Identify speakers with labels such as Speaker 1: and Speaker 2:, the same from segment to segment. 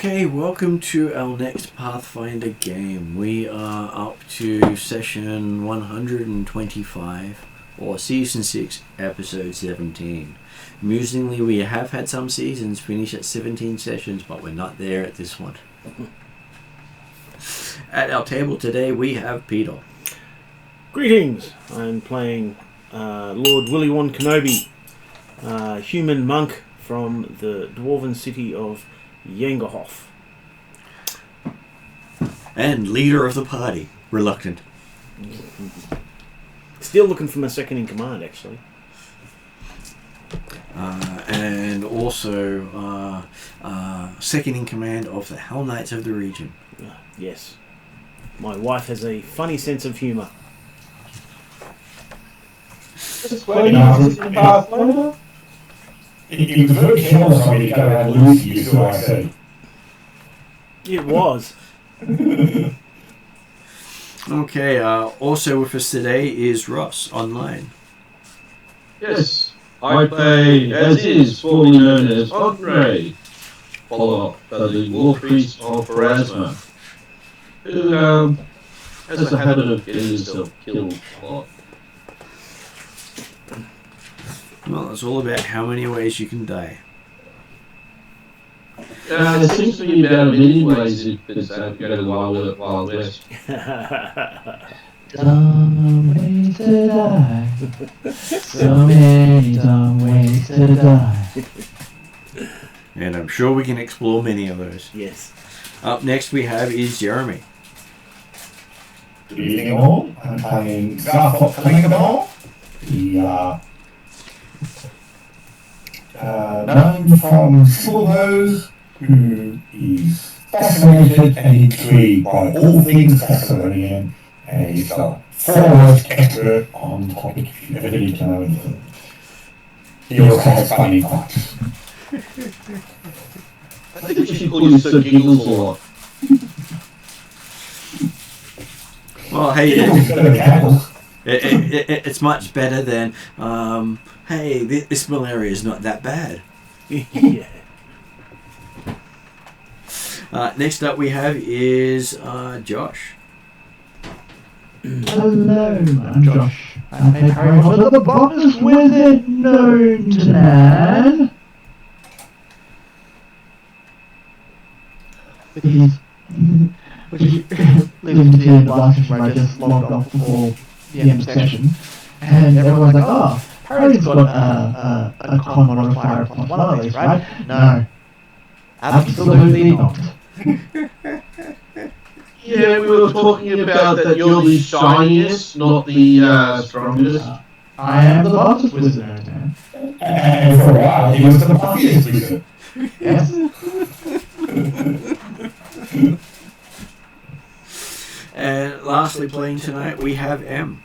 Speaker 1: Okay, welcome to our next Pathfinder game. We are up to session 125, or season 6, episode 17. Amusingly, we have had some seasons finish at 17 sessions, but we're not there at this one. At our table today, we have Peter.
Speaker 2: Greetings! I'm playing Lord Willy Won Kenobi, human monk from the dwarven city of Yengerhoff.
Speaker 1: And leader of the party, Reluctant.
Speaker 2: Still looking for my second in command, actually.
Speaker 1: And also second in command of the Hell Knights of the Region.
Speaker 2: Yes. My wife has a funny sense of humour.
Speaker 3: Pathfinder? It was very careless of me to go around losing you, so I said.
Speaker 2: It was.
Speaker 1: Okay, also with us today is Ross, online.
Speaker 4: Yes, I play, as is, formerly known as otehr, followed by the War Priest of Varisia, who has a habit of getting himself killed a lot.
Speaker 1: Well, it's all about how many ways you can die.
Speaker 4: It seems to be about a million ways you could go to the Wild West.
Speaker 5: Dumb ways to die. So many dumb ways to die.
Speaker 1: And I'm sure we can explore many of those.
Speaker 2: Yes.
Speaker 1: Up next we have is Jeremy.
Speaker 3: Good evening all. I'm playing Garthok Kalingamore, the known from Silverhose, who is fascinated and intrigued by all things Thassilonian, and he's a foremost expert on the topic if you ever need to know anything. He also has funny facts.
Speaker 4: I think we should call you Sir Giggles a lot.
Speaker 1: Well, hey, it's much better than, hey, this malaria is not that bad.
Speaker 2: Yeah.
Speaker 1: Next up we have is Josh.
Speaker 5: Hello, I'm Josh. I play Harry Potter, the botanist wizard known to man. Which leads me to the end of last session where I just logged off before the end of session. And everyone's like, oh, Harry's got a con modifier of +1 at least, right? No. Absolutely not.
Speaker 4: Yeah, we were talking about that you're the shiniest, not the strongest.
Speaker 5: I am the botanist wizard known to man.
Speaker 3: And for a while, he was the puffiest wizard.
Speaker 5: Yes.
Speaker 1: And lastly playing tonight we have M.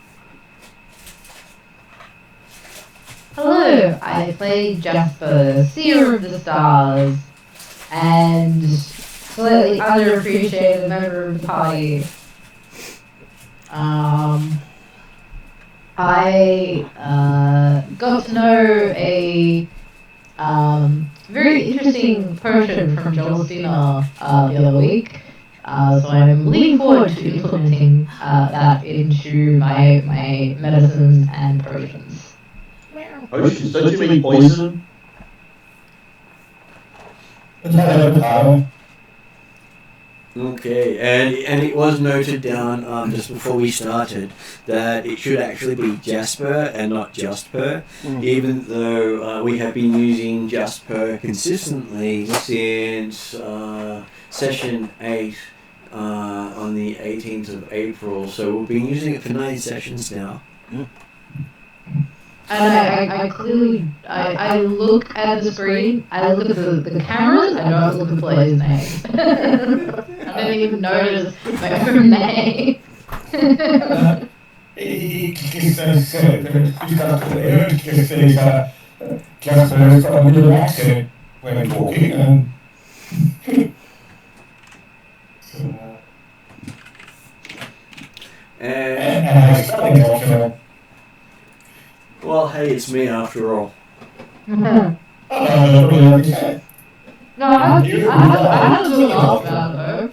Speaker 6: Hello, I play Jasper, Seer of the Stars, and slightly underappreciated member of the party. I got to know a very interesting potion from Jolstina the other week. So I'm looking forward to implementing that into my medicines and potions.
Speaker 4: Potions? Don't you mean poison?
Speaker 1: Okay, and it was noted down just before we started that it should actually be Jasper and not Justper, even though we have been using Justper consistently since session 8 on the 18th of April, so we've been using it for 9 sessions now.
Speaker 6: And I clearly, I look at the screen, I look at the cameras, I don't look at the player's name. I don't even notice my own name.
Speaker 3: Jasper's got a little accent when talking, and
Speaker 1: well, hey, it's me after all.
Speaker 6: No, I had a good laugh about it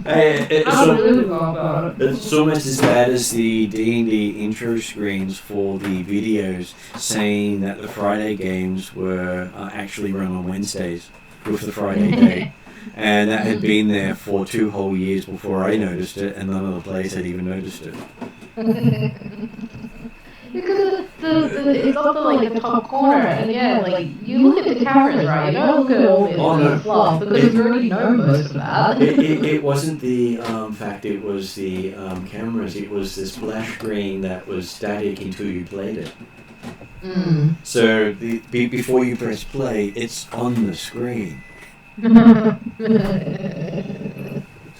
Speaker 1: Hey,
Speaker 6: though. I had a really good laugh about it.
Speaker 1: it's almost as bad as the D&D intro screens for the videos saying that the Friday games were actually run on Wednesdays with the Friday day. And that had been there for 2 whole years before I noticed it, and none of the players had even noticed it.
Speaker 6: Because it's up the top corner, and yeah, like you look at the cameras, right? You don't look at all this fluff because you already know most of that.
Speaker 1: It wasn't the fact; it was the cameras. It was the splash screen that was static until you played it.
Speaker 6: Mm.
Speaker 1: So before you press play, it's on the screen.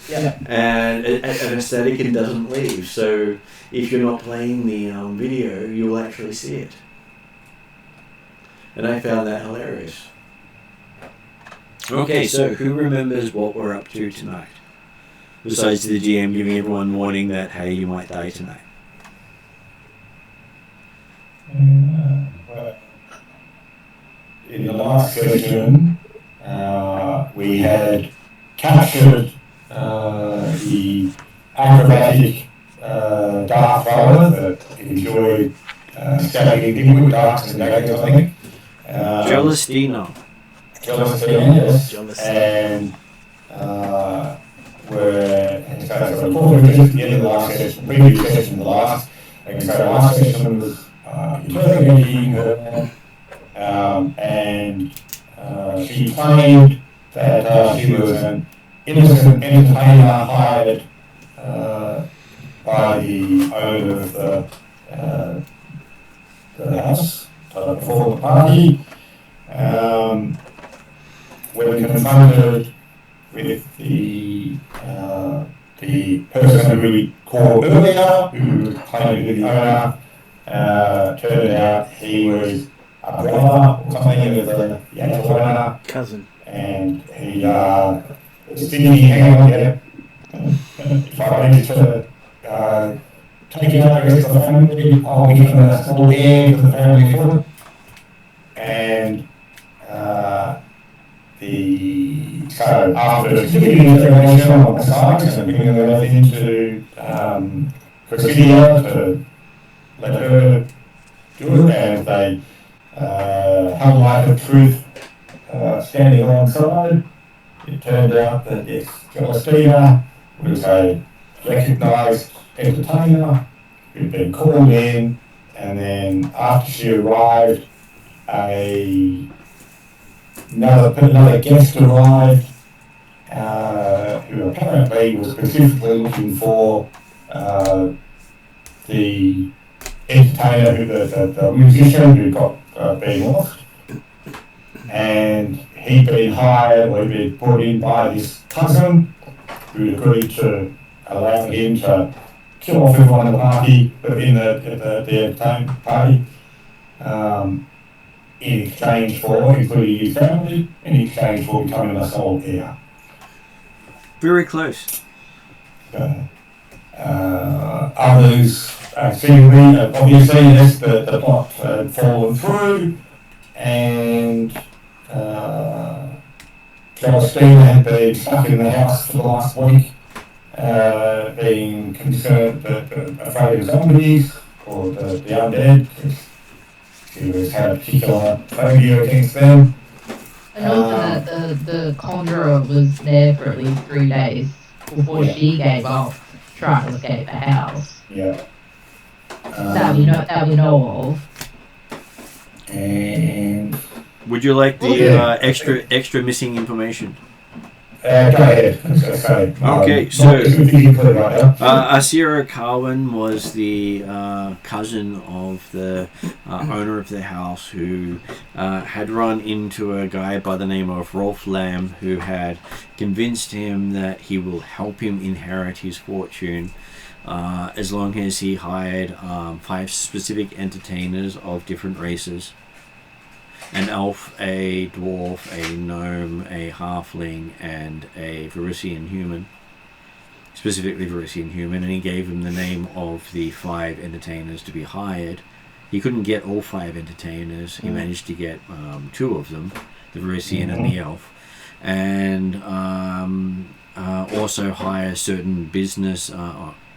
Speaker 5: Yeah.
Speaker 1: And a static and doesn't leave. So if you're not playing the video, you'll actually see it. And I found that hilarious. Okay, so who remembers what we're up to tonight? Besides the GM giving everyone warning that, hey, you might die tonight.
Speaker 3: Well, in the last session, we had captured the acrobatic dark fella that enjoyed stabbing people with darks and daggers, I think.
Speaker 1: Celestino.
Speaker 3: Celestino, yes.
Speaker 2: Jealousy.
Speaker 3: And so before we just get into the last session, previous session, the last, and so the last session was interrogating her, and she claimed that she was an innocent entertainer hired by the owner of the house before the party. When confronted with the person who we called earlier, who claimed to be the owner, turned out he was a brother or something of the actual owner,
Speaker 2: Cousin.
Speaker 3: and he was thinking, hang on, yeah, if I manage to take out the rest of the family, I'll become a small heir to the family fortune. And so after significant interrogation on the sides and bringing everything to Presidia to let her do it, and they held light of truth standing alongside, it turned out that yes, Celestina was a recognised entertainer who'd been called in, and then after she arrived, another guest arrived who apparently was specifically looking for the entertainer, the musician who got being lost, and he'd been hired or he'd been brought in by this cousin who agreed to allow him to kill off everyone in the party, in the entertainment party. In exchange for, including his family, in exchange for becoming a sole heir.
Speaker 1: Very close.
Speaker 3: Others seemingly, obviously, yes, the plot had fallen through, and Celestina had been stuck in the house for the last week, being concerned, afraid of zombies, or the undead. She had a particular phobia against them.
Speaker 6: And also that the conjurer was there for at least 3 days before she gave up trying to escape the house.
Speaker 3: Yeah.
Speaker 6: That we know of.
Speaker 3: And
Speaker 1: Would you like the extra missing information?
Speaker 3: go ahead.
Speaker 1: Okay, so
Speaker 3: you put it right now.
Speaker 1: Asira Carwin was the cousin of the owner of the house, who had run into a guy by the name of Rolf Lamb, who had convinced him that he will help him inherit his fortune as long as he hired 5 specific entertainers of different races. An elf, a dwarf, a gnome, a halfling, and a Varisian human. Specifically Varisian human, and he gave him the name of the 5 entertainers to be hired. He couldn't get all 5 entertainers. He managed to get 2 of them, the Varisian and the elf, and also hire certain business,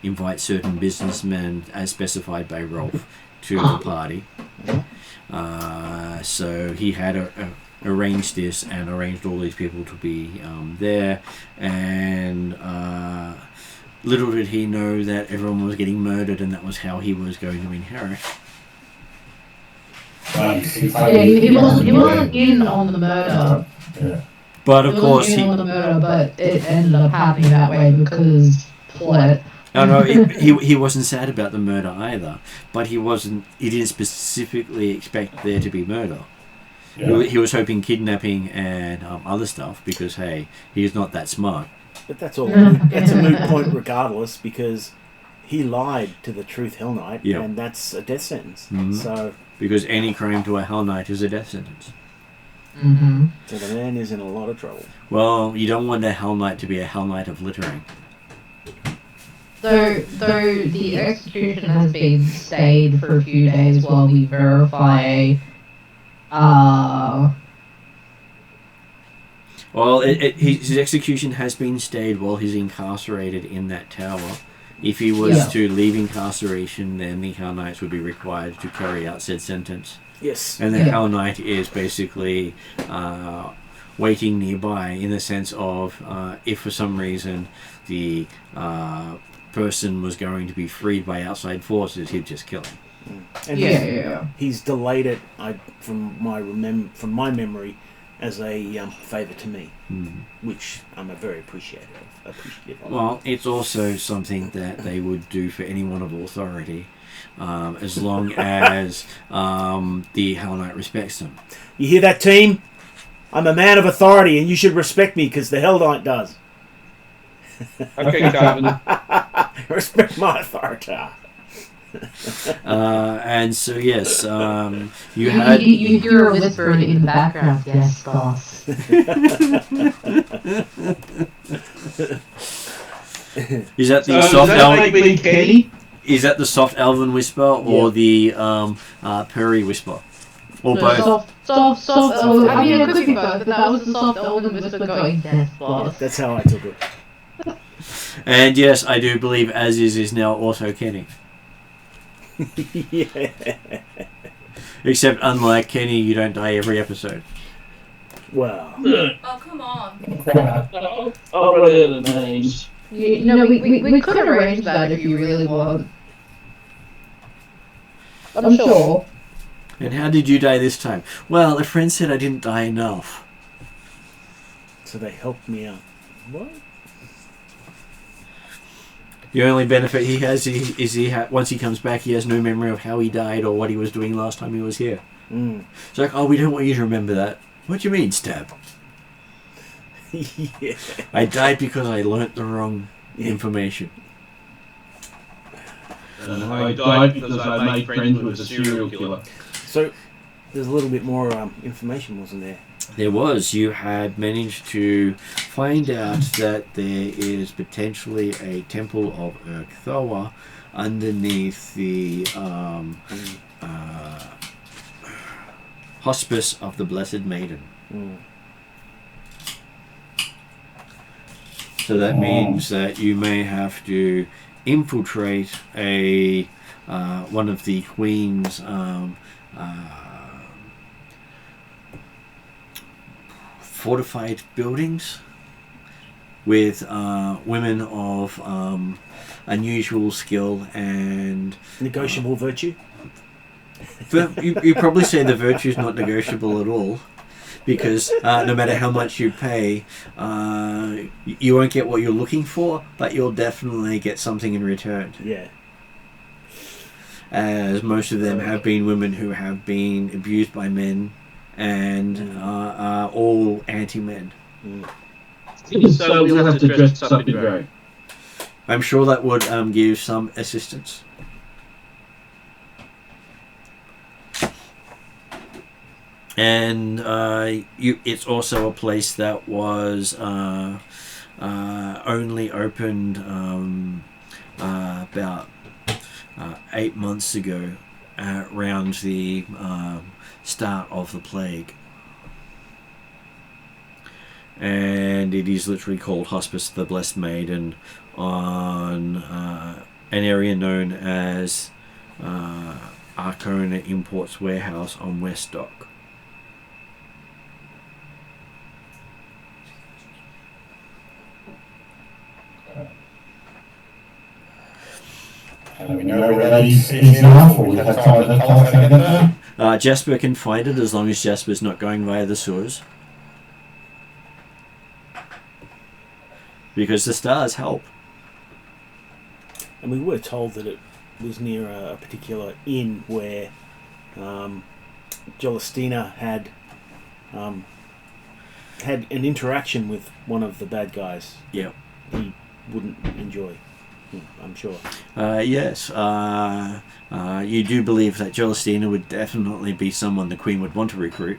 Speaker 1: invite certain businessmen as specified by Rolf to the party. So he had arranged this and arranged all these people to be there, and little did he know that everyone was getting murdered, and that was how he was going to inherit.
Speaker 6: He wasn't in on the murder.
Speaker 1: But of course,
Speaker 6: he wasn't in on the murder, but it ended up happening that way because plot.
Speaker 1: No, he wasn't sad about the murder either, but he didn't specifically expect there to be murder. Yeah. He was hoping kidnapping and other stuff because, hey, he's not that smart.
Speaker 2: But that's all. That's a moot point regardless, because he lied to the Truth Hell Knight, and that's a death sentence. Mm-hmm. So
Speaker 1: because any crime to a Hell Knight is a death sentence.
Speaker 6: Mm-hmm.
Speaker 2: So the man is in a lot of trouble.
Speaker 1: Well, you don't want a Hell Knight to be a Hell Knight of littering.
Speaker 6: Though the execution has been stayed for a few days while we verify.
Speaker 1: Well, his execution has been stayed while he's incarcerated in that tower. If he was to leave incarceration, then the Hell Knights would be required to carry out said sentence.
Speaker 2: Yes.
Speaker 1: And the Hell Knight is basically waiting nearby in the sense of if for some reason the person was going to be freed by outside forces, he'd just kill him.
Speaker 2: And he's delayed it from my memory as a favour to me, which I'm very appreciative of.
Speaker 1: Well, it's also something that they would do for anyone of authority, as long as the Hell Knight respects them.
Speaker 2: You hear that, team? I'm a man of authority, and you should respect me because the Hell Knight does.
Speaker 4: Okay, Calvin.
Speaker 2: Respect my authority.
Speaker 1: And so yes, you
Speaker 6: hear a whisper in the background. Yes, boss.
Speaker 1: Is that the soft elven? Is that the soft elven whisper or the purry whisper, or both?
Speaker 6: Soft elven. I mean, it could be both, but that was the soft elven whisper going. Yes, boss.
Speaker 2: That's how I took it.
Speaker 1: And yes, I do believe Aziz is now also Kenny.
Speaker 2: Yeah.
Speaker 1: Except unlike Kenny, you don't die every episode.
Speaker 2: Well.
Speaker 7: Oh, come on.
Speaker 4: I'll write the names.
Speaker 6: We could arrange that if you really want. I'm sure.
Speaker 1: And how did you die this time? Well, a friend said I didn't die enough.
Speaker 2: So they helped me out. What?
Speaker 1: The only benefit he has is once he comes back, he has no memory of how he died or what he was doing last time he was here. It's like, oh, we don't want you to remember that. What do you mean, Stab?
Speaker 2: Yeah.
Speaker 1: I died because I learnt the wrong information.
Speaker 4: I died because I made friends with a serial killer.
Speaker 2: So, there's a little bit more information, wasn't there?
Speaker 1: There was. You had managed to find out that there is potentially a temple of Urkthoa underneath the Hospice of the Blessed Maiden. So that means that you may have to infiltrate one of the Queen's fortified buildings with women of unusual skill and
Speaker 2: negotiable virtue.
Speaker 1: You probably say the virtue is not negotiable at all, because no matter how much you pay, you won't get what you're looking for, but you'll definitely get something in return.
Speaker 2: Yeah.
Speaker 1: As most of them have been women who have been abused by men and are all anti-men.
Speaker 4: So we'll have to dress up in grey.
Speaker 1: I'm sure that would give some assistance. And it's also a place that was only opened about 8 months ago, around the start of the plague. and it is literally called Hospice of the Blessed Maiden on an area known as Arcona Imports Warehouse on West Dock.
Speaker 3: And we know where that is now, or we have tried to contact them.
Speaker 1: Jasper can find it as long as Jasper's not going via the sewers. Because the stars help.
Speaker 2: And we were told that it was near a particular inn where Jolestina had an interaction with one of the bad guys.
Speaker 1: Yeah.
Speaker 2: He wouldn't enjoy, I'm sure.
Speaker 1: Yes. You do believe that Jolestina would definitely be someone the Queen would want to recruit.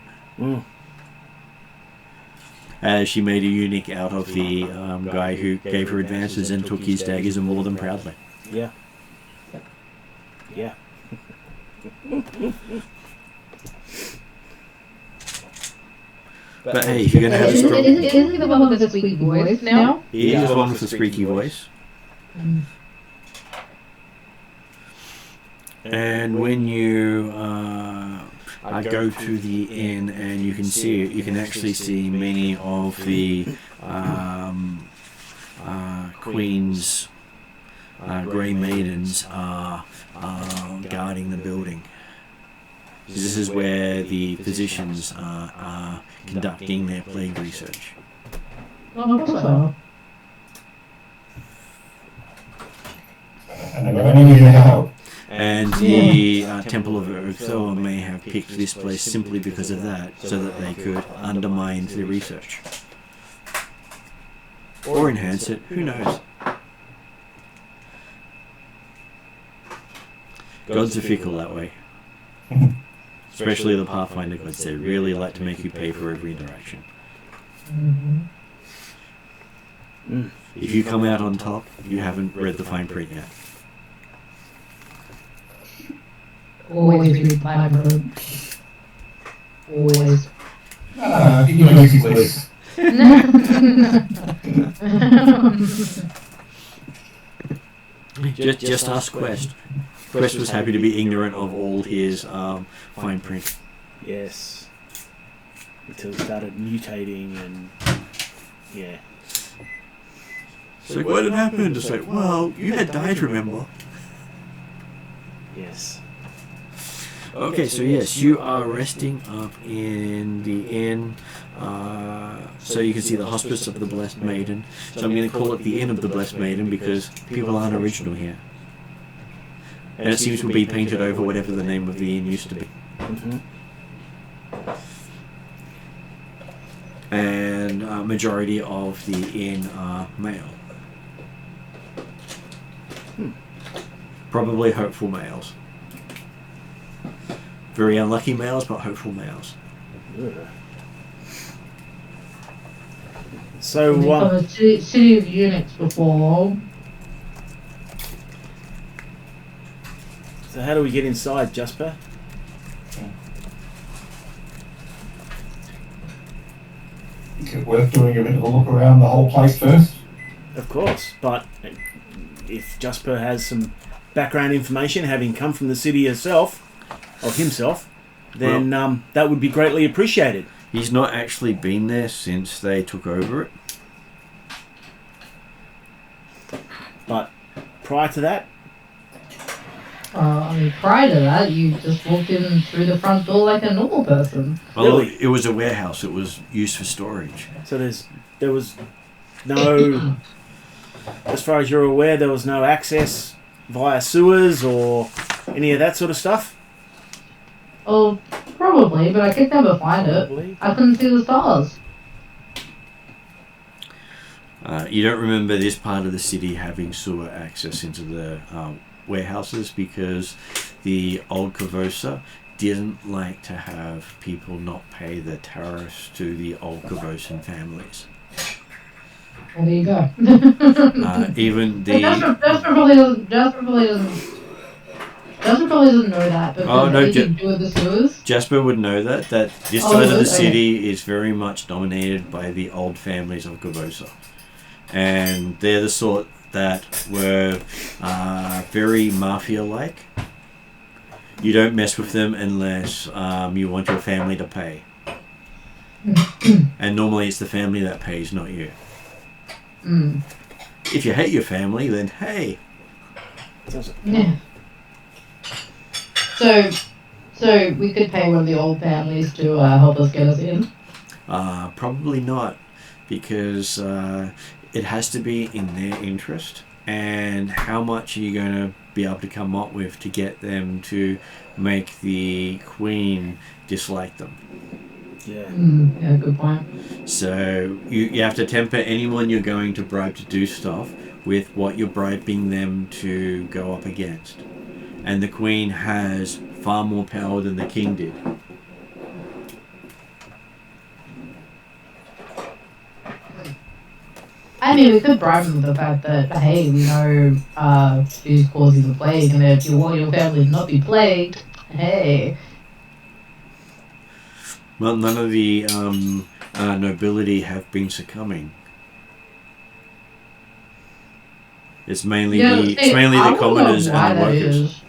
Speaker 1: As she made a eunuch out of the guy who gave her advances and took his daggers and wore them proudly.
Speaker 2: Yeah. Yeah.
Speaker 1: But hey, if you're going to have a strong...
Speaker 6: Isn't he the one with the squeaky voice now?
Speaker 1: He is the one with the squeaky voice. And when you go to the inn and you can actually see many of the Queen's Grey Maidens are guarding the building. This is where the physicians are conducting their plague research.
Speaker 5: Of course I will.
Speaker 3: And they're going to need your help.
Speaker 1: And the Temple of Urthor may have picked this place simply because of that, so that they could undermine the research. Or enhance it, who knows? Gods are fickle that way. Especially the Pathfinder gods, they really like to make you pay for every interaction. If you come out on top, you haven't read the fine print yet.
Speaker 6: Always read the fine print. Always.
Speaker 3: You know, easy place.
Speaker 1: Just ask Quest. Quest was happy to be ignorant of all his fine print.
Speaker 2: Yes. Until it started mutating and... yeah.
Speaker 1: It's like, what had happened? It's like, well, you had died, remember?
Speaker 2: Yes.
Speaker 1: Okay, so yes, you are resting up in the inn. So you can see the Hospice of the Blessed Maiden. So I'm going to call it the Inn of the Blessed Maiden because people aren't original here. And it seems to be painted over whatever the name of the inn used to be. And majority of the inn are male. Probably hopeful males. Very unlucky males, but hopeful males.
Speaker 2: So,
Speaker 5: From the city of eunuchs before.
Speaker 2: so how do we get inside, Jasper?
Speaker 3: Is it worth doing a bit of a look around the whole place first?
Speaker 2: Of course, but if Jasper has some background information, having come from the city himself, then that would be greatly appreciated.
Speaker 1: He's not actually been there since they took over it.
Speaker 2: But prior to that,
Speaker 6: Prior to that, you just walked in through the front door like a normal person.
Speaker 1: Well,
Speaker 2: Really?
Speaker 1: it was a warehouse. It was used for storage.
Speaker 2: so there was no, as far as you're aware, there was no access via sewers or any of that sort of stuff?
Speaker 6: Oh, probably, but I could never find it.
Speaker 2: Probably.
Speaker 6: I couldn't see the stars.
Speaker 1: You don't remember this part of the city having sewer access into the warehouses because the old Korvosa didn't like to have people not pay the tariffs to the old Korvosan families.
Speaker 6: Well, there you go.
Speaker 1: Even the
Speaker 6: Jasper probably doesn't Jasper probably doesn't know that, but
Speaker 1: Oh, no,
Speaker 6: anything to do with the sewers?
Speaker 1: Jasper would know that this
Speaker 6: Oh,
Speaker 1: side of the
Speaker 6: okay.
Speaker 1: city is very much dominated by the old families of Korvosa. And they're the sort that were very mafia-like. You don't mess with them unless you want your family to pay. And normally it's the family that pays, not you.
Speaker 6: Mm.
Speaker 1: If you hate your family, then hey.
Speaker 6: Yeah. So we could pay one of the old families to help us get us in?
Speaker 1: Probably not, because it has to be in their interest. And how much are you going to be able to come up with to get them to make the Queen dislike them?
Speaker 2: Yeah.
Speaker 6: Yeah, good point.
Speaker 1: So you have to temper anyone you're going to bribe to do stuff with what you're bribing them to go up against. And the Queen has far more power than the King did.
Speaker 6: I mean, we could bribe them with the fact that, hey, we know who's causing the plague, and if you want your family to not be plagued, hey.
Speaker 1: Well, none of the nobility have been succumbing. It's mainly the commoners and the workers.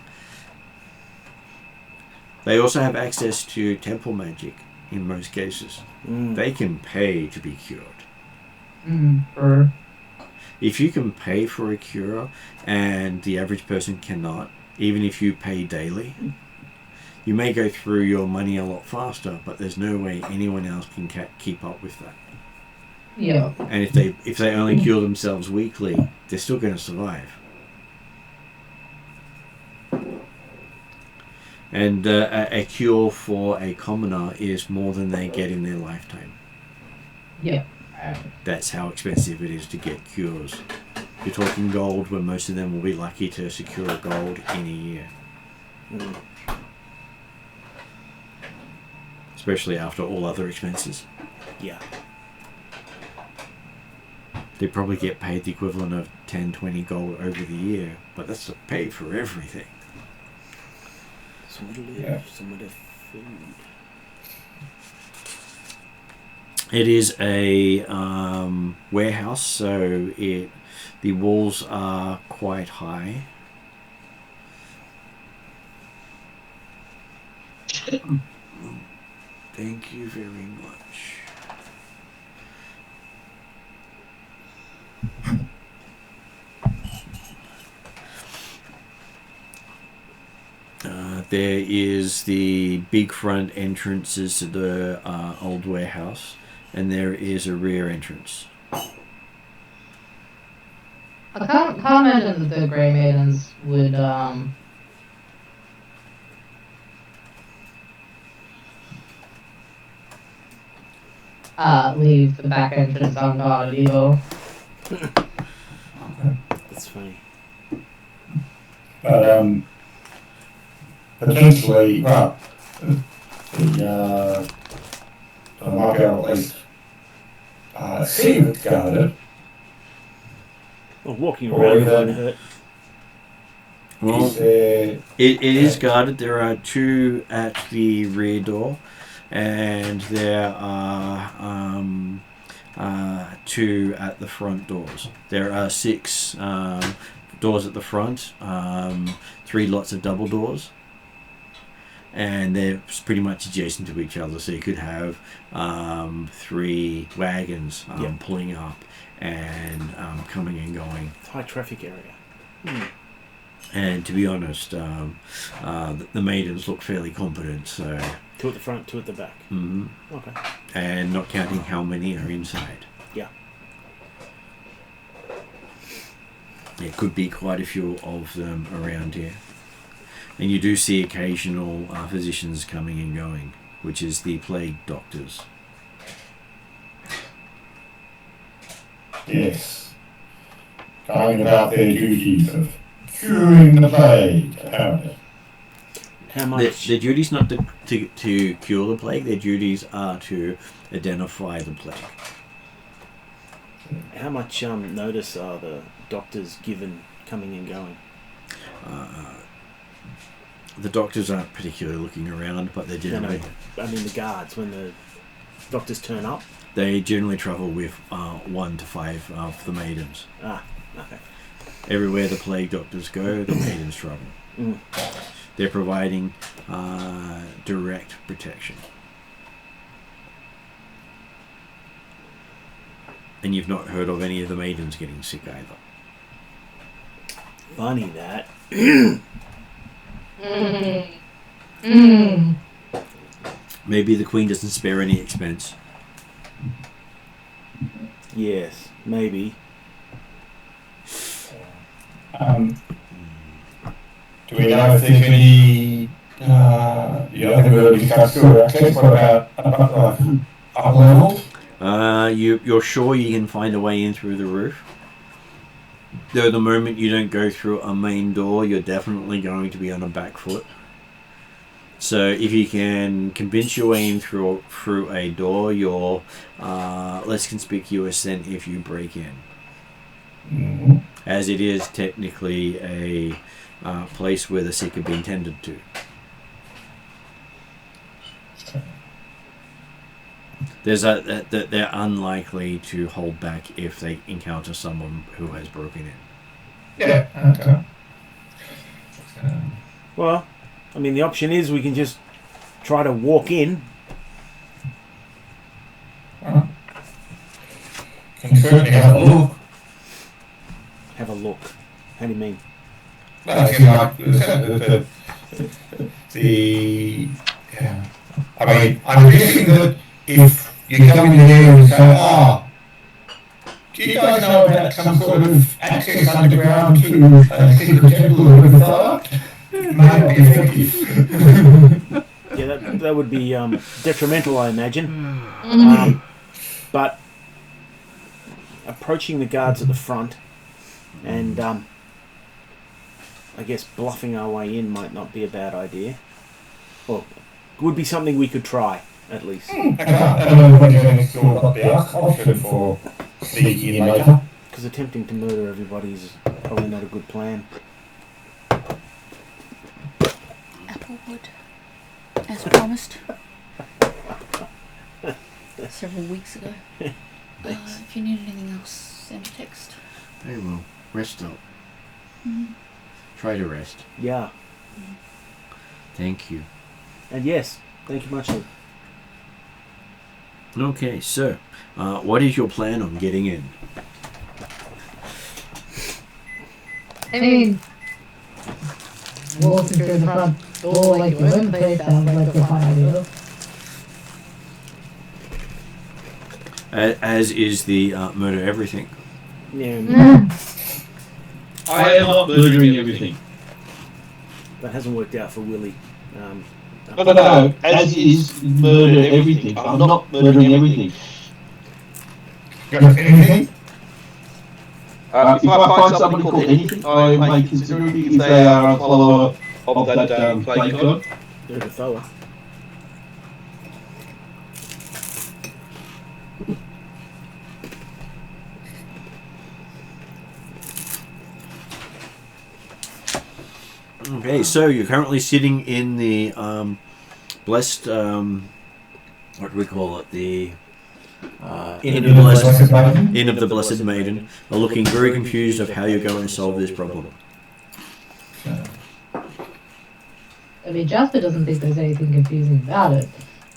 Speaker 1: They also have access to temple magic in most cases. They can pay to be cured. If you can pay for a cure and the average person cannot, even if you pay daily, you may go through your money a lot faster, but there's no way anyone else can keep up with that.
Speaker 6: Yeah.
Speaker 1: And if they only cure themselves weekly, they're still going to survive. And a cure for a commoner is more than they get in their lifetime.
Speaker 6: Yeah.
Speaker 1: That's how expensive it is to get cures. You're talking gold, where most of them will be lucky to secure a gold in a year. Especially after all other expenses.
Speaker 2: Yeah.
Speaker 1: They probably get paid the equivalent of 10, 20 gold over the year, but that's to pay for everything.
Speaker 2: Somewhere to live, somewhere to food.
Speaker 1: It is a warehouse, so the walls are quite high. Thank you very much. There is the big front entrances to the old warehouse, and there is a rear entrance.
Speaker 6: I can't imagine that the Grey Maidens would leave the back entrance unguarded either.
Speaker 2: That's funny.
Speaker 3: But potentially, well, the knockout at least see if it's guarded.
Speaker 2: Well, walking around won't hurt.
Speaker 1: Well,
Speaker 3: Is there,
Speaker 1: it is guarded. There are 2 at the rear door, and there are 2 at the front doors. There are 6 doors at the front, 3 lots of double doors, and they're pretty much adjacent to each other. So you could have 3 wagons pulling up and coming and going.
Speaker 2: It's a high traffic area.
Speaker 1: And to be honest, the maidens look fairly competent. So
Speaker 2: 2 at the front, 2 at the back. Okay.
Speaker 1: And not counting how many are inside.
Speaker 2: Yeah.
Speaker 1: There could be quite a few of them around here. And you do see occasional physicians coming and going, which is the plague doctors.
Speaker 3: yes, going about their duties of curing the plague, apparently.
Speaker 2: How much?
Speaker 1: Their duties not to cure the plague, their duties are to identify the plague.
Speaker 2: How much notice are the doctors given coming and going?
Speaker 1: The doctors aren't particularly looking around, but they're generally...
Speaker 2: No, I mean the guards, when the doctors turn up.
Speaker 1: They generally travel with 1 to 5 of the maidens.
Speaker 2: Ah, okay.
Speaker 1: Everywhere the plague doctors go, the maidens travel.
Speaker 2: Mm.
Speaker 1: They're providing direct protection. And you've not heard of any of the maidens getting sick either.
Speaker 2: Funny that.
Speaker 1: Maybe the Queen doesn't spare any expense.
Speaker 2: Yes, maybe.
Speaker 3: Do we know if there's any, I think we already discussed sewer access, what about up level?
Speaker 1: You're sure you can find a way in through the roof? Though the moment you don't go through a main door, you're definitely going to be on a back foot. So if you can convince your way in through a door, you're less conspicuous than if you break in.
Speaker 3: Mm-hmm.
Speaker 1: As it is technically a place where the sick are being tended to. They're unlikely to hold back if they encounter someone who has broken in.
Speaker 3: Yeah, okay.
Speaker 2: Well, I mean, the option is we can just try to walk in.
Speaker 3: Can certainly have a look.
Speaker 2: Have a look. How do you mean?
Speaker 3: Well, if you like, I mean, I'm guessing that if you come in there and say, do you guys know about some sort of access underground to a secret temple with a fire? It may not be effective.
Speaker 2: Yeah, that would be detrimental, I imagine. But approaching the guards at the front and I guess bluffing our way in might not be a bad idea. Well, it would be something we could try, at least.
Speaker 3: I don't know when you're going to sort of the option for sneaking in later.
Speaker 2: Because attempting to murder everybody is probably not a good plan.
Speaker 7: Applewood, as promised. Several weeks ago. If you need anything else, send a text.
Speaker 1: Very well. Rest up.
Speaker 7: Mm-hmm.
Speaker 1: Try to rest.
Speaker 2: Yeah.
Speaker 1: Thank you.
Speaker 2: And yes, thank you much.
Speaker 1: Okay, so what is your plan on getting in?
Speaker 6: I mean, walking through the front door like your own place sounds like a fine idea.
Speaker 1: As is the murder everything.
Speaker 2: Yeah.
Speaker 4: I am not murdering everything.
Speaker 2: That hasn't worked out for Willie.
Speaker 4: No, as is murder everything. I'm not murdering everything.
Speaker 3: Got anything?
Speaker 4: If I find somebody called anything, I may consider it if they are a follower of that plague god.
Speaker 2: There's a fella.
Speaker 1: Okay, so you're currently sitting in the blessed, what do we call it? The Inn of the Blessed Maiden, are looking very confused of how you're going to solve this problem.
Speaker 6: I mean, Jasper doesn't think there's anything confusing about it.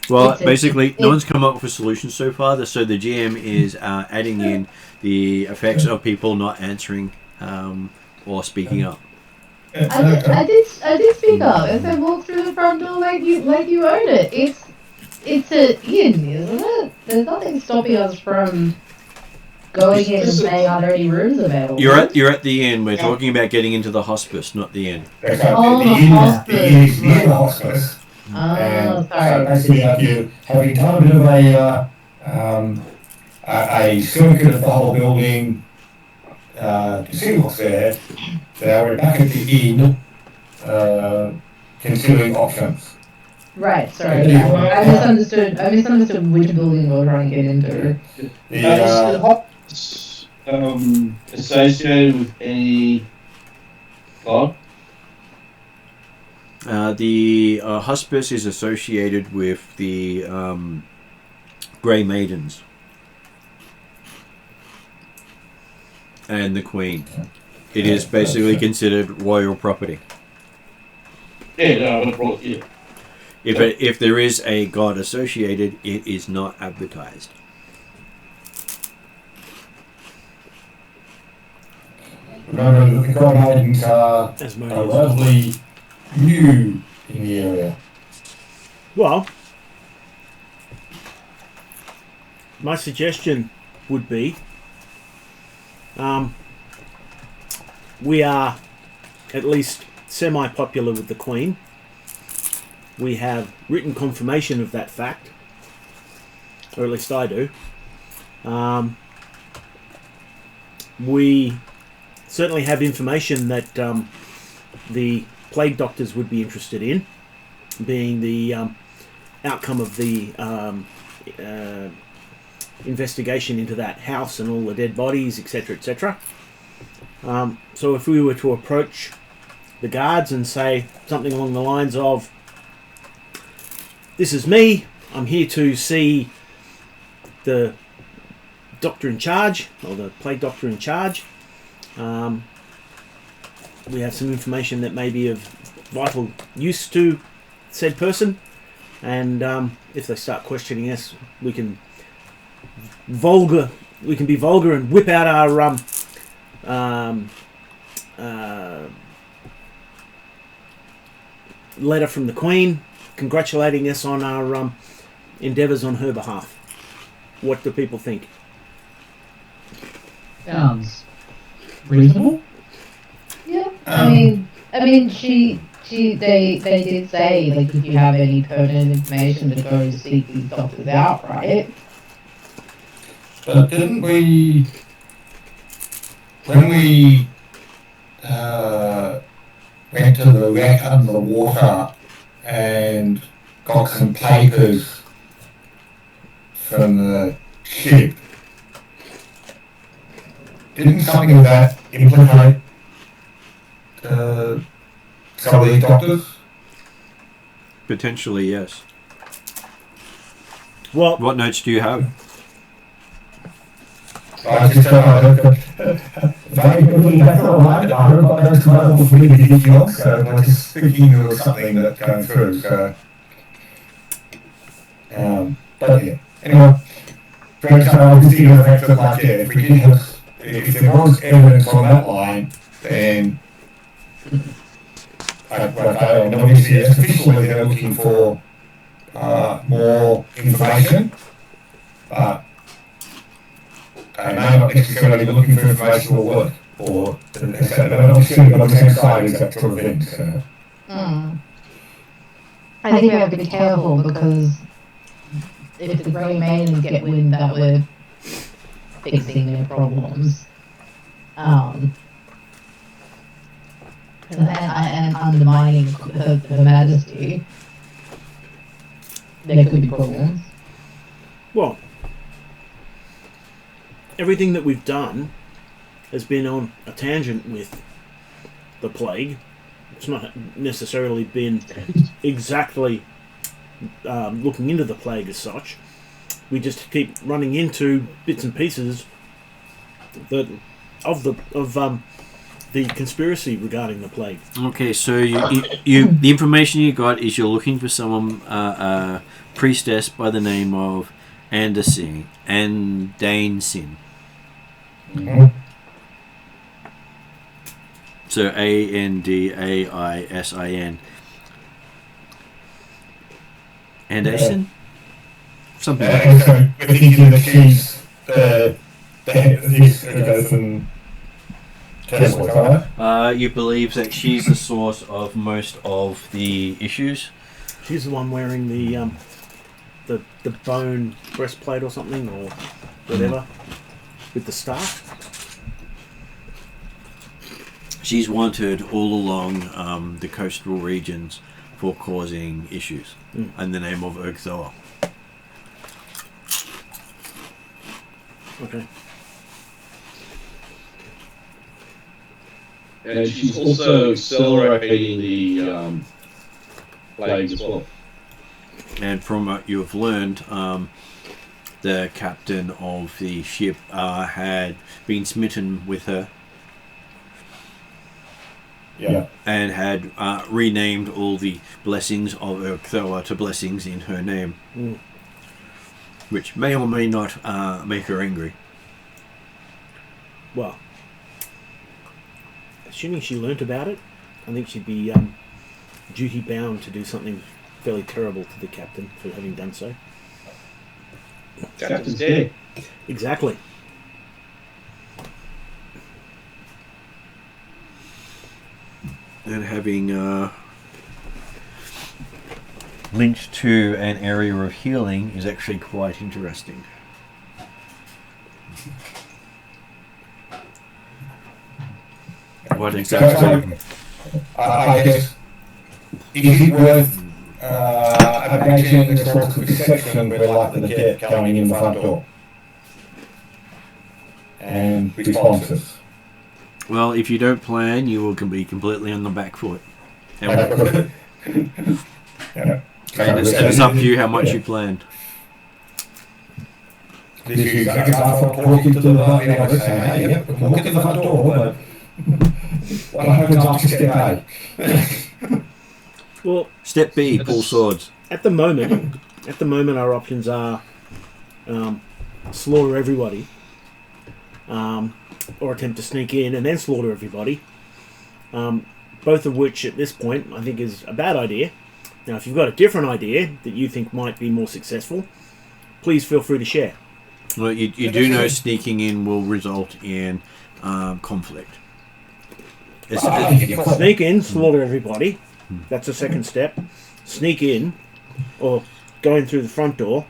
Speaker 1: Well, basically, no one's come up with a solution so far, so the GM is adding in the effects of people not answering or speaking up.
Speaker 6: I did speak up. I said walk through the front door like you own it. It's an inn, isn't it? There's nothing stopping us from going in and saying are there any rooms available.
Speaker 1: You're at the inn. We're talking about getting into the hospice, not the inn.
Speaker 6: Oh,
Speaker 3: the inn is near the hospice.
Speaker 6: Oh, sorry.
Speaker 3: So basically, you having done a bit of a circuit of the whole building to see what's there. So we're back at the inn, considering options.
Speaker 6: Right, sorry. I misunderstood which building we were trying to get into.
Speaker 4: Is the hospice associated with any god?
Speaker 1: The hospice is associated with the Grey Maidens and the Queen. It is basically considered royal property.
Speaker 4: Yeah, no, yeah.
Speaker 1: If there is a god associated, it is not advertised.
Speaker 3: Remember, the Grey Maidens are
Speaker 2: Asmodeus.
Speaker 3: relatively new in the area.
Speaker 2: Well, my suggestion would be we are at least semi-popular with the Queen. We have written confirmation of that fact, or at least I do. We certainly have information that the plague doctors would be interested in, being the outcome of the investigation into that house and all the dead bodies, etc., etc. So if we were to approach the guards and say something along the lines of, "This is me, I'm here to see the doctor in charge, or the plague doctor in charge. We have some information that may be of vital use to said person, and if they start questioning us, we can be vulgar and whip out our letter from the Queen congratulating us on our endeavours on her behalf." What do people think?
Speaker 5: Sounds reasonable.
Speaker 6: Yeah. I mean, they did say, like, if you have any pertinent information to go seek these doctors out, right?
Speaker 3: But didn't we, when we went to the wreck under the water and got some papers from the ship, didn't something of that implicate some of these doctors?
Speaker 1: Potentially, yes.
Speaker 2: Well,
Speaker 1: What notes do you have?
Speaker 3: I just vaguely that's all right. I heard about those commercials really ridiculous, so I was just thinking there was something that's going through. So, but yeah. Anyway, for example, I was thinking of the fact that, like, yeah, if we did have, if there was evidence on that line, then and obviously as officially they're looking for more information, but they may not necessarily be looking for information or work, or they're not sitting on the same side as that sort of thing. So.
Speaker 6: I think we have to be careful, because if the Grey Maidens get wind that we're fixing their problems, and undermining her Majesty, there could be problems.
Speaker 2: well, everything that we've done has been on a tangent with the plague. It's not necessarily been exactly looking into the plague as such. We just keep running into bits and pieces that of the conspiracy regarding the plague.
Speaker 1: Okay, so you the information you got is you're looking for someone, a priestess by the name of Andersin and Danesin.
Speaker 3: Mm-hmm.
Speaker 1: So Andaisin. Andersin? Something like that.
Speaker 3: So we're thinking that she's this goes from Tesla, right?
Speaker 1: You believe that she's the source of most of the issues?
Speaker 2: She's the one wearing the bone breastplate or something, or whatever, with the star.
Speaker 1: She's wanted all along the coastal regions for causing issues in the name of otehr.
Speaker 2: Okay.
Speaker 4: And she's also accelerating plague as well.
Speaker 1: And from what you've learned, the captain of the ship had been smitten with her.
Speaker 3: Yeah.
Speaker 1: And had renamed all the blessings of Korvosa to blessings in her name. Which may or may not make her angry.
Speaker 2: Well, assuming she learnt about it, I think she'd be duty bound to do something fairly terrible to the captain for having done so.
Speaker 4: Captain's dead.
Speaker 2: Exactly.
Speaker 1: And having linked to an area of healing is actually quite interesting. What exactly?
Speaker 3: I guess, is it worth imagining a sort of reception we're likely to get coming in the front door? And responses.
Speaker 1: Well, if you don't plan, you will be completely on the back foot. And
Speaker 3: Yeah.
Speaker 1: it's up to you how much you planned.
Speaker 3: This is talking to the others saying, hey, yep, walk in the front door, but what happens after step A?
Speaker 2: Well,
Speaker 1: Step B, pull swords.
Speaker 2: at the moment, our options are slaughter everybody, or attempt to sneak in and then slaughter everybody. Both of which, at this point, I think is a bad idea. Now, if you've got a different idea that you think might be more successful, please feel free to share.
Speaker 1: Well, you do know sneaking in will result in conflict.
Speaker 2: Sneak in, slaughter everybody. That's the second step. Sneak in, or go in through the front door,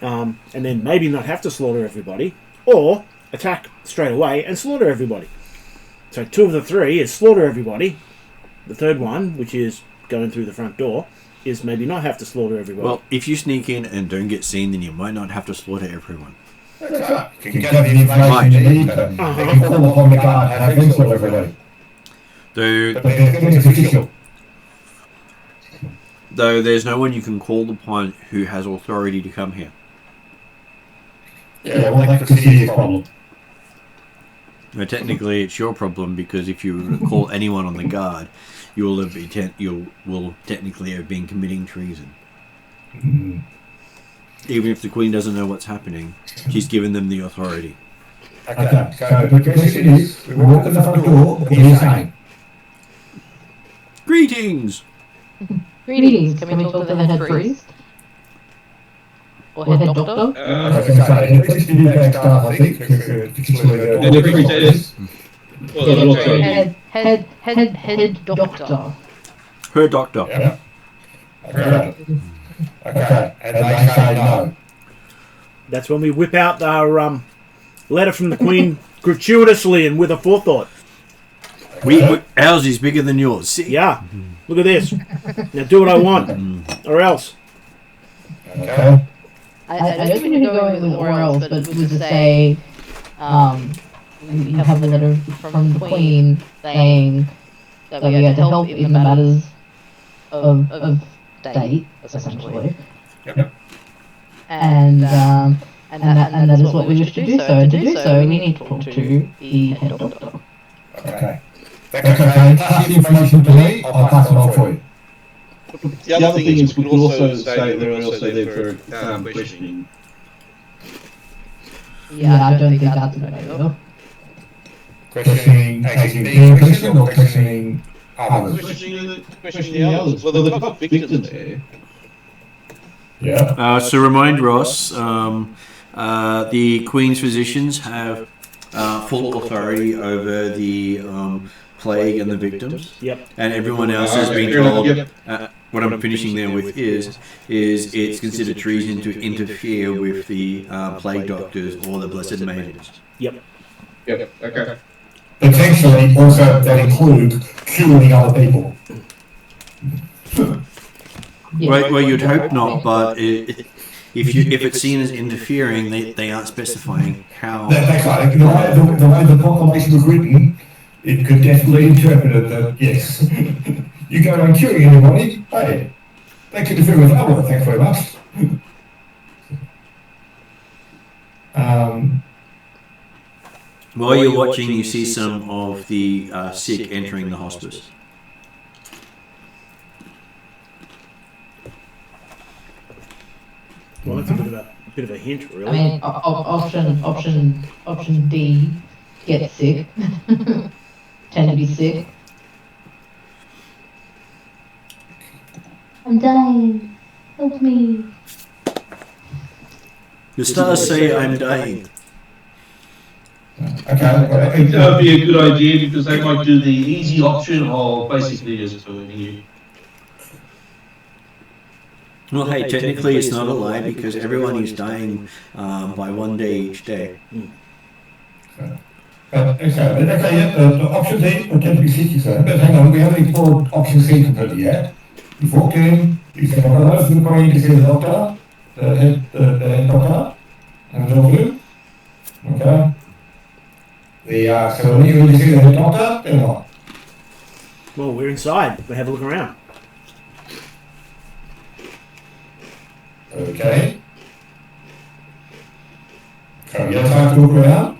Speaker 2: and then maybe not have to slaughter everybody, or attack straight away and slaughter everybody. So 2 of the 3 is slaughter everybody. The third one, which is going through the front door, is maybe not have to slaughter everybody.
Speaker 1: Well, if you sneak in and don't get seen, then you might not have to slaughter everyone.
Speaker 3: You can get the information you need, and they can call upon the guard and have them slaughter everybody. But it's official.
Speaker 1: Though there's no one you can call upon who has authority to come here.
Speaker 3: Yeah, well, that's a serious problem.
Speaker 1: Now, technically, it's your problem because if you call anyone on the guard, you will technically have been committing treason. Even if the Queen doesn't know what's happening, she's given them the authority.
Speaker 3: Okay, so the question is, we walk in the front door, what are you saying?
Speaker 1: Greetings!
Speaker 6: Greetings, can we talk to the head priest? Or head doctor?
Speaker 3: I was going to say, head priest did back staff, I think, because
Speaker 4: And the priest is. Well, also.
Speaker 6: Head doctor.
Speaker 1: Her doctor.
Speaker 3: Yeah. Okay, and they say no.
Speaker 2: That's when we whip out our letter from the Queen gratuitously and with a forethought.
Speaker 1: Ours is bigger than yours. See?
Speaker 2: Yeah, look at this. Now do what I want, or else.
Speaker 3: Okay.
Speaker 6: I don't think we're going with or else, but we just say, we have a letter from the Queen saying that we are to help in the matters of state, essentially.
Speaker 3: Yep.
Speaker 6: And that is what we wish to do so. And to do so, we need to talk to the head doctor.
Speaker 3: Okay. That's okay. Pass the information to me, I'll pass it on for you.
Speaker 4: The other thing is, we could also say they're also there for questioning.
Speaker 6: Yeah, I don't think that's a good idea.
Speaker 3: Questioning, as in being questioned or questioning others?
Speaker 4: Questioning the others. Well, they've got victims there.
Speaker 3: Yeah.
Speaker 1: So remind Ross, the Queen's physicians have full authority over the plague and the victims.
Speaker 2: Yep.
Speaker 1: And everyone else has been told. What I'm finishing there with is it's considered treason to interfere with the plague doctors or the blessed maidens.
Speaker 2: Yep.
Speaker 4: Yep. Okay.
Speaker 3: Potentially, also that include killing other people.
Speaker 6: Yeah.
Speaker 1: Well, you'd hope not, but if it's seen as interfering, they aren't specifying how.
Speaker 3: That's right. The way the proclamation was written, it could definitely be interpreted that, yes, you go around killing anybody, Hey, thank you to do with that work, thanks very much.
Speaker 1: While you're watching, you see some of the sick entering the hospice.
Speaker 2: Well, that's a bit of a hint, really.
Speaker 6: I mean, option D, get sick. Tend to be sick. I'm dying. Help me.
Speaker 1: The stars say I'm dying.
Speaker 3: Okay,
Speaker 4: I think that would be a good idea because they might do the easy option of basically just doing you.
Speaker 1: Well, hey, technically it's not a lie because everyone is dying by 1 day each day.
Speaker 3: the option D, but tend to be sick, sir. But hang on, we haven't explored option C completely yet. You've walked in, you said, I've got a lot of food going to see the doctor, the head doctor, and the blue. Okay. So when you really see the head doctor, then what?
Speaker 2: Well, we're inside. We have a look around.
Speaker 3: Okay. So you have time to look around?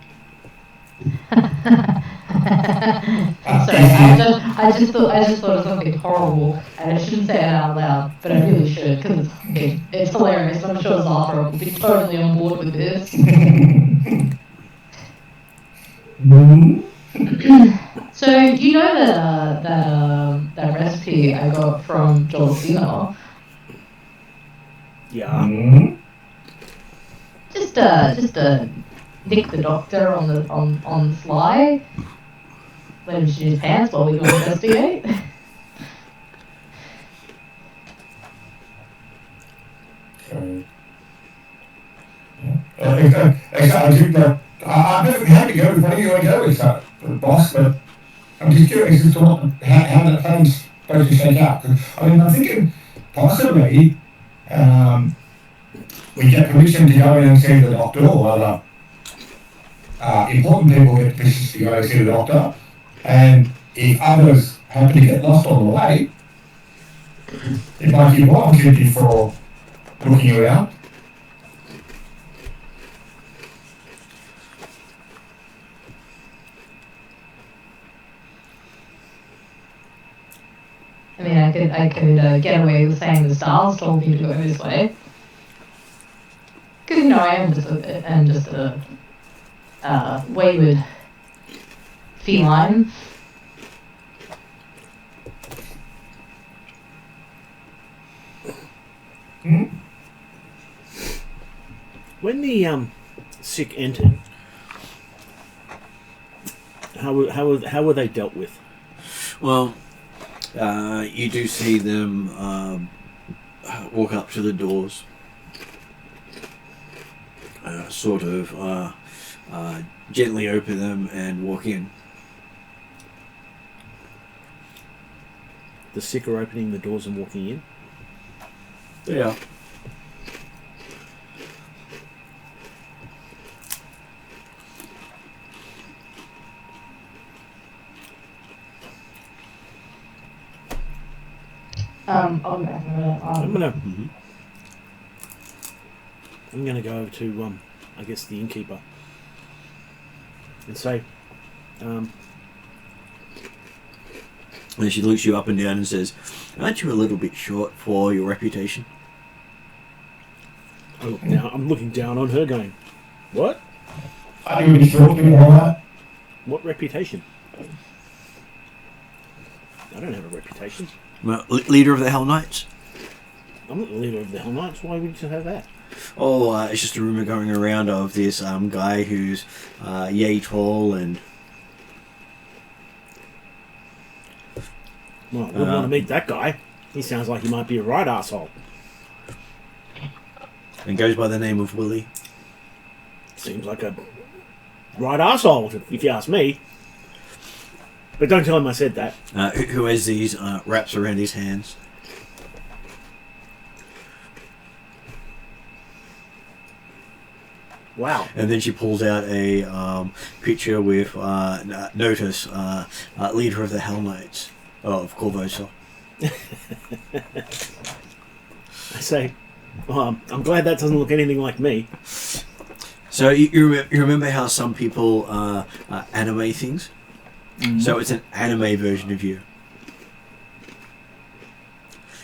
Speaker 6: I'm sorry, I just thought of something horrible, and I shouldn't say it out loud, but I really should, because it's hilarious. I'm sure Zafra will be totally on board with this. So, you know that recipe I got from Jolosina?
Speaker 2: Yeah.
Speaker 6: Just nick the doctor on the sly. Let him shit his pants while we go investigate.
Speaker 3: I'm perfectly happy to go with where you want to go with boss, but I'm just curious as to how that plan's supposed to shake out. I mean, I'm thinking possibly we get permission to go in and see the doctor, or other important people get permission to go and see the doctor, and if others happen to get lost on the way, it might be one opportunity for looking around.
Speaker 6: I mean, I could get away with saying the stars told me to go this way. Because, I am just a wayward feline.
Speaker 2: When the sick entered, how were they dealt with?
Speaker 1: Well, you do see them walk up to the doors, gently open them and walk in.
Speaker 2: The sick are opening the doors and walking in?
Speaker 1: Yeah.
Speaker 2: I'm gonna go over to I guess the innkeeper and say,
Speaker 1: And she looks you up and down and says, "Aren't you a little bit short for your reputation?"
Speaker 2: I'm looking down on her, going, "What?
Speaker 3: Are you sure to all that?
Speaker 2: What reputation? I don't have a reputation.
Speaker 1: Well, leader of the Hell Knights.
Speaker 2: I'm not the leader of the Hell Knights. Why would you have that?"
Speaker 1: Oh, it's just a rumor going around of this guy who's yay tall and...
Speaker 2: Well, I wouldn't want to meet that guy. He sounds like he might be a right asshole.
Speaker 1: And goes by the name of Willie.
Speaker 2: Seems like a right asshole, if you ask me. But don't tell him I said that.
Speaker 1: Who has these wraps around his hands.
Speaker 2: Wow.
Speaker 1: And then she pulls out a picture with notice, leader of the Hell Knights of Korvosa.
Speaker 2: I say, I'm glad that doesn't look anything like me.
Speaker 1: So you remember how some people anime things? So it's an anime version of you.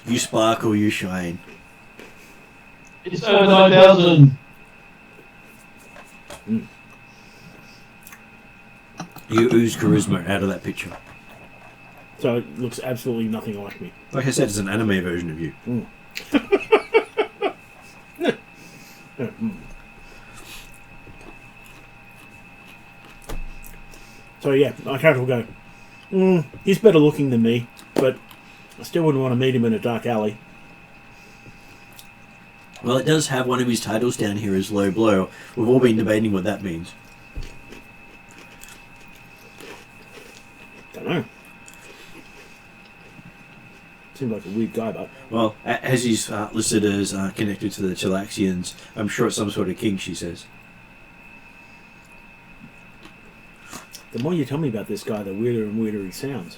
Speaker 1: You sparkle, you shine.
Speaker 4: It's over 9,000.
Speaker 1: You ooze charisma out of that picture.
Speaker 2: So it looks absolutely nothing like me.
Speaker 1: Like I said, it's an anime version of you.
Speaker 2: So yeah, my character will go, he's better looking than me, but I still wouldn't want to meet him in a dark alley.
Speaker 1: Well, it does have one of his titles down here as Low Blow. We've all been debating what that means.
Speaker 2: Don't know. Seems like a weird guy, but...
Speaker 1: Well, as he's listed as connected to the Chilaxians, I'm sure it's some sort of king, she says.
Speaker 2: The more you tell me about this guy, the weirder and weirder he sounds.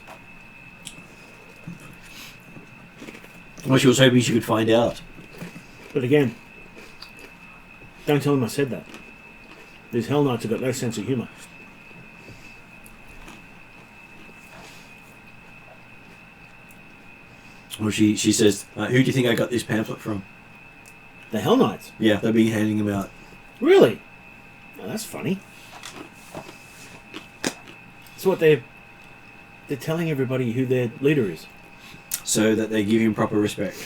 Speaker 1: Well, she was hoping she could find out.
Speaker 2: But again, don't tell him I said that. These Hell Knights have got no sense of humour.
Speaker 1: Well, she says, who do you think I got this pamphlet from?
Speaker 2: The Hell Knights?
Speaker 1: Yeah, they've been handing them out.
Speaker 2: Really? Oh, that's funny. That's what they're telling everybody who their leader is.
Speaker 1: So that they give him proper respect.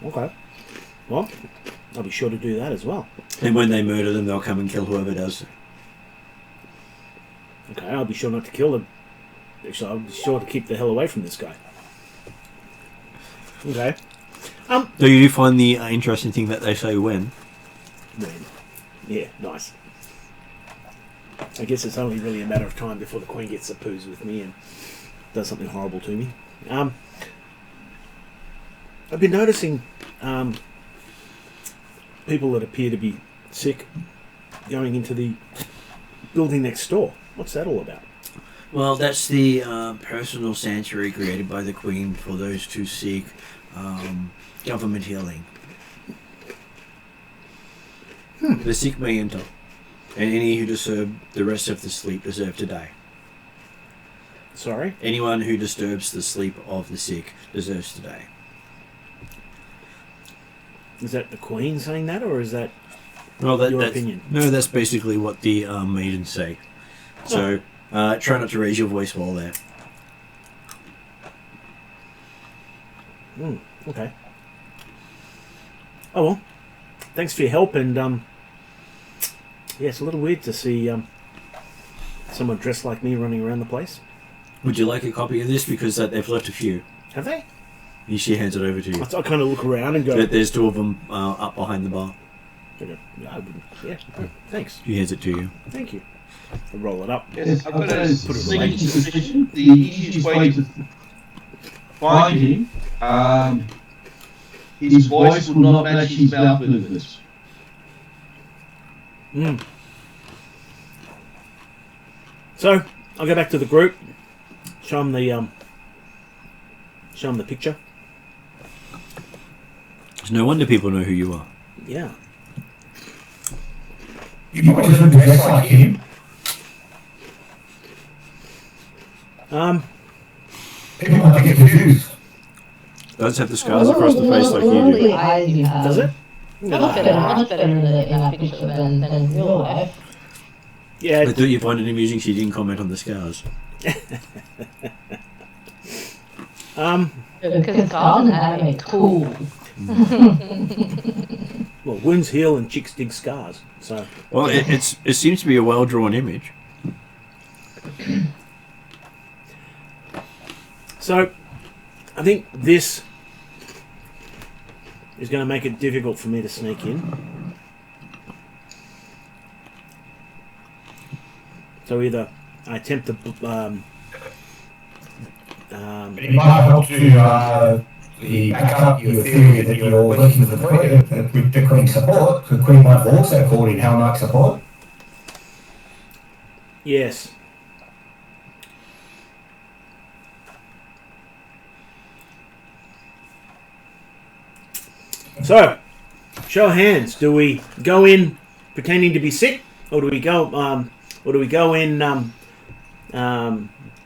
Speaker 2: Okay. Well, I'll be sure to do that as well.
Speaker 1: And when they murder them, they'll come and kill whoever does.
Speaker 2: Okay, I'll be sure not to kill them. Actually, I'll be sure to keep the hell away from this guy. Okay.
Speaker 1: So you do find the interesting thing that they say when?
Speaker 2: When? Yeah, nice. I guess it's only really a matter of time before the Queen gets the poos with me and does something horrible to me. I've been noticing people that appear to be sick going into the building next door. What's that all about?
Speaker 1: Well, that's the personal sanctuary created by the Queen for those who seek government healing. The sick may enter, and any who disturb the rest of the sleep deserve to die.
Speaker 2: Sorry?
Speaker 1: Anyone who disturbs the sleep of the sick deserves to die.
Speaker 2: Is that the Queen saying that, or is that
Speaker 1: Well,
Speaker 2: your
Speaker 1: that's,
Speaker 2: opinion?
Speaker 1: No, that's basically what the maidens say. So, try not to raise your voice while there.
Speaker 2: Okay. Oh well. Thanks for your help, and yeah, it's a little weird to see someone dressed like me running around the place.
Speaker 1: Would you like a copy of this? Because they've left a few.
Speaker 2: Have they?
Speaker 1: She hands it over to you.
Speaker 2: I kind of look around and go...
Speaker 1: There's two of them up behind the bar.
Speaker 2: Yeah, thanks.
Speaker 1: She hands it to you.
Speaker 2: Thank you. I roll it up.
Speaker 4: Yes, I've got a
Speaker 2: Put it
Speaker 4: sneaking
Speaker 2: away.
Speaker 4: suspicion. The easiest way to find him, his voice will not match his mouth movements.
Speaker 2: So, I'll go back to the group, show them the picture.
Speaker 1: It's no wonder people know who you are.
Speaker 2: Yeah.
Speaker 3: You might as well dress like him. People might get confused.
Speaker 1: Does have the scars across the face like you
Speaker 6: Lovely
Speaker 1: do.
Speaker 6: eyes you have.
Speaker 2: Does it?
Speaker 6: Much better in that picture than in real life.
Speaker 2: Yeah.
Speaker 1: I thought you find it amusing she didn't comment on the scars.
Speaker 6: Because scars and anime cool.
Speaker 2: Well, wounds heal and chicks dig scars. So.
Speaker 1: Well, it seems to be a well-drawn image.
Speaker 2: So, I think this is going to make it difficult for me to sneak in. So either I attempt to...
Speaker 3: It might help to back up your theory that you're working with the Queen support. The Queen might have also called in Hell Knight support.
Speaker 2: yes. So, show of hands. Do we go in pretending to be sick, or do we go in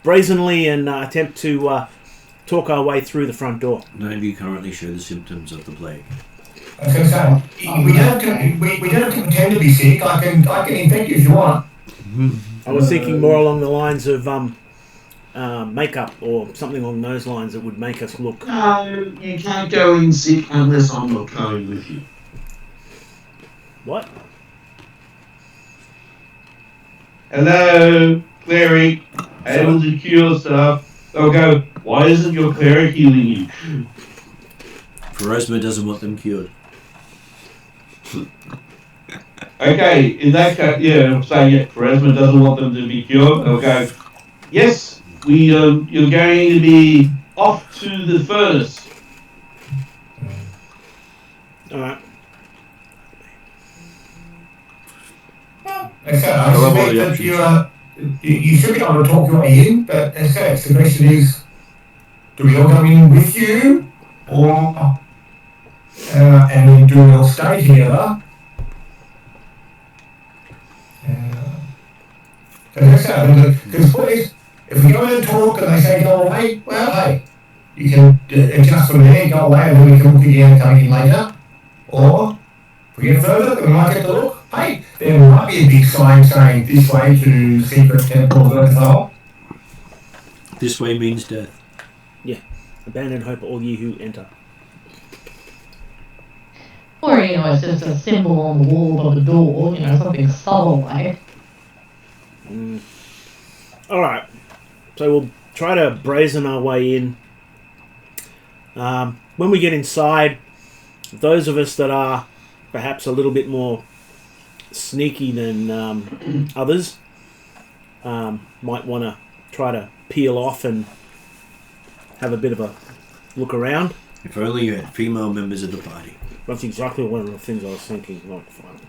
Speaker 2: brazenly and attempt to talk our way through the front door?
Speaker 1: None of you currently show the symptoms of the plague.
Speaker 3: I was going to say, we don't have to pretend to be sick. I can infect you if you want.
Speaker 2: I was thinking more along the lines of makeup or something along those lines that would make us look.
Speaker 4: No, you can't go in sick unless I'm not going with you.
Speaker 2: What?
Speaker 4: Hello, cleric. Able to cure stuff. They'll go, why isn't your cleric healing you?
Speaker 1: Pharasma doesn't want them cured.
Speaker 4: Okay, in that case, yeah, I'm saying, Pharasma doesn't want them to be cured. They'll go, yes, you're going to be off to the furnace.
Speaker 2: Alright.
Speaker 3: Okay, I suspect that you should be able to talk your way in, but okay, the question is, do we all come in with you, or and do we all stay together? Because please, if we go in and talk and they say go away, well, hey, you can adjust from there, go away, and then we can look again coming in later. Or, if we get further, then we might get to look. Hey, there might be a big sign saying this way to secret temple of Earthal.
Speaker 1: This way means death.
Speaker 2: Yeah. Abandon hope, all ye who enter.
Speaker 6: Or, you know, it's just a symbol on the wall of the door, you know, something subtle like.
Speaker 2: Alright. So we'll try to brazen our way in. When we get inside, those of us that are perhaps a little bit more sneaky than others might want to try to peel off and have a bit of a look around.
Speaker 1: If only you had female members of the party.
Speaker 2: That's exactly one of the things I was thinking. Like, fine.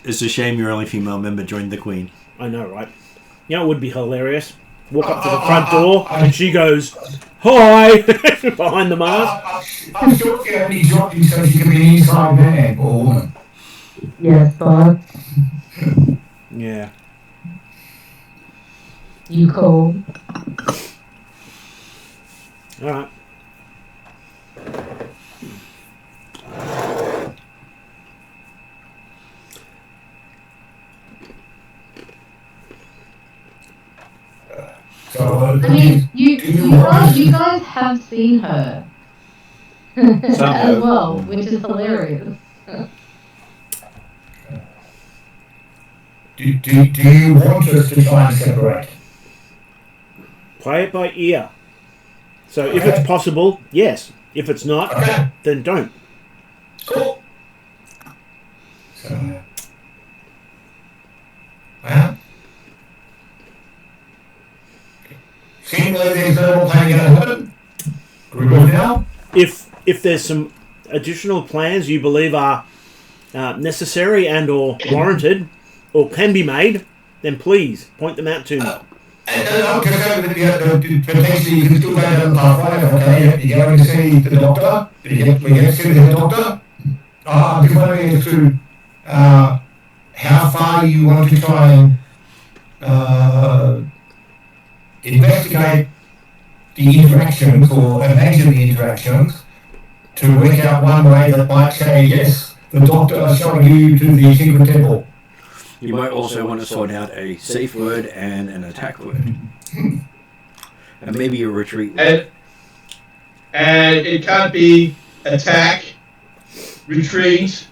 Speaker 1: It's a shame your only female member joined the Queen.
Speaker 2: I know, right? You know, it would be hilarious. Walk up to the front door and she goes, "Hi!" behind the mask.
Speaker 3: I'm sure you only dropped you so she can be an inside man or woman.
Speaker 6: Yes, Bob.
Speaker 2: Yeah.
Speaker 6: You cool.
Speaker 2: Alright.
Speaker 3: So,
Speaker 6: I mean, you guys have seen her as well, which is hilarious.
Speaker 3: Do you want us to try and separate?
Speaker 2: Play it by ear. So if it's possible, yes. If it's not, then don't.
Speaker 3: Cool. So, well, seemingly there's no more planning going to happen. Can we move now?
Speaker 2: If there's some additional plans you believe are necessary and or warranted or can be made, then please point them out to me.
Speaker 3: Potentially you can still go down the pathway, okay? You're going to see the doctor? We get to see the doctor? I'm just wondering as to how far you want to try and investigate the interactions or imagine the interactions to work out one way that might say, yes, the doctor is showing you to the secret temple.
Speaker 1: You might also want to sort out a safe word and an attack word. And maybe a retreat word.
Speaker 4: And it can't be attack, retreat.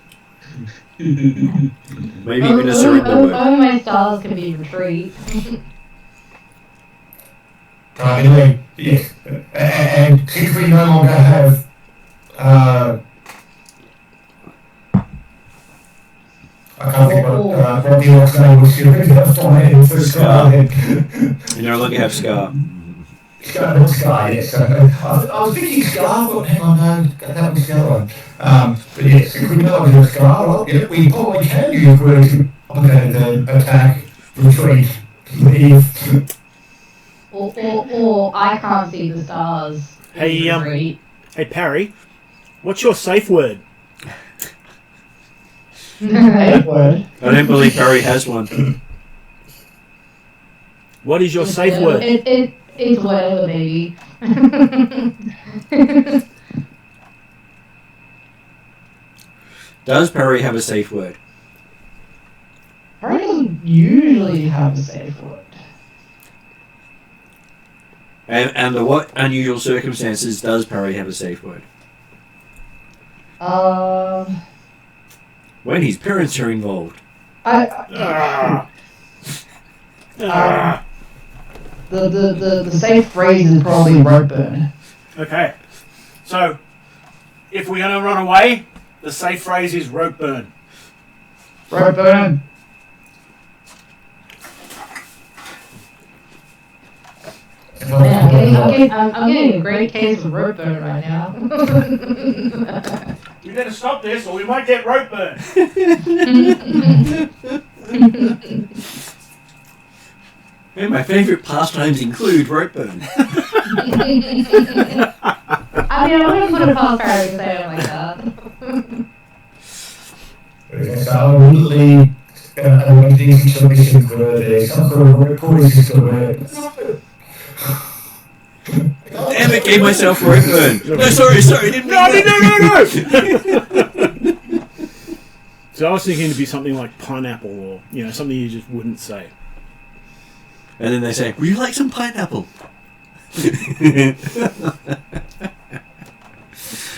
Speaker 1: Maybe even a surrender word.
Speaker 6: Oh, my stars can be retreat.
Speaker 3: Anyway, yes. And since we no longer have I can't think what the orc's name was. You
Speaker 1: no longer have Scar.
Speaker 3: Scar, yes. I was thinking Scar, but hang on, no, that was the other one. But yes, if we no longer have Scar, well, yeah, we probably can use words to the attack, retreat, leave.
Speaker 6: Or I can't see the stars.
Speaker 2: Hey, hey Parry, what's your safe word?
Speaker 5: Safe word.
Speaker 1: I don't believe Barry has one.
Speaker 2: What is your safe word?
Speaker 6: It's whatever, baby.
Speaker 1: Does Perry have a safe word?
Speaker 5: Harry doesn't usually have a safe word.
Speaker 1: And under what unusual circumstances does Perry have a safe word? When his parents are involved.
Speaker 5: The safe phrase is probably rope burn.
Speaker 2: Okay. So, if we're going to run away, the safe phrase is rope burn.
Speaker 5: Rope burn.
Speaker 6: Man, I'm getting a great case of rope burn right now.
Speaker 2: We better stop this or we might get rope burn.
Speaker 1: And my favourite pastimes include rope burn.
Speaker 6: I mean, I wouldn't put a past Perry to say it like that.
Speaker 3: It's absolutely amazing situation where there's some sort of report system where
Speaker 1: Damn it, gave myself rope burn. No, sorry, didn't mean
Speaker 2: No. So I was thinking it'd be something like pineapple or, something you just wouldn't say.
Speaker 1: And then they say, would you like some pineapple?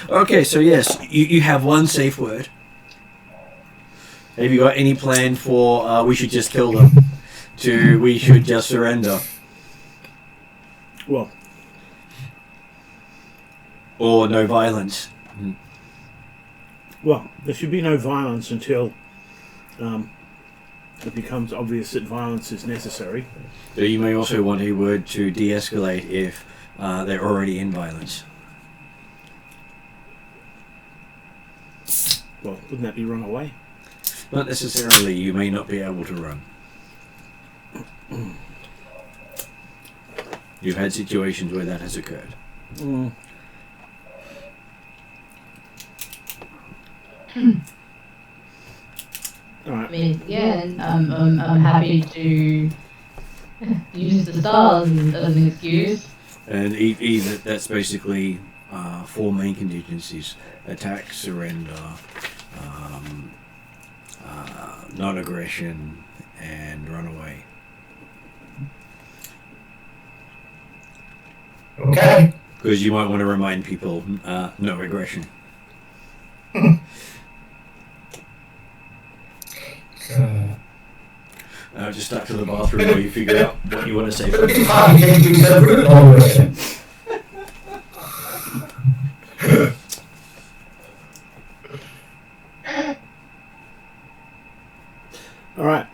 Speaker 1: Okay, so yes, you have one safe word. Have you got any plan for we should just kill them to we should just surrender?
Speaker 2: Well,
Speaker 1: or no violence?
Speaker 2: Well, there should be no violence until it becomes obvious that violence is necessary.
Speaker 1: So you may also want a word to de-escalate if they're already in violence.
Speaker 2: Well, wouldn't that be run away?
Speaker 1: Not necessarily. You may not be able to run. You've had situations where that has occurred.
Speaker 2: Alright.
Speaker 6: I mean, yeah, I'm happy to use the stars as an excuse.
Speaker 1: And that's basically 4 main contingencies: attack, surrender, non-aggression, and run away.
Speaker 3: okay.
Speaker 1: Because you might want to remind people, no aggression. Just stuck to the bathroom while you figure out what you want to say first.
Speaker 2: Alright.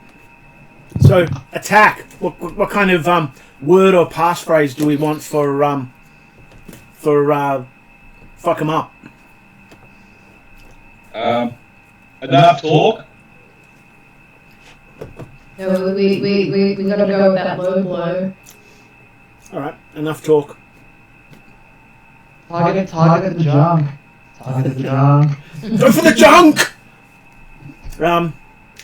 Speaker 2: So, attack. What kind of word or passphrase do we want for fuck 'em up?
Speaker 4: Enough talk.
Speaker 6: No, we gotta go with that low blow.
Speaker 2: Alright, enough talk.
Speaker 5: Target the junk. Target the junk.
Speaker 2: Go for the junk!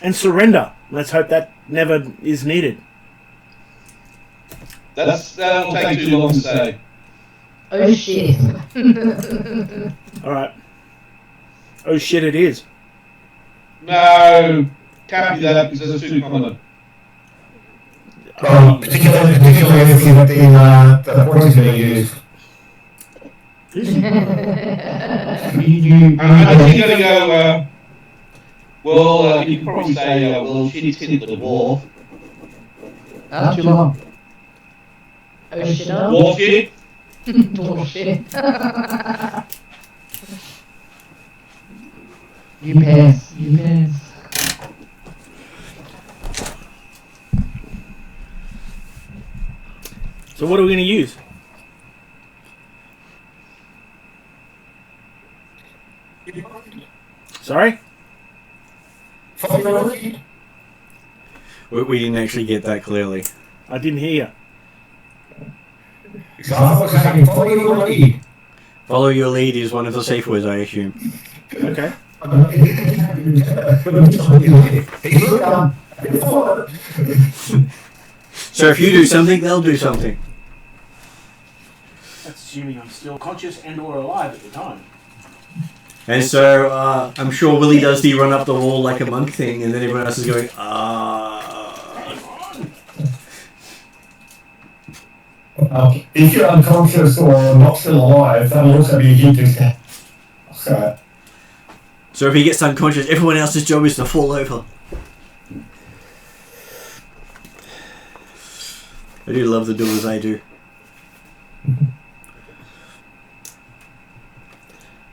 Speaker 2: And surrender. Let's hope that never is needed.
Speaker 4: That'll take too long to say.
Speaker 6: Oh shit.
Speaker 2: Alright. Oh shit, it is.
Speaker 4: No, can't be that because that's too common.
Speaker 3: Particularly if you let the poison they use.
Speaker 4: I think you're going to go, you could probably say, well, shit's hit the dwarf.
Speaker 5: That's too long.
Speaker 6: Oh shit.
Speaker 4: Dwarf shit?
Speaker 6: Dwarf shit.
Speaker 5: You pass.
Speaker 2: So what are we going to use? Sorry?
Speaker 1: We didn't actually get that clearly.
Speaker 2: I didn't hear
Speaker 3: Follow your lead.
Speaker 1: Follow your lead is one of the safe words, I assume.
Speaker 2: you. Okay.
Speaker 1: So if you do something, they'll do something.
Speaker 2: That's assuming I'm still conscious and or alive at the time.
Speaker 1: And so I'm sure Willie does the run up the wall like a monk thing, and then everyone else is going,
Speaker 3: If you're unconscious or not still alive, that'll also be a hint to
Speaker 1: So if he gets unconscious, everyone else's job is to fall over. I do love the doers I do.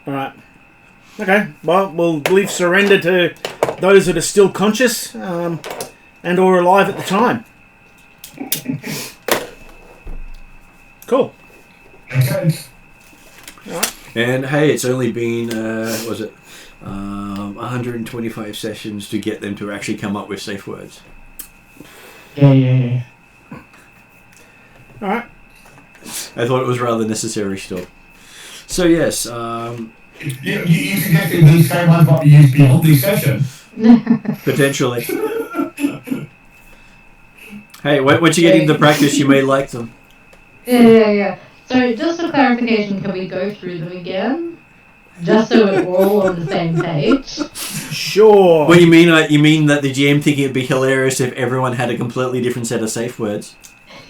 Speaker 2: Alright. Okay, well, we'll leave surrender to those that are still conscious and or alive at the time. Cool.
Speaker 3: Okay.
Speaker 2: Alright.
Speaker 1: And hey, it's only been, 125 sessions to get them to actually come up with safe words.
Speaker 5: Yeah.
Speaker 2: Alright.
Speaker 1: I thought it was rather necessary still. So yes,
Speaker 3: You suggested these same ones might be used beyond these sessions.
Speaker 1: potentially. Hey, once you get into practice, you may like them.
Speaker 6: Yeah. So just for clarification, can we go through them again? Just so we're all on the same page?
Speaker 2: Sure.
Speaker 1: What do you mean? You mean that the GM thinking it'd be hilarious if everyone had a completely different set of safe words?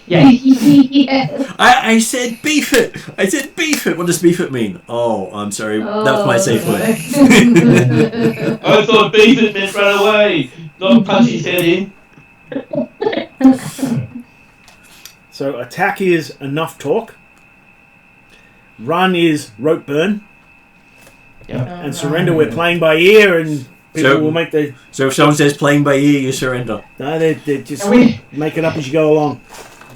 Speaker 5: Yeah.
Speaker 6: Yes.
Speaker 1: I said beef it! I said beef it! What does beef it mean? Oh, I'm sorry. That's my safe word.
Speaker 4: I thought beef it meant run away, not punch his head in.
Speaker 2: So attack is enough talk. Run is rope burn.
Speaker 5: Yep.
Speaker 2: And surrender, we're playing by ear, and people will make the...
Speaker 1: So if someone says playing by ear, you surrender.
Speaker 2: No, they just make it up as you go along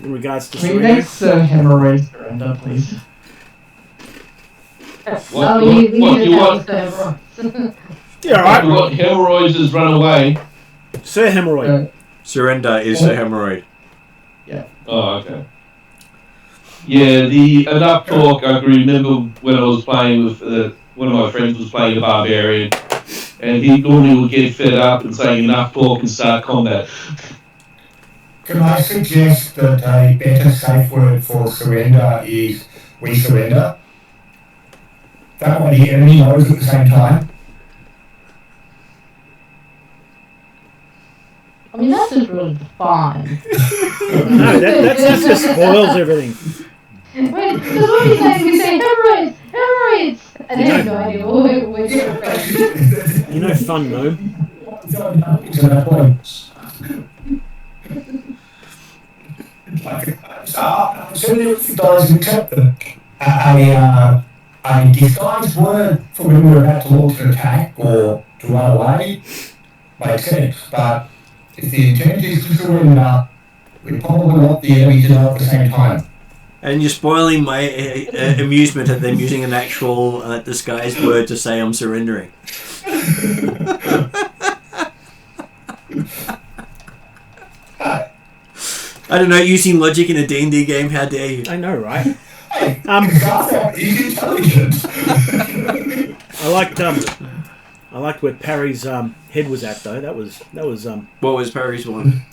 Speaker 2: in regards to
Speaker 5: Can we
Speaker 2: surrender.
Speaker 5: make hemorrhoid surrender, please?
Speaker 4: What
Speaker 6: we
Speaker 4: you want?
Speaker 2: Yeah, alright.
Speaker 4: You want hemorrhoids is run away.
Speaker 2: Sir Hemorrhoid.
Speaker 1: Surrender is a hemorrhoid.
Speaker 4: Oh, okay. Yeah, the enough talk. I can remember when I was playing with one of my friends was playing a barbarian, and he normally would get fed up and say enough talk and start combat.
Speaker 3: Can I suggest that a better safe word for surrender is we surrender? That way the enemy knows at the same time.
Speaker 6: I mean, that's just really fun.
Speaker 2: No, that just spoils everything.
Speaker 6: Wait, because what are you saying? We say hemorrhoids! And they have no idea what we're doing.
Speaker 2: You know fun, gnome.
Speaker 3: To that point. So if it does accept a disguised word for when we're about to launch an attack or to run away makes sense, but if the intent is to surrender, we probably want the enemy to know at the same time.
Speaker 1: And you're spoiling my amusement at them using an actual disguised word to say I'm surrendering. I don't know, using logic in a D&D game, how dare you?
Speaker 2: I know, right?
Speaker 3: He's intelligent.
Speaker 2: I liked where Parry's head was at, though. That was
Speaker 1: What was Parry's one?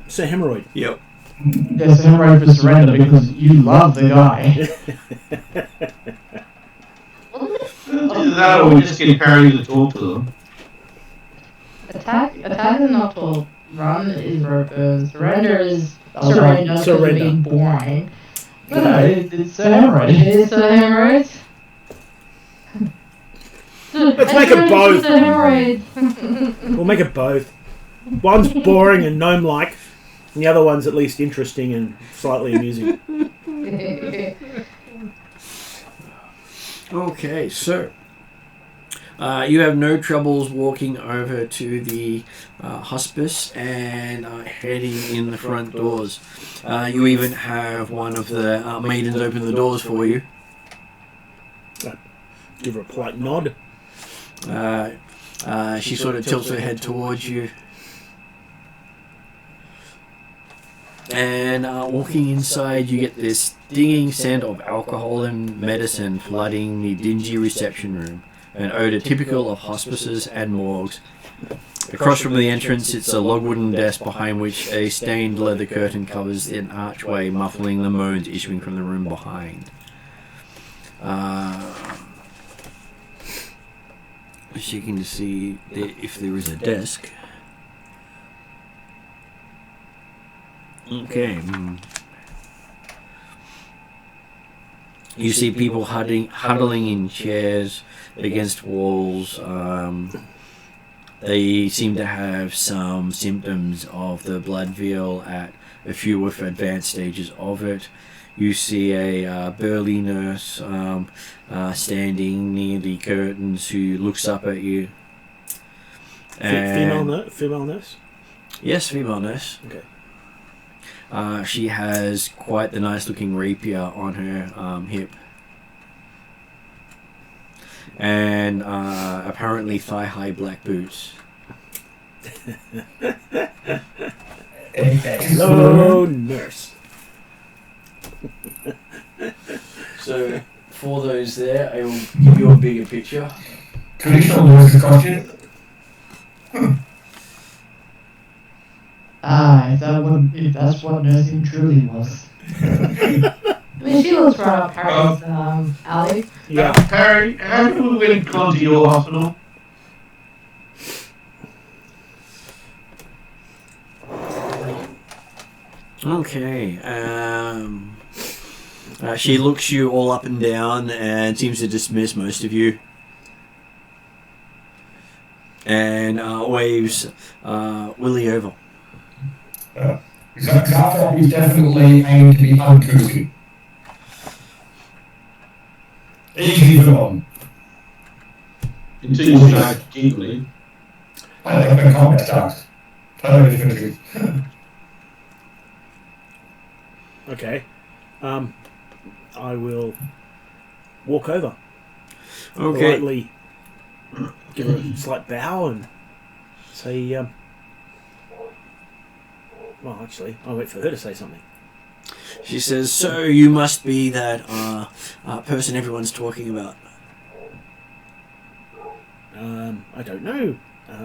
Speaker 2: Sir Hemorrhoid.
Speaker 1: Yep.
Speaker 5: Yes, hemorrhoid for surrender because you love the guy.
Speaker 4: Either that or we just get Parry to talk to them.
Speaker 6: Attack is not talk. Run is rope burn. Surrender is surrender.
Speaker 2: Surrender.
Speaker 6: Being boring.
Speaker 5: No, it's a hemorrhoid.
Speaker 6: It is the hemorrhoids.
Speaker 2: Let's make it both.
Speaker 6: The hemorrhoids.
Speaker 2: We'll make it both. One's boring and gnome-like, and the other one's at least interesting and slightly amusing.
Speaker 1: Okay, so you have no troubles walking over to the hospice and heading in the front doors. You even have one of the maidens open the doors for you.
Speaker 2: Give her a polite nod.
Speaker 1: She sort of tilts her head towards you. And walking inside, you get this stinging scent of alcohol and medicine flooding the dingy reception room. an odour typical of hospices and morgues. Across from the entrance sits a log wooden desk behind which a stained leather curtain covers an archway, muffling the moans issuing from the room behind. Checking to see if there is a desk. Okay. You see people huddling in chairs against walls. They seem to have some symptoms of the blood veal at a few of advanced stages of it. You see a burly nurse standing near the curtains who looks up at you.
Speaker 2: Female nurse?
Speaker 1: Yes, female nurse.
Speaker 2: Okay.
Speaker 1: She has quite the nice looking rapier on her hip. And apparently thigh-high black boots.
Speaker 2: Hello, nurse.
Speaker 1: So, for those there, I will give you a bigger picture.
Speaker 3: Traditional nurse costume.
Speaker 5: If that's what nursing truly was.
Speaker 6: I mean, she looks right up Harry's alley.
Speaker 2: Yeah.
Speaker 4: Harry, have you been gone to your hospital?
Speaker 1: Okay. She looks you all up and down and seems to dismiss most of you. And waves Willie over.
Speaker 3: That is definitely aimed to be uncouth. Easy for them.
Speaker 4: Until you start giggling.
Speaker 3: I like the combat starts. Totally different.
Speaker 2: Okay. I will walk over.
Speaker 1: Okay.
Speaker 2: Politely give her a slight bow and say, well, actually, I'll wait for her to say something.
Speaker 1: She says, "So you must be that person everyone's talking about."
Speaker 2: I don't know,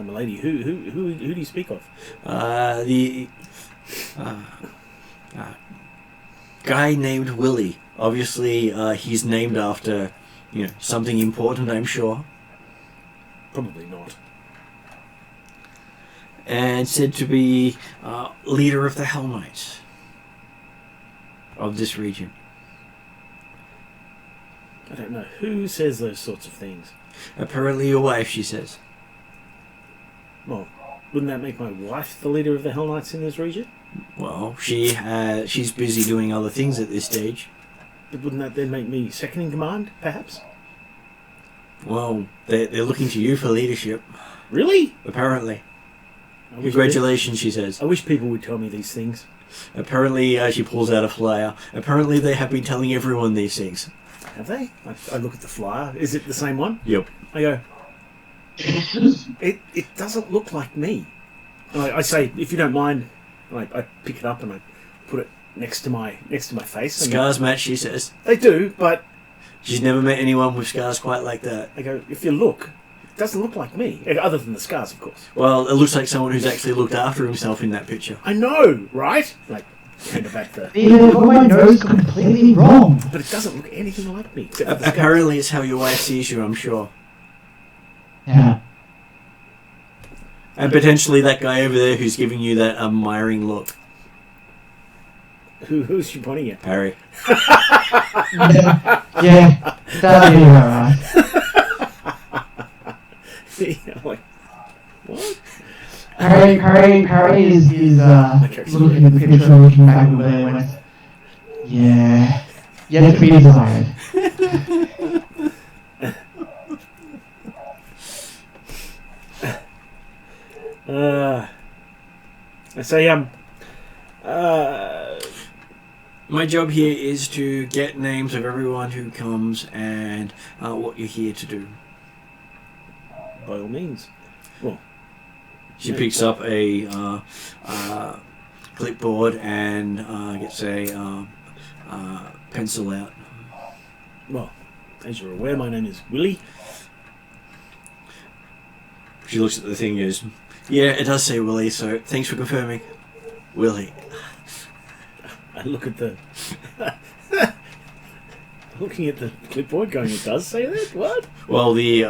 Speaker 2: milady. Who do you speak of?
Speaker 1: The guy named Willie. Obviously, he's named after, something important, I'm sure.
Speaker 2: Probably not.
Speaker 1: And said to be leader of the Hell Knights of this region.
Speaker 2: I don't know. Who says those sorts of things?
Speaker 1: Apparently your wife, she says.
Speaker 2: Well, wouldn't that make my wife the leader of the Hell Knights in this region?
Speaker 1: Well, she's busy doing other things at this stage.
Speaker 2: But wouldn't that then make me second in command, perhaps?
Speaker 1: Well, they're looking to you for leadership.
Speaker 2: Really?
Speaker 1: Apparently.
Speaker 2: I wish
Speaker 1: Congratulations, she says.
Speaker 2: I wish people would tell me these things.
Speaker 1: Apparently, she pulls out a flyer. Apparently, they have been telling everyone these things.
Speaker 2: Have they? I look at the flyer. Is it the same one?
Speaker 1: Yep.
Speaker 2: I go, it doesn't look like me. And I say, if you don't mind, I pick it up and I put it next to my face. And
Speaker 1: Scars match, she says.
Speaker 2: they do, but
Speaker 1: She's never met anyone with scars quite like that.
Speaker 2: I go, if you look, it doesn't look like me. Other than the scars, of course.
Speaker 1: Well, it looks like someone who's actually looked after himself in that picture.
Speaker 2: I know, right? Like, hand it back there.
Speaker 5: They got my nose completely wrong.
Speaker 2: But it doesn't look anything like me. Except for the scars.
Speaker 1: Apparently, it's how your wife sees you, I'm sure.
Speaker 5: Yeah.
Speaker 1: And potentially that guy over there who's giving you that admiring look.
Speaker 2: Who's she pointing at?
Speaker 1: Harry.
Speaker 5: Yeah, that'd be alright.
Speaker 2: Like, what?
Speaker 5: Harry is looking at the picture, looking back over there and went, yeah, yet to be desired.
Speaker 2: I say,
Speaker 1: My job here is to get names of everyone who comes and what you're here to do.
Speaker 2: by all means. Well,
Speaker 1: She picks up a clipboard and gets a pencil out.
Speaker 2: well, as you're aware, my name is Willie.
Speaker 1: She looks at the thing and goes, yeah, it does say Willie, so thanks for confirming. Willie.
Speaker 2: I look at the... Looking at the clipboard going, it does say that? What?
Speaker 1: Well, the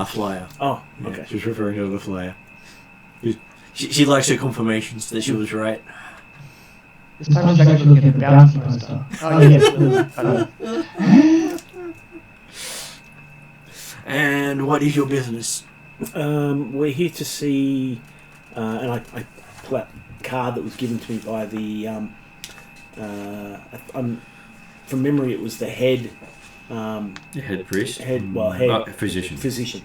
Speaker 1: flyer.
Speaker 2: Oh,
Speaker 1: Yeah,
Speaker 2: okay.
Speaker 1: she's referring to the flyer. She likes her confirmations that she was right.
Speaker 5: This time she's actually looking at the bounty poster. Oh, yes. I know.
Speaker 1: And what is your business?
Speaker 2: We're here to see... and I pull out a card that was given to me by the... from memory, it was the head...
Speaker 1: The head priest?
Speaker 2: Physician. Physician.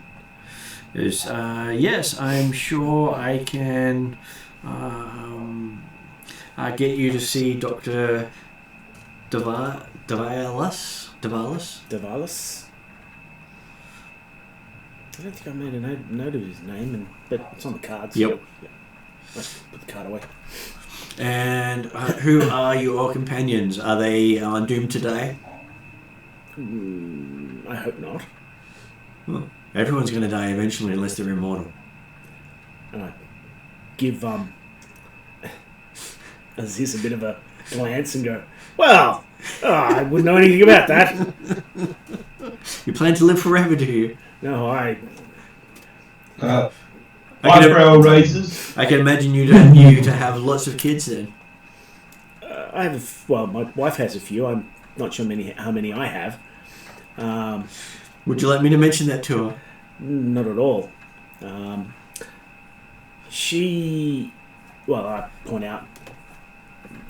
Speaker 1: Yes, I'm sure I can get you to see Dr. Davalis?
Speaker 2: I don't think I made a note of his name, but it's on the cards.
Speaker 1: Yep.
Speaker 2: Let's put the card away.
Speaker 1: And who are your companions? Are they doomed to die?
Speaker 2: I hope not.
Speaker 1: Well, everyone's going to die eventually unless they're immortal.
Speaker 2: And I give Aziz a bit of a glance and go, well, I wouldn't know anything about that.
Speaker 1: You plan to live forever, do you?
Speaker 2: No,
Speaker 4: eyebrow raises.
Speaker 1: I can imagine you to have lots of kids then.
Speaker 2: I have my wife has a few. I'm not sure how many I have.
Speaker 1: Would you like me to mention that to her?
Speaker 2: Not at all. I point out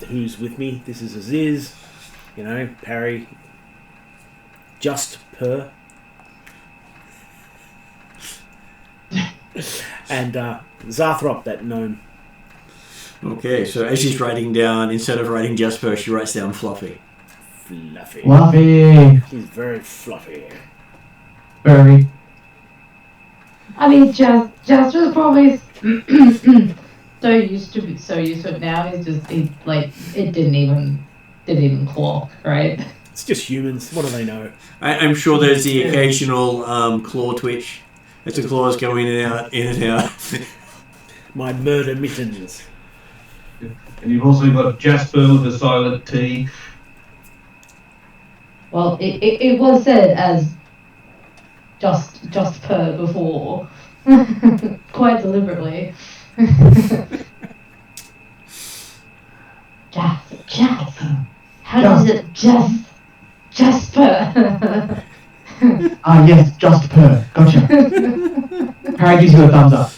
Speaker 2: who's with me. This is Aziz, Parry, Just Per, and Zarthrop, that gnome.
Speaker 1: Okay, so as she's writing down, instead of writing Just Per, she writes down Fluffy.
Speaker 5: Fluffy.
Speaker 2: He's very fluffy.
Speaker 5: Very.
Speaker 6: I mean, just was probably so used to it now. It's just it didn't even clock, right?
Speaker 2: It's just humans. What do they know?
Speaker 1: I'm sure there's the occasional claw twitch. It's the claws going in and out.
Speaker 2: My murder mittens.
Speaker 4: And you've also got Jasper with a silent T.
Speaker 6: Well, it was said as just per before, quite deliberately. Just. How does it just per?
Speaker 5: Yes, just per. Gotcha. Harry gives you a thumbs up.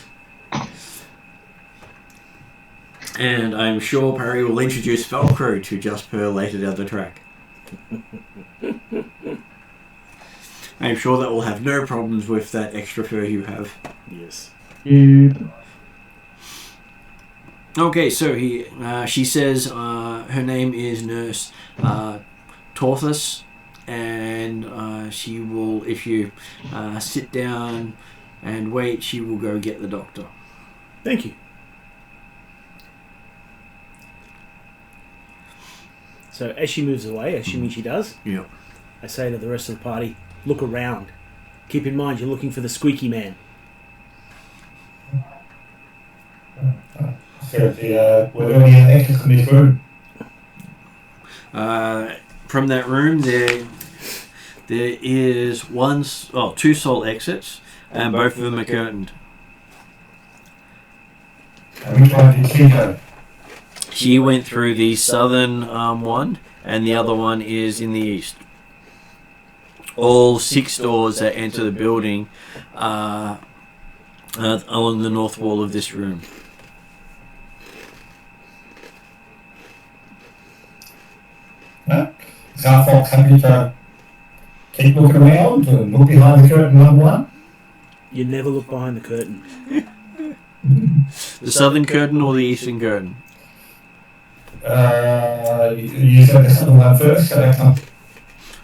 Speaker 1: And I'm sure Perry will introduce Velcro to Just Per later down the track. I'm sure that will have no problems with that extra fur you have.
Speaker 2: Yes.
Speaker 1: Okay, so she says her name is Nurse Torthus, and she will, if you sit down and wait, she will go get the doctor.
Speaker 2: Thank you. So as she moves away, assuming she does,
Speaker 1: Yeah.
Speaker 2: I say to the rest of the party, look around. Keep in mind you're looking for the squeaky man.
Speaker 3: So were there any exits in this room?
Speaker 1: From that room, there is two sole exits, and both of them are curtained.
Speaker 3: And which one did she go?
Speaker 1: She went through the southern one, and the other one is in the east. All 6 doors that enter the building are along the north wall of this room.
Speaker 3: No? Is our Fox happy to keep looking around and look behind the curtain number one?
Speaker 2: You never look behind the curtain.
Speaker 1: The southern curtain or the eastern curtain?
Speaker 3: You said the southern one first, so that's not...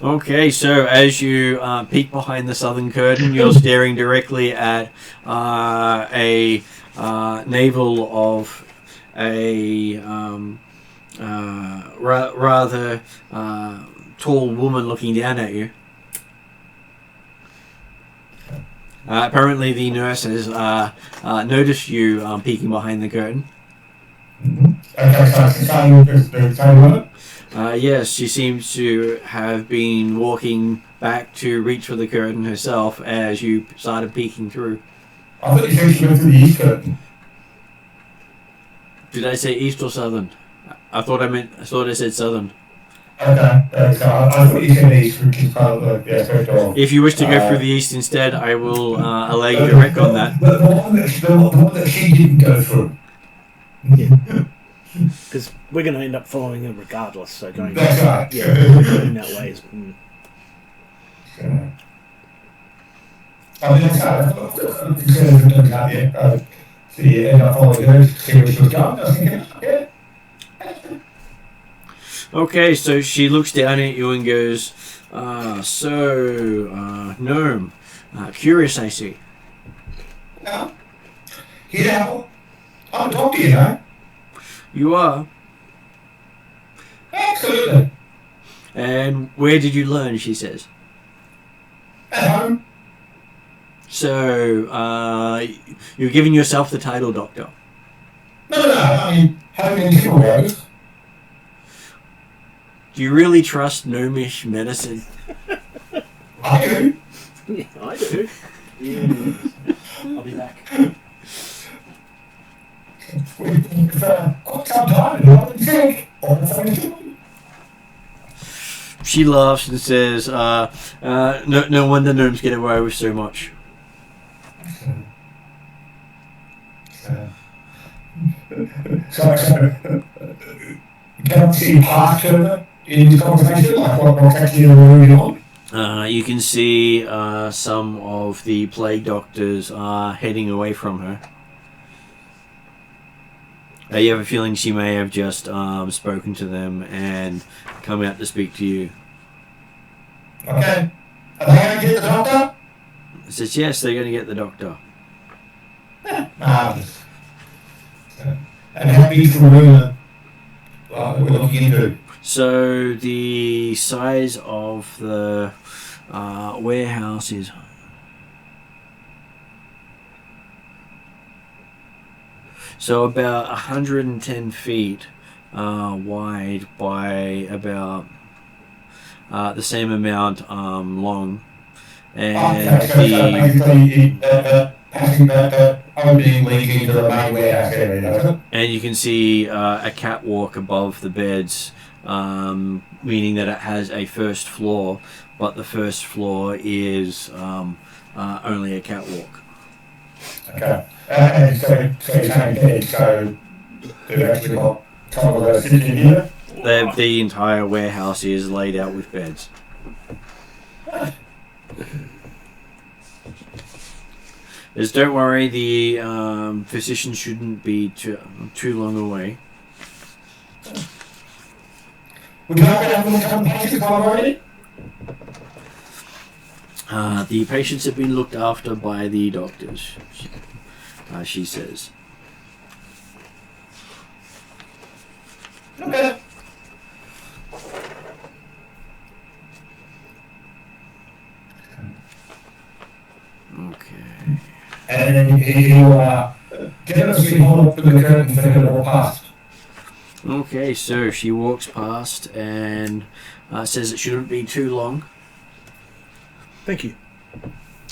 Speaker 1: Okay, so as you peek behind the southern curtain, you're staring directly at a navel of a rather tall woman looking down at you. Apparently, the nurse has noticed you peeking behind the curtain.
Speaker 3: Okay, so it's the same woman?
Speaker 1: Yes, she seems to have been walking back to reach for the curtain herself as you started peeking through.
Speaker 3: I thought you said she went through the east curtain.
Speaker 1: Did I say east or southern? I thought I said southern.
Speaker 3: Okay, so I thought you said east, which is part of the aspect of...
Speaker 1: If you wish to go through the east instead, I will allow you to wreck on that.
Speaker 3: The one that she didn't go through.
Speaker 2: Because we're going to end up following her regardless, so going
Speaker 3: That's right.
Speaker 2: going that way is...
Speaker 3: I mean, see, and I followed her, see where she was going. I was thinking, yeah.
Speaker 1: Okay, so she looks down at you and goes, gnome, curious I see.
Speaker 3: No. Yeah, I'm a doctor, you know.
Speaker 1: You are?
Speaker 3: Absolutely.
Speaker 1: And where did you learn, she says.
Speaker 3: At home.
Speaker 1: So, you're giving yourself the title doctor.
Speaker 3: No, I mean, home in senarios.
Speaker 1: Do you really trust gnomish medicine?
Speaker 3: I do.
Speaker 2: Yeah, I do. Yeah. I'll be back.
Speaker 3: We've got some time and I didn't think.
Speaker 1: She laughs and says, no wonder gnomes get away with so much.
Speaker 3: So, can I see past her in this conversation, like what's actually moving on?
Speaker 1: You can see some of the plague doctors heading away from her. You have a feeling she may have just spoken to them and come out to speak to you.
Speaker 3: Okay. Are they going to get the doctor?
Speaker 1: Says, yes, they're going to get the doctor.
Speaker 3: Marvellous. And how big is the room that we're looking into?
Speaker 1: So the size of the warehouse is... So about 110 feet wide by about the same amount long. And
Speaker 3: basically passing that opening leading into the main warehouse area, doesn't it?
Speaker 1: and you can see a catwalk above the beds, meaning that it has a first floor, but the first floor is only a catwalk.
Speaker 3: Okay. And so you're saying bed, so they've actually got some of those sitting in here?
Speaker 1: The entire warehouse is laid out with beds. Just don't worry, the physician shouldn't be too long away.
Speaker 3: Would you like to have a look at the patients already?
Speaker 1: The patients have been looked after by the doctors, she says.
Speaker 3: Okay.
Speaker 1: Okay.
Speaker 3: And then he'll generously hold up to the curtain for her to walk past.
Speaker 1: Okay, so she walks past and says it shouldn't be too long.
Speaker 2: Thank you.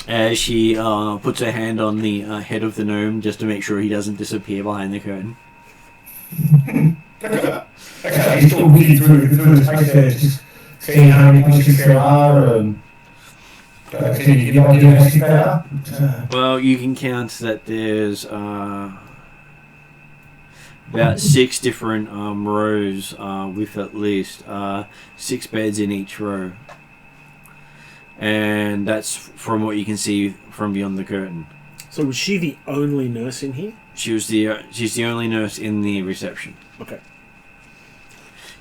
Speaker 1: As she puts her hand on the head of the gnome just to make sure he doesn't disappear behind the curtain.
Speaker 3: Okay, he's still looking through the space there, just seeing how many patients there are, and can you give me an idea how many there are?
Speaker 1: Well, you can count that there's about 6 different rows with at least 6 beds in each row. And that's from what you can see from beyond the curtain.
Speaker 2: So was she the only nurse in here?
Speaker 1: She's the only nurse in the reception.
Speaker 2: Okay.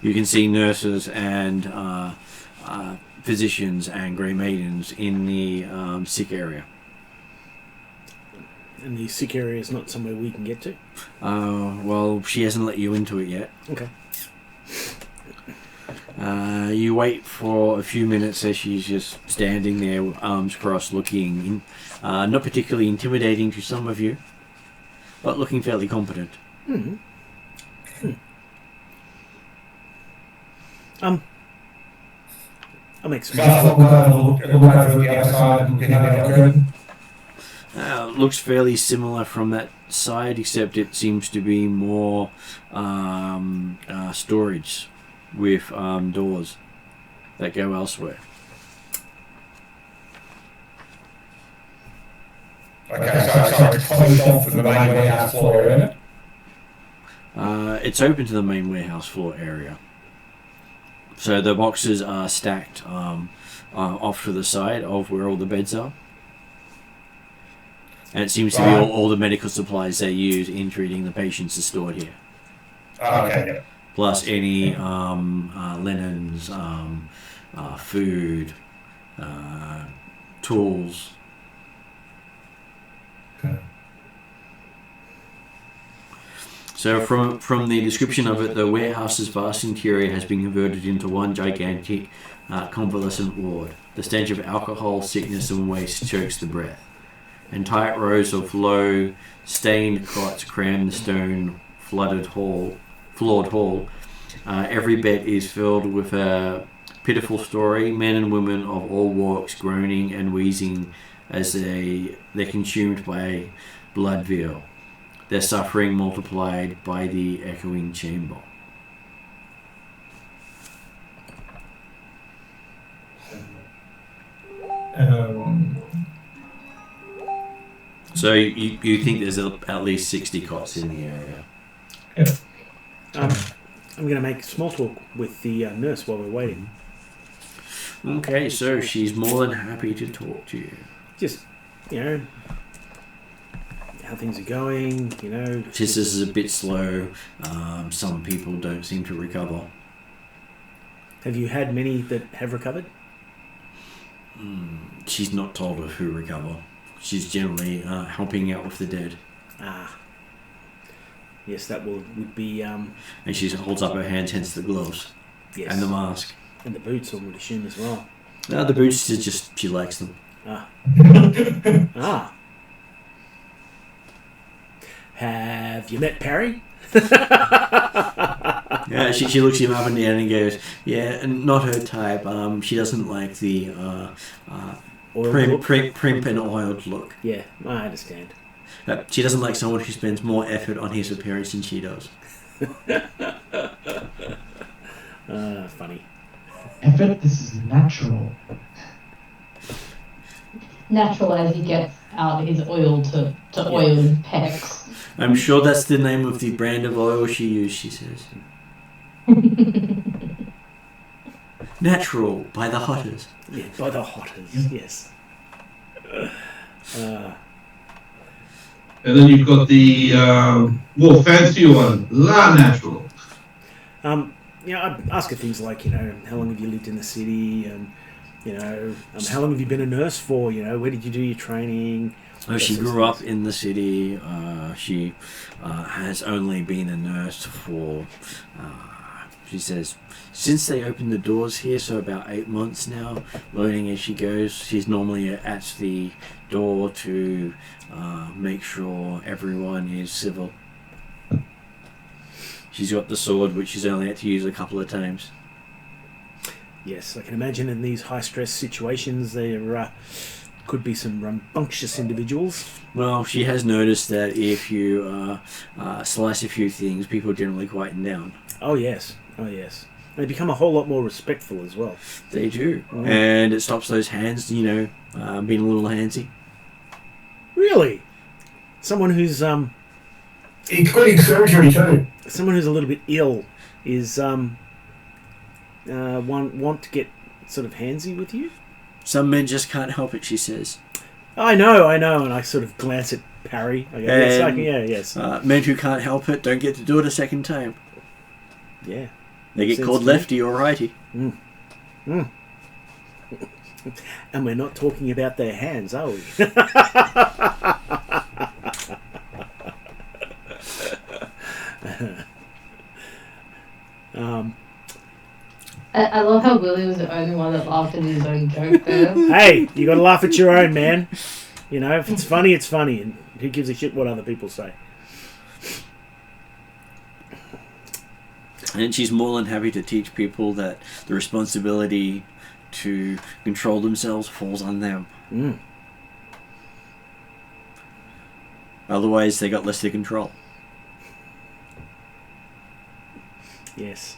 Speaker 1: You can see nurses and physicians and grey maidens in the sick area.
Speaker 2: And the sick area is not somewhere we can get to?
Speaker 1: Well, she hasn't let you into it yet.
Speaker 2: Okay.
Speaker 1: You wait for a few minutes as she's just standing there, with arms crossed, looking not particularly intimidating to some of you, but looking fairly competent.
Speaker 2: Mm-hmm. I'll make some.
Speaker 3: Look over the other side and have a look.
Speaker 1: Looks fairly similar from that side, except it seems to be more storage with doors that go elsewhere.
Speaker 3: Okay, so it's closed off from the main warehouse floor, isn't it?
Speaker 1: It's open to the main warehouse floor area. So the boxes are stacked off to the side of where all the beds are. And it seems to be all the medical supplies they use in treating the patients are stored here.
Speaker 3: Okay, yeah.
Speaker 1: Plus any linens, food, tools.
Speaker 3: Okay.
Speaker 1: So from the description of it, the warehouse's vast interior has been converted into one gigantic convalescent ward. The stench of alcohol, sickness and waste chokes the breath. And tight rows of low, stained cots cram the stone-floored hall. Every bed is filled with a pitiful story, men and women of all walks groaning and wheezing as they're consumed by blood veal. Their suffering multiplied by the echoing chamber. So you think there's at least 60 cots in the area?
Speaker 3: Yeah.
Speaker 2: I'm going to make small talk with the nurse while we're waiting.
Speaker 1: Okay, so she's more than happy to talk to you.
Speaker 2: Just, how things are going,
Speaker 1: She says it's a bit slow. Some people don't seem to recover.
Speaker 2: Have you had many that have recovered?
Speaker 1: She's not told of who recover. She's generally helping out with the dead.
Speaker 2: Ah. Yes, that would be...
Speaker 1: And she holds up her hands, hence the gloves.
Speaker 2: Yes.
Speaker 1: And the mask.
Speaker 2: And the boots, I would assume, as well.
Speaker 1: No, the boots is just... She likes them.
Speaker 2: Ah. Ah. Have you met Parry?
Speaker 1: Yeah, she looks him up and down and goes, yeah, and not her type. She doesn't like the primp and oiled look.
Speaker 2: Yeah, I understand.
Speaker 1: She doesn't like someone who spends more effort on his appearance than she does.
Speaker 2: Funny.
Speaker 5: Effort, this is natural.
Speaker 6: Natural as he gets out his oil to oil his pecs.
Speaker 1: I'm sure that's the name of the brand of oil she used, she says. Natural, by the Hotters.
Speaker 2: Yeah, by the Hotters, yes.
Speaker 4: And then you've got the more fancy one, La Natural.
Speaker 2: I ask her things like, how long have you lived in the city, and how long have you been a nurse for? Where did you do your training?
Speaker 1: Oh, she grew up in the city. She has only been a nurse for, she says, since they opened the doors here, so about 8 months now, learning as she goes. She's normally at the door to make sure everyone is civil. She's got the sword, which she's only had to use a couple of times.
Speaker 2: Yes, I can imagine in these high-stress situations there could be some rambunctious individuals.
Speaker 1: Well, she has noticed that if you slice a few things, people generally quieten down.
Speaker 2: Oh, yes. They become a whole lot more respectful as well.
Speaker 1: They do. And it stops those hands, being a little handsy.
Speaker 2: Really? Someone who's...
Speaker 3: Including surgery too.
Speaker 2: Someone who's a little bit ill is... want to get sort of handsy with you?
Speaker 1: Some men just can't help it, she says.
Speaker 2: I know, and I sort of glance at Parry. I go, yes.
Speaker 1: Men who can't help it don't get to do it a second time.
Speaker 2: Yeah.
Speaker 1: They get called lefty or righty.
Speaker 2: And we're not talking about their hands, are we?
Speaker 6: I love how Willie was the only one that laughed at his own joke there.
Speaker 2: Hey, you got to laugh at your own, man. You know, if it's funny, it's funny, and who gives a shit what other people say?
Speaker 1: And she's more than happy to teach people that the responsibility to control themselves falls on them.
Speaker 2: Mm.
Speaker 1: Otherwise, they got less to control.
Speaker 2: Yes.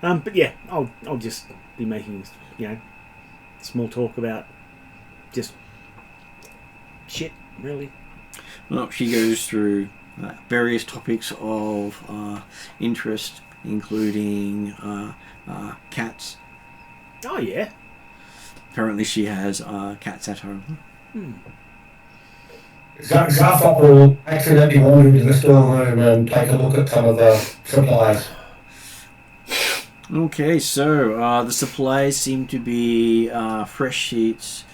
Speaker 2: But yeah, I'll just be making, small talk about just shit, really.
Speaker 1: Well, she goes through various topics of interest, including cats.
Speaker 2: Oh yeah.
Speaker 1: Apparently, she has cats at home.
Speaker 3: Zaphop will accidentally wander into the storeroom and take a look at some of the supplies.
Speaker 1: Okay, so the supplies seem to be fresh sheets,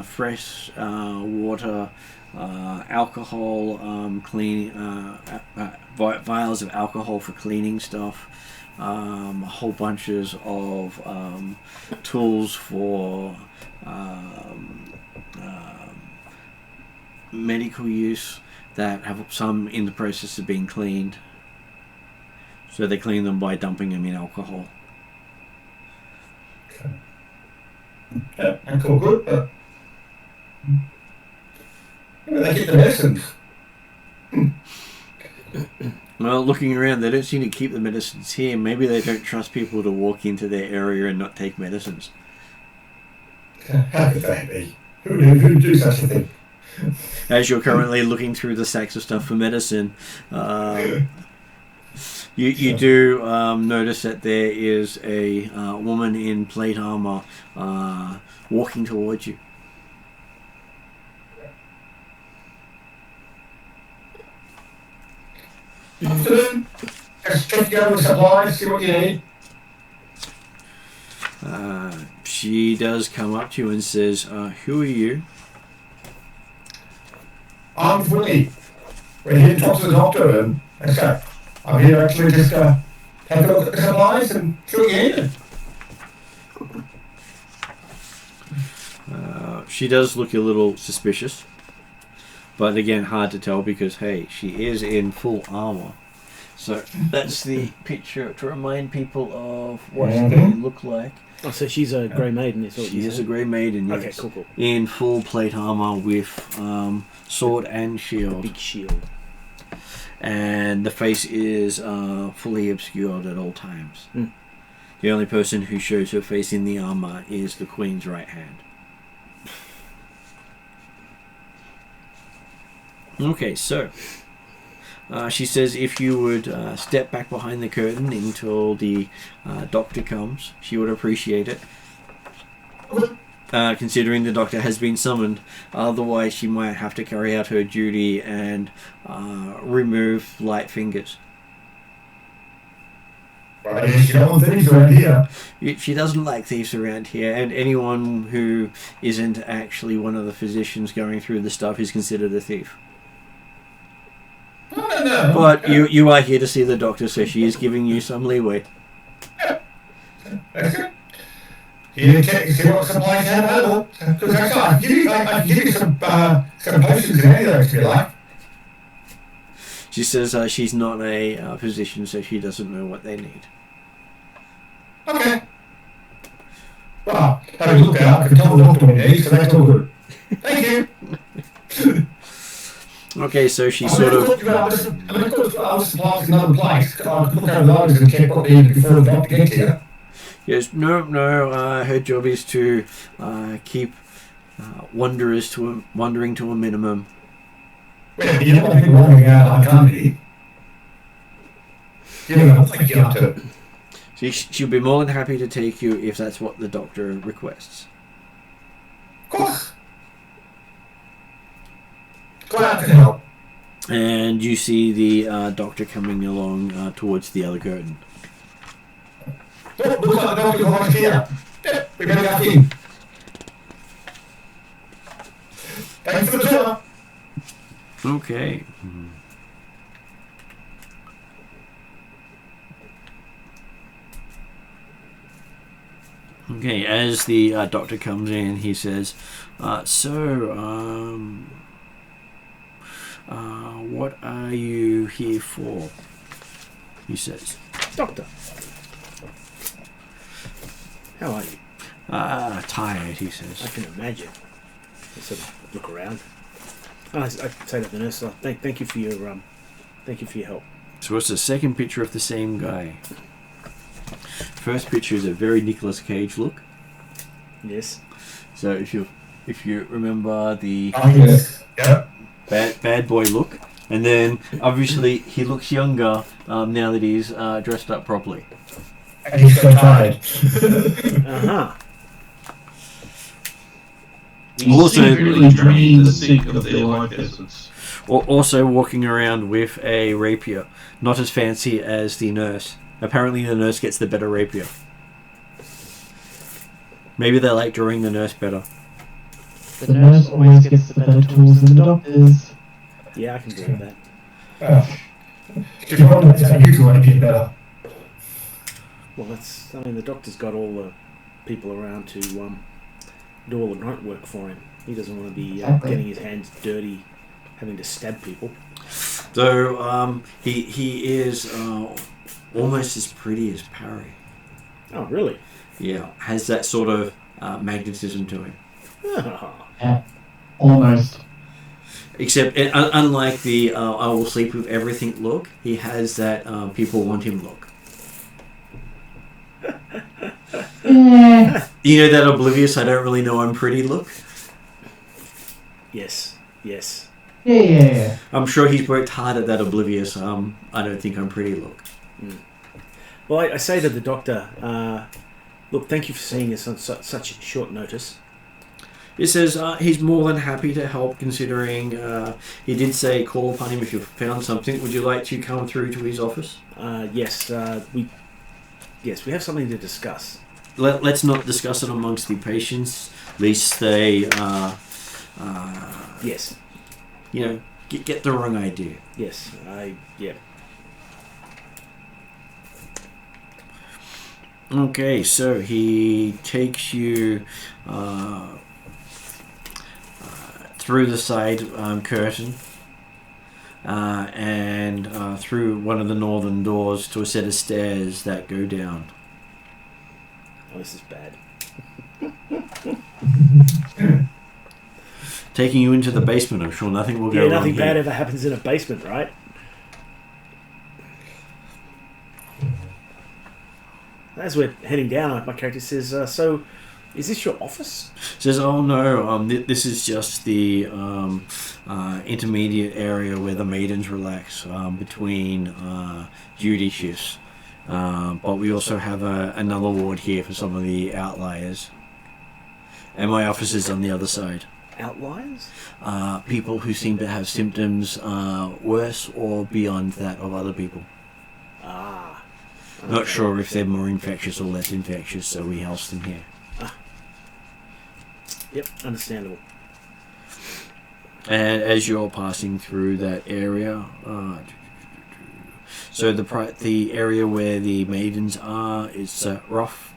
Speaker 1: fresh water, alcohol, vials of alcohol for cleaning stuff, whole bunches of tools for medical use that have some in the process of being cleaned. So they clean them by dumping them in alcohol.
Speaker 3: Yeah, that's all good, but they keep the medicines.
Speaker 1: Well, looking around, they don't seem to keep the medicines here. Maybe they don't trust people to walk into their area and not take medicines.
Speaker 3: How could that be? Who would do such a thing?
Speaker 1: As you're currently looking through the sacks of stuff for medicine, you do notice that there is a woman in plate armor walking towards you.
Speaker 3: Afternoon. Just check you over the supplies, see what you need.
Speaker 1: She does come up to you and says, who are you?
Speaker 3: I'm Willie. We're here to talk to the doctor, and that's it. I'm here actually just to take a look at the supplies and see what you need.
Speaker 1: She does look a little suspicious, but again, hard to tell because, hey, she is in full armor. So that's the picture to remind people of what they look like.
Speaker 2: Oh, so she's a grey maiden, is what
Speaker 1: She
Speaker 2: you
Speaker 1: is
Speaker 2: said?
Speaker 1: a grey maiden, yes.
Speaker 2: Okay, cool.
Speaker 1: In full plate armor with sword and shield.
Speaker 2: Big shield.
Speaker 1: And the face is fully obscured at all times.
Speaker 2: Mm.
Speaker 1: The only person who shows her face in the armor is the Queen's right hand. Okay, so she says if you would step back behind the curtain until the doctor comes, she would appreciate it. Considering the doctor has been summoned, otherwise she might have to carry out her duty and remove light fingers.
Speaker 3: Right, you don't want thieves around here.
Speaker 1: She doesn't like thieves around here, and anyone who isn't actually one of the physicians going through the stuff is considered a thief.
Speaker 3: No.
Speaker 1: But you are here to see the doctor, so she is giving you some leeway.
Speaker 3: That's it. You check and see what supplies you have available. Because that's fine. I can give you some potions and antidotes if you like.
Speaker 1: She says she's not a physician, so she doesn't know what they need.
Speaker 3: Okay. Well, have a look out. I can tell the doctor what he needs, so that's all good. Thank you.
Speaker 1: Okay, so she
Speaker 3: I'm
Speaker 1: sort
Speaker 3: going to
Speaker 1: of...
Speaker 3: talk about other supplies in another place. I'll look over those and check what they need before the doctor gets here.
Speaker 1: Yes, no, her job is to keep wanderers wandering to a minimum.
Speaker 3: Well, you don't want people wandering out like comedy. You know what they get up to.
Speaker 1: She'll be more than happy to take you if that's what the doctor requests.
Speaker 3: Of course. Glad to help.
Speaker 1: And you see the doctor coming along towards the other curtain.
Speaker 3: Looks like the doctor's almost here. Yep, we better go in. Thanks for the tour.
Speaker 1: Okay, as the doctor comes in, he says, what are you here for? He says.
Speaker 2: Doctor, how are you?
Speaker 1: Tired, he says.
Speaker 2: I can imagine. I sort of look around. I say to the nurse, thank you for your help.
Speaker 1: So it's the second picture of the same guy. First picture is a very Nicolas Cage look.
Speaker 2: Yes.
Speaker 1: So if you remember the bad boy look, and then obviously he looks younger now that he's dressed up properly.
Speaker 3: And he's so tired.
Speaker 1: Also,
Speaker 4: secretly drain the sink of their life essence.
Speaker 1: Also walking around with a rapier, not as fancy as the nurse. Apparently the nurse gets the better rapier. Maybe they like drawing the nurse better.
Speaker 5: The nurse always gets the better tools than the doctors.
Speaker 2: Yeah, I can agree with that.
Speaker 3: If you want to you two want to get better.
Speaker 2: Well, the doctor's got all the people around to do all the grunt work for him. He doesn't want to be getting his hands dirty, having to stab people.
Speaker 1: So he is almost as pretty as Parry.
Speaker 2: Oh, really?
Speaker 1: Yeah, has that sort of magnetism to him.
Speaker 5: Yeah, almost.
Speaker 1: Except, unlike the I will sleep with everything look, he has that people want him look.
Speaker 5: Yeah.
Speaker 1: You know that oblivious, I don't really know I'm pretty look?
Speaker 2: Yes.
Speaker 5: Yeah.
Speaker 1: I'm sure he's worked hard at that oblivious, I don't think I'm pretty look.
Speaker 2: Well, I say to the doctor, look, thank you for seeing us on such short notice.
Speaker 1: It says he's more than happy to help, considering he did say call upon him if you found something. Would you like to come through to his office?
Speaker 2: Yes, we have something to discuss.
Speaker 1: Let's not discuss it amongst the patients, lest they,
Speaker 2: yes,
Speaker 1: get the wrong idea.
Speaker 2: Yes, yeah.
Speaker 1: Okay, so he takes you through the side curtain and through one of the northern doors to a set of stairs that go down.
Speaker 2: Oh, this is bad.
Speaker 1: Taking you into the basement, I'm sure nothing will go wrong.
Speaker 2: Yeah, nothing bad
Speaker 1: here.
Speaker 2: ever happens in a basement, right? As we're heading down, my character says, so, is this your office?
Speaker 1: Says, oh no, this is just the intermediate area where the maidens relax between duty shifts. But we also have another ward here for some of the outliers. And my office is on the other side.
Speaker 2: Outliers?
Speaker 1: People who seem to have symptoms worse or beyond that of other people. Not sure if they're more infectious or less infectious, so we house them here.
Speaker 2: Yep, understandable.
Speaker 1: And as you're passing through that area, so the area where the maidens are is rough.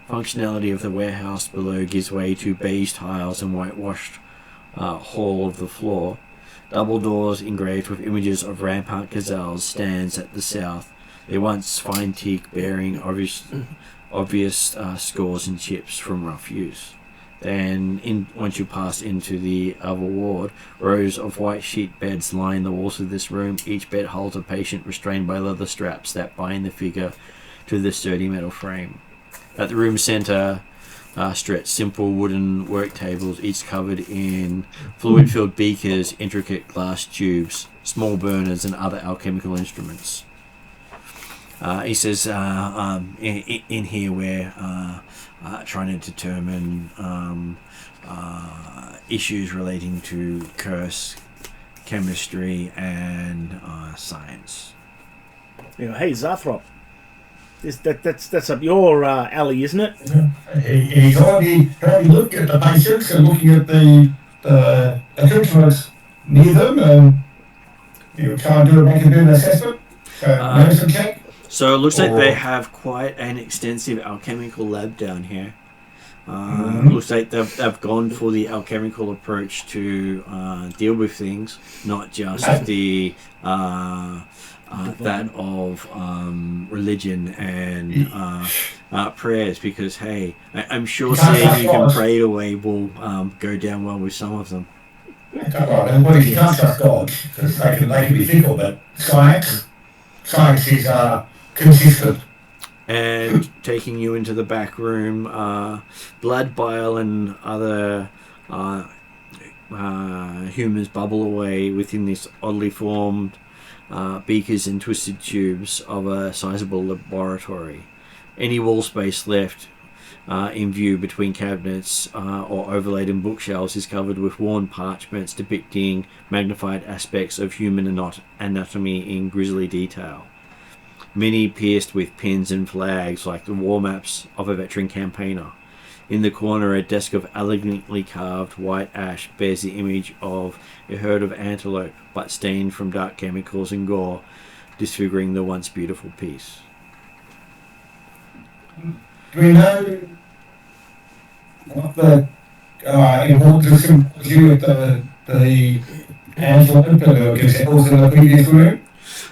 Speaker 1: Functionality of the warehouse below gives way to beige tiles and whitewashed hall of the floor. Double doors engraved with images of rampant gazelles stands at the south. Their once fine teak bearing obvious scores and chips from rough use. Then, once you pass into the other ward, rows of white sheet beds line the walls of this room. Each bed holds a patient restrained by leather straps that bind the figure to the sturdy metal frame. At the room's centre stretch simple wooden work tables, each covered in fluid-filled beakers, intricate glass tubes, small burners, and other alchemical instruments. He says, in here we're trying to determine issues relating to curse, chemistry, and science.
Speaker 2: Hey, Zathrop. That's up your alley, isn't it?
Speaker 3: He's already looked at the patients and looking at the instruments near them, and you can't make an assessment, medicine check.
Speaker 1: So it looks like they have quite an extensive alchemical lab down here. Looks like they've gone for the alchemical approach to deal with things, not just the that of religion and prayers. Because hey, I'm sure saying you can pray it away will go down well with some of them.
Speaker 3: Well, you can't trust God because they can be fickle, but science is consistent.
Speaker 1: And taking you into the back room, blood, bile, and other humans bubble away within this oddly formed beakers and twisted tubes of a sizable laboratory. Any wall space left in view between cabinets or overlaid in bookshelves is covered with worn parchments depicting magnified aspects of human anatomy in grisly detail. Many pierced with pins and flags like the war maps of a veteran campaigner. In the corner, a desk of elegantly carved white ash bears the image of a herd of antelope, but stained from dark chemicals and gore, disfiguring the once beautiful piece.
Speaker 3: Do we know what the importance to do with the antelope and the examples in the previous room?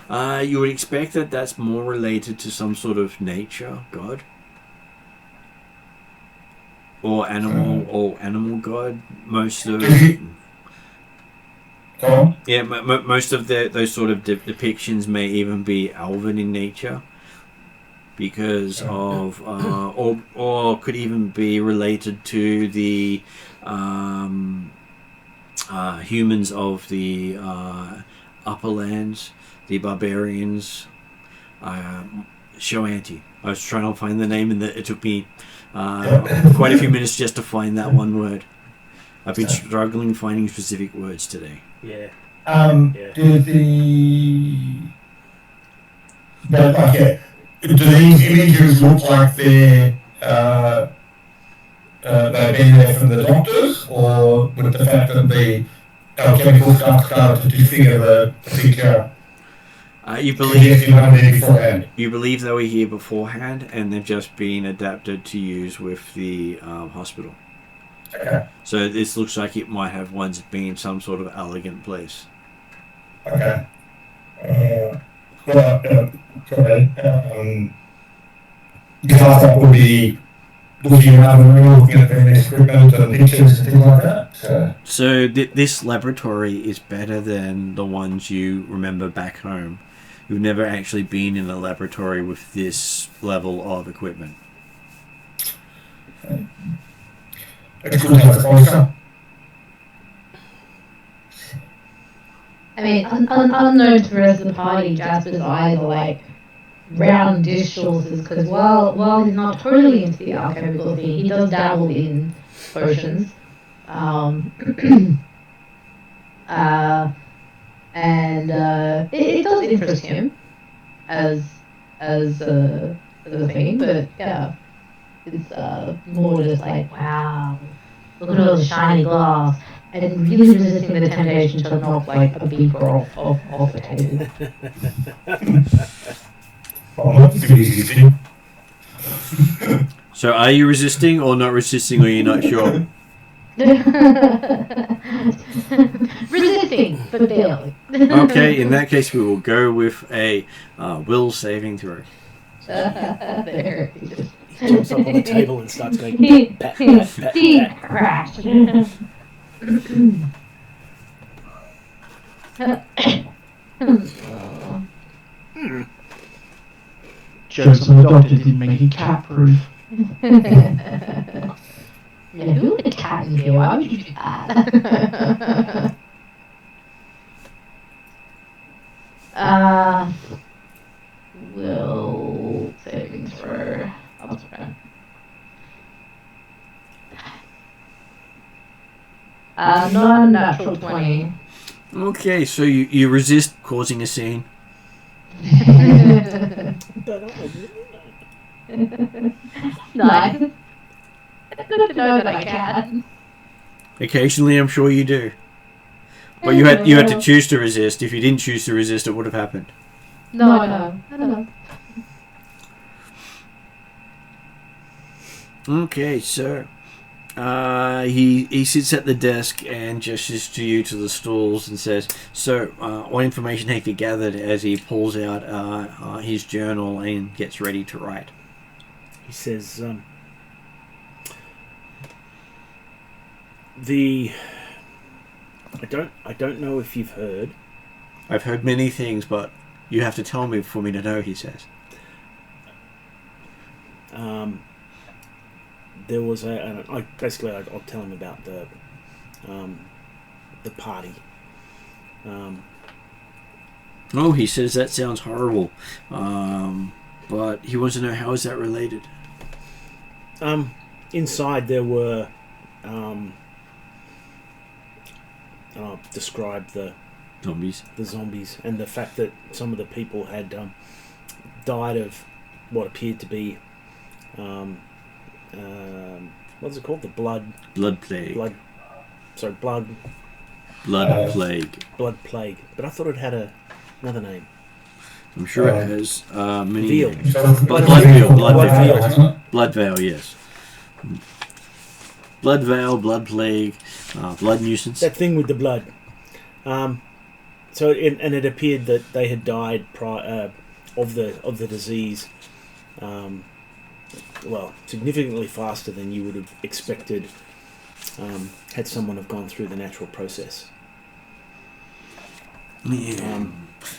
Speaker 1: You would expect that that's more related to some sort of nature god, or animal god. Most of most of those sort of depictions may even be elven in nature, because of or could even be related to the humans of the upper lands. The barbarians, Shoanti. I was trying to find the name, and it took me quite a few minutes just to find that one word. I've been struggling finding specific words today.
Speaker 2: Yeah.
Speaker 3: Do these images look like they've been there from the doctors, or with the fact that the alchemical stuff started to disfigure the picture?
Speaker 1: You believe they were here beforehand, and they've just been adapted to use with the hospital.
Speaker 3: Okay.
Speaker 1: So this looks like it might have once been some sort of elegant place.
Speaker 3: Okay. Because that would be looking around the room, looking at various equipment and pictures and things like that.
Speaker 1: So this laboratory is better than the ones you remember back home. You've never actually been in a laboratory with this level of equipment.
Speaker 3: It's good to have a closer.
Speaker 6: I mean, unknown to the rest of the party, Jasper's eyes are like round dish sauces, because while he's not totally into the alchemical thing, he does dabble in potions. And it does interest him as a thing, but yeah, it's more just like, wow, look at all the shiny glass, and really resisting the temptation to knock like a beaker off the table.
Speaker 1: So are you resisting or not resisting, or you're not sure?
Speaker 6: Resisting, but barely.
Speaker 1: Okay, in that case we will go with a will saving throw.
Speaker 6: There he is.
Speaker 2: He jumps up on the table and starts going pat, pat, pat, pat.
Speaker 6: Crash.
Speaker 5: Jokes on the doctor didn't make it cat-proof.
Speaker 6: Yeah, who would a cat in here? Why would you do that? Will saving throw. That's okay. Non-natural 20.
Speaker 1: Okay, so you resist causing a scene.
Speaker 6: Nice. It's good to know that I can.
Speaker 1: Occasionally, I'm sure you do. But you had to choose to resist. If you didn't choose to resist, it would have happened.
Speaker 6: No.
Speaker 1: Okay, so He sits at the desk and gestures to you to the stools and says, "So, what information have you gathered?" As he pulls out his journal and gets ready to write.
Speaker 2: He says, I don't know if you've heard.
Speaker 1: I've heard many things, but you have to tell me for me to know, he says.
Speaker 2: There was I'll tell him about the party.
Speaker 1: Oh, he says that sounds horrible. But he wants to know, how is that related?
Speaker 2: Inside there were describe the zombies and the fact that some of the people had died of what appeared to be what's it called? The blood
Speaker 1: plague.
Speaker 2: Blood
Speaker 1: Plague.
Speaker 2: Blood plague. But I thought it had another name.
Speaker 1: I'm sure it has many
Speaker 2: Veal.
Speaker 1: names.
Speaker 2: Blood
Speaker 1: Veil. Blood Veil, yes. Blood Veil, Blood Plague, Blood Nuisance.
Speaker 2: That thing with the blood. So it appeared that they had died of the disease. Significantly faster than you would have expected had someone have gone through the natural process.
Speaker 1: Yeah.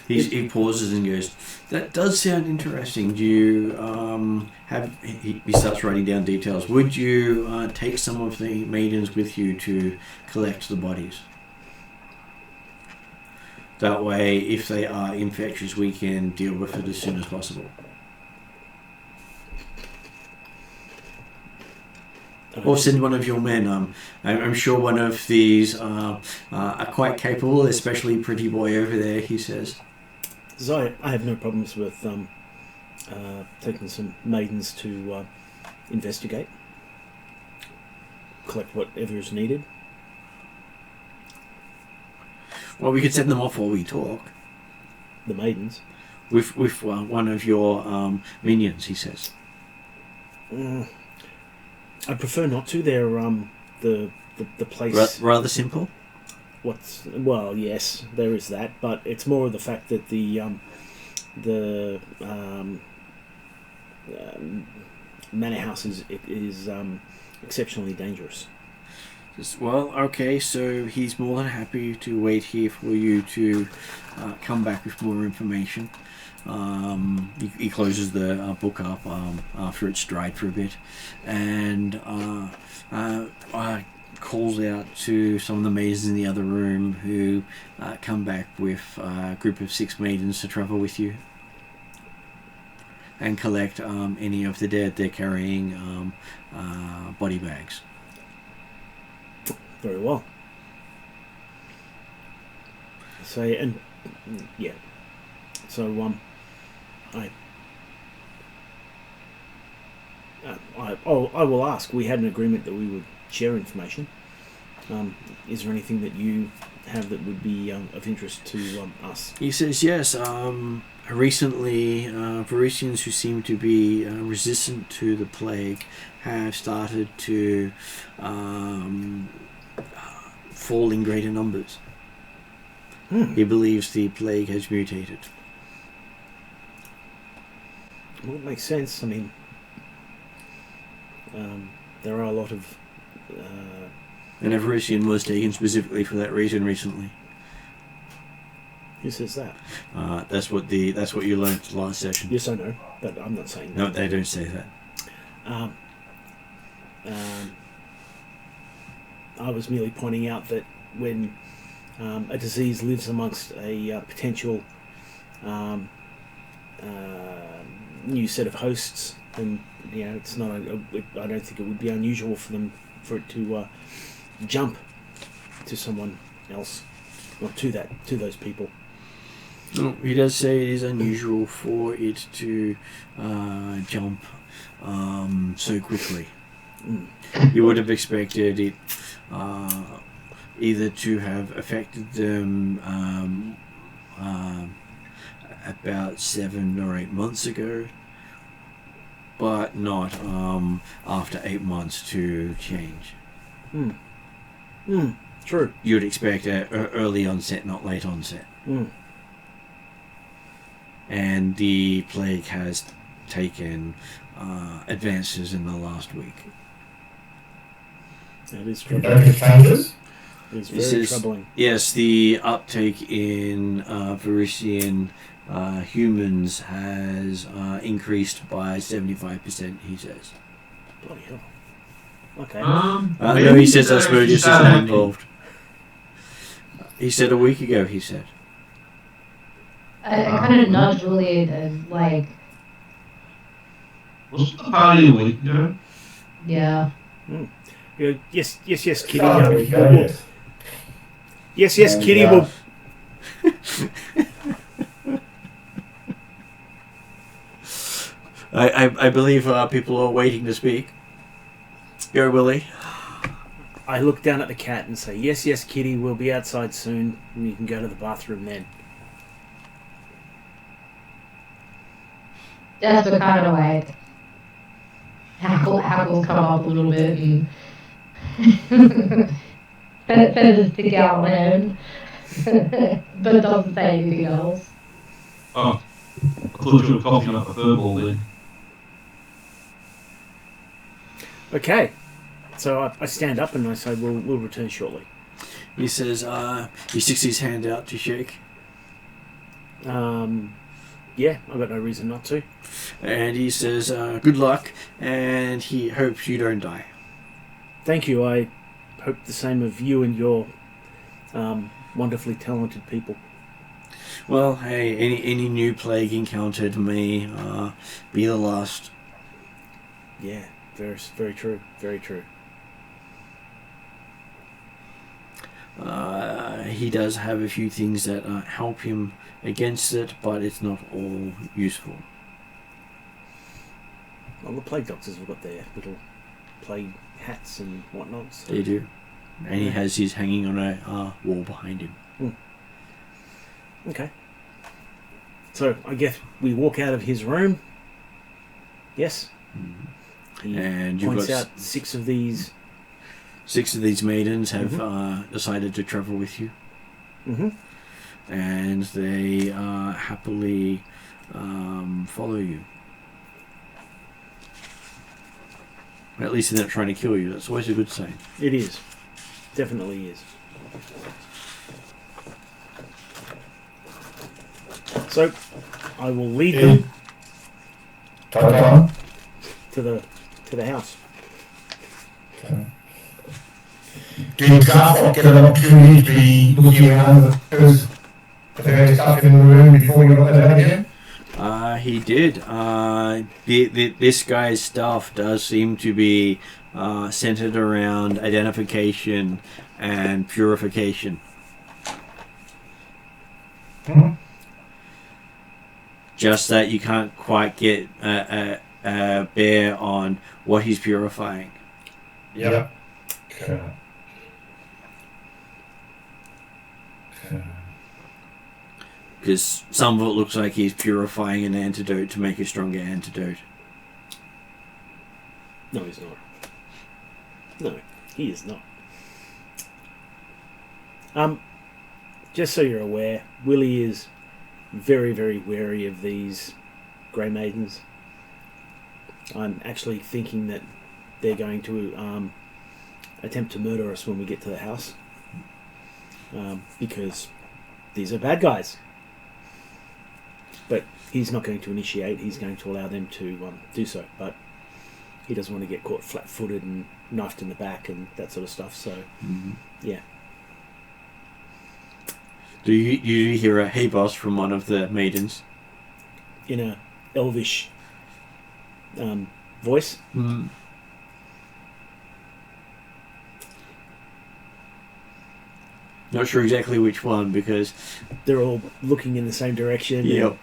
Speaker 1: He pauses and goes, "That does sound interesting. Do you he starts writing down details. Would you take some of the maidens with you to collect the bodies? That way, if they are infectious, we can deal with it as soon as possible. Or send one of your men. I'm sure one of these are quite capable, especially Pretty Boy over there," he says.
Speaker 2: So I have no problems with taking some maidens to investigate, collect whatever is needed.
Speaker 1: Well, we could send them off while we talk.
Speaker 2: The maidens?
Speaker 1: With one of your minions, he says.
Speaker 2: I prefer not to. They're the place.
Speaker 1: Rather simple.
Speaker 2: Yes, there is that, but it's more of the fact that the manor house is exceptionally dangerous.
Speaker 1: Well, okay, so he's more than happy to wait here for you to come back with more information. He closes the book up after it's dried for a bit, and calls out to some of the maidens in the other room who come back with a group of 6 maidens to travel with you and collect any of the dead. They're carrying body bags.
Speaker 2: Very well. So I will ask. We had an agreement that we would share information. Is there anything that you have that would be of interest to us?
Speaker 1: He says yes. Recently, Varisians who seem to be resistant to the plague have started to fall in greater numbers. He believes the plague has mutated.
Speaker 2: Well, it makes sense. I mean, there are a lot of...
Speaker 1: And a Varisian was taken specifically for that reason recently.
Speaker 2: Who says that?
Speaker 1: That's what you learned last session.
Speaker 2: Yes, I know, but I'm not saying that.
Speaker 1: No, they don't say that.
Speaker 2: I was merely pointing out that when a disease lives amongst a potential new set of hosts, and it's not. I don't think it would be unusual for it to jump to someone else, or to those people.
Speaker 1: No, he does say it is unusual for it to jump so quickly. You would have expected it either to have affected them about 7 or 8 months ago, but not after 8 months to change.
Speaker 2: True.
Speaker 1: You'd expect a early onset, not late onset. And the plague has taken advances in the last week.
Speaker 2: That is
Speaker 3: You
Speaker 2: troubling.
Speaker 3: don't get changes?
Speaker 2: It's
Speaker 1: This
Speaker 2: very
Speaker 1: is-
Speaker 2: troubling.
Speaker 1: Yes, the uptake in Varisian humans has increased by 75%, he says.
Speaker 2: Bloody hell. Okay.
Speaker 1: No, he says Asperger's is not involved. He said a week ago, he said.
Speaker 6: I kind of nudged Willie and like,
Speaker 4: Wasn't the party a week ago?
Speaker 6: yeah.
Speaker 2: Yeah, yes, Kitty.
Speaker 3: Oh, there you go, yes.
Speaker 2: Yes,
Speaker 3: And,
Speaker 2: Kitty will.
Speaker 1: I believe people are waiting to speak. Go, Willie.
Speaker 2: I look down at the cat and say, yes, Kitty, we'll be outside soon, and you can go to the bathroom then.
Speaker 6: Jasper kind of like hackles come up a little bit and feathers stick out on him, but doesn't say anything else.
Speaker 4: Oh, I thought you were coughing up a furball then.
Speaker 2: Okay. So I stand up and I say, we'll return shortly.
Speaker 1: He says, he sticks his hand out to shake.
Speaker 2: Yeah, I've got no reason not to.
Speaker 1: And he says, good luck, and he hopes you don't die.
Speaker 2: Thank you. I hope the same of you and your wonderfully talented people.
Speaker 1: Well, hey, any new plague encountered may be the last.
Speaker 2: Yeah, very true. Very true.
Speaker 1: He does have a few things that help him against it, but it's not all useful.
Speaker 2: Well, the plague doctors have got their little plague hats and whatnot. So.
Speaker 1: They do. And he has his hanging on a wall behind him.
Speaker 2: Okay. So I guess we walk out of his room. Yes. He
Speaker 1: And you've
Speaker 2: points
Speaker 1: got
Speaker 2: out 6 of these.
Speaker 1: 6 of these maidens have decided to travel with you.
Speaker 2: Mm-hmm.
Speaker 1: And they happily follow you. At least they're not trying to kill you. That's always a good sign.
Speaker 2: It is. Definitely is. So I will lead them
Speaker 3: Ta-ta.
Speaker 2: to the house.
Speaker 3: Did Garth get an opportunity to be looking around the various stuff in the room before you got that again?
Speaker 1: He did. This guy's stuff does seem to be centered around identification and purification. Just that you can't quite get a bear on what he's purifying.
Speaker 3: Yep. Okay.
Speaker 1: Because some of it looks like he's purifying an antidote to make a stronger antidote.
Speaker 2: No, he's not. No, he is not. Just so you're aware, Willie is very, very wary of these Grey Maidens. I'm actually thinking that they're going to attempt to murder us when we get to the house. Because these are bad guys. But he's not going to initiate, he's going to allow them to do so. But he doesn't want to get caught flat-footed and knifed in the back and that sort of stuff, so yeah.
Speaker 1: Do you hear a "Hey boss" from one of the maidens?
Speaker 2: In a elvish voice.
Speaker 1: Not sure exactly which one because
Speaker 2: They're all looking in the same direction.
Speaker 1: yep.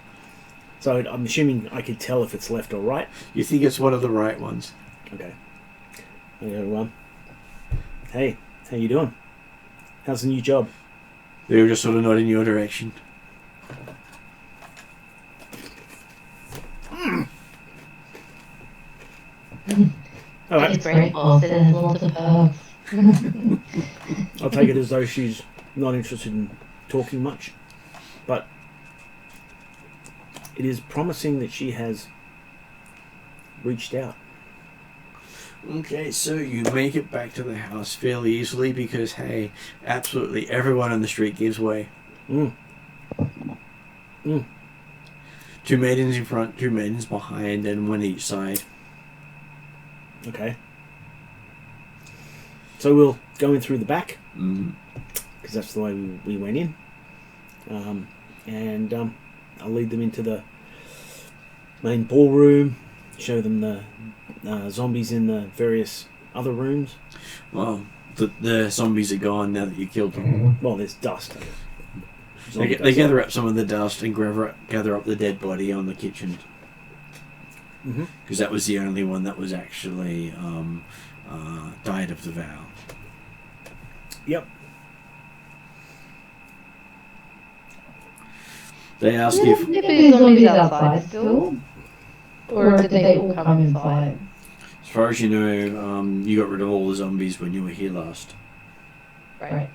Speaker 2: So I'm assuming I could tell if it's left or right.
Speaker 1: You think it's one of the right ones.
Speaker 2: Okay. I go, hey, how you doing? How's the new job?
Speaker 1: They were just sort of nodding your direction.
Speaker 2: All right.
Speaker 6: It's great, boss. It has lots of perks.
Speaker 2: I'll take it as though she's not interested in talking much, but it is promising that she has reached out.
Speaker 1: Okay, so you make it back to the house fairly easily because, hey, absolutely everyone on the street gives way.
Speaker 2: Mm.
Speaker 1: 2 maidens in front, 2 maidens behind, and 1 each side.
Speaker 2: Okay. So we'll go in through the back, because that's the way we went in. And I'll lead them into the main ballroom, show them the zombies in the various other rooms.
Speaker 1: Well, the zombies are gone now that you killed them.
Speaker 2: Well, there's dust.
Speaker 1: They gather up some of the dust and gather up the dead body on the kitchen. Because that was the only one that was actually died of the vow.
Speaker 2: Yep.
Speaker 1: They ask if...
Speaker 6: If these zombies outside still? Or did they all come inside?
Speaker 1: As far as you know, you got rid of all the zombies when you were here last.
Speaker 6: Right.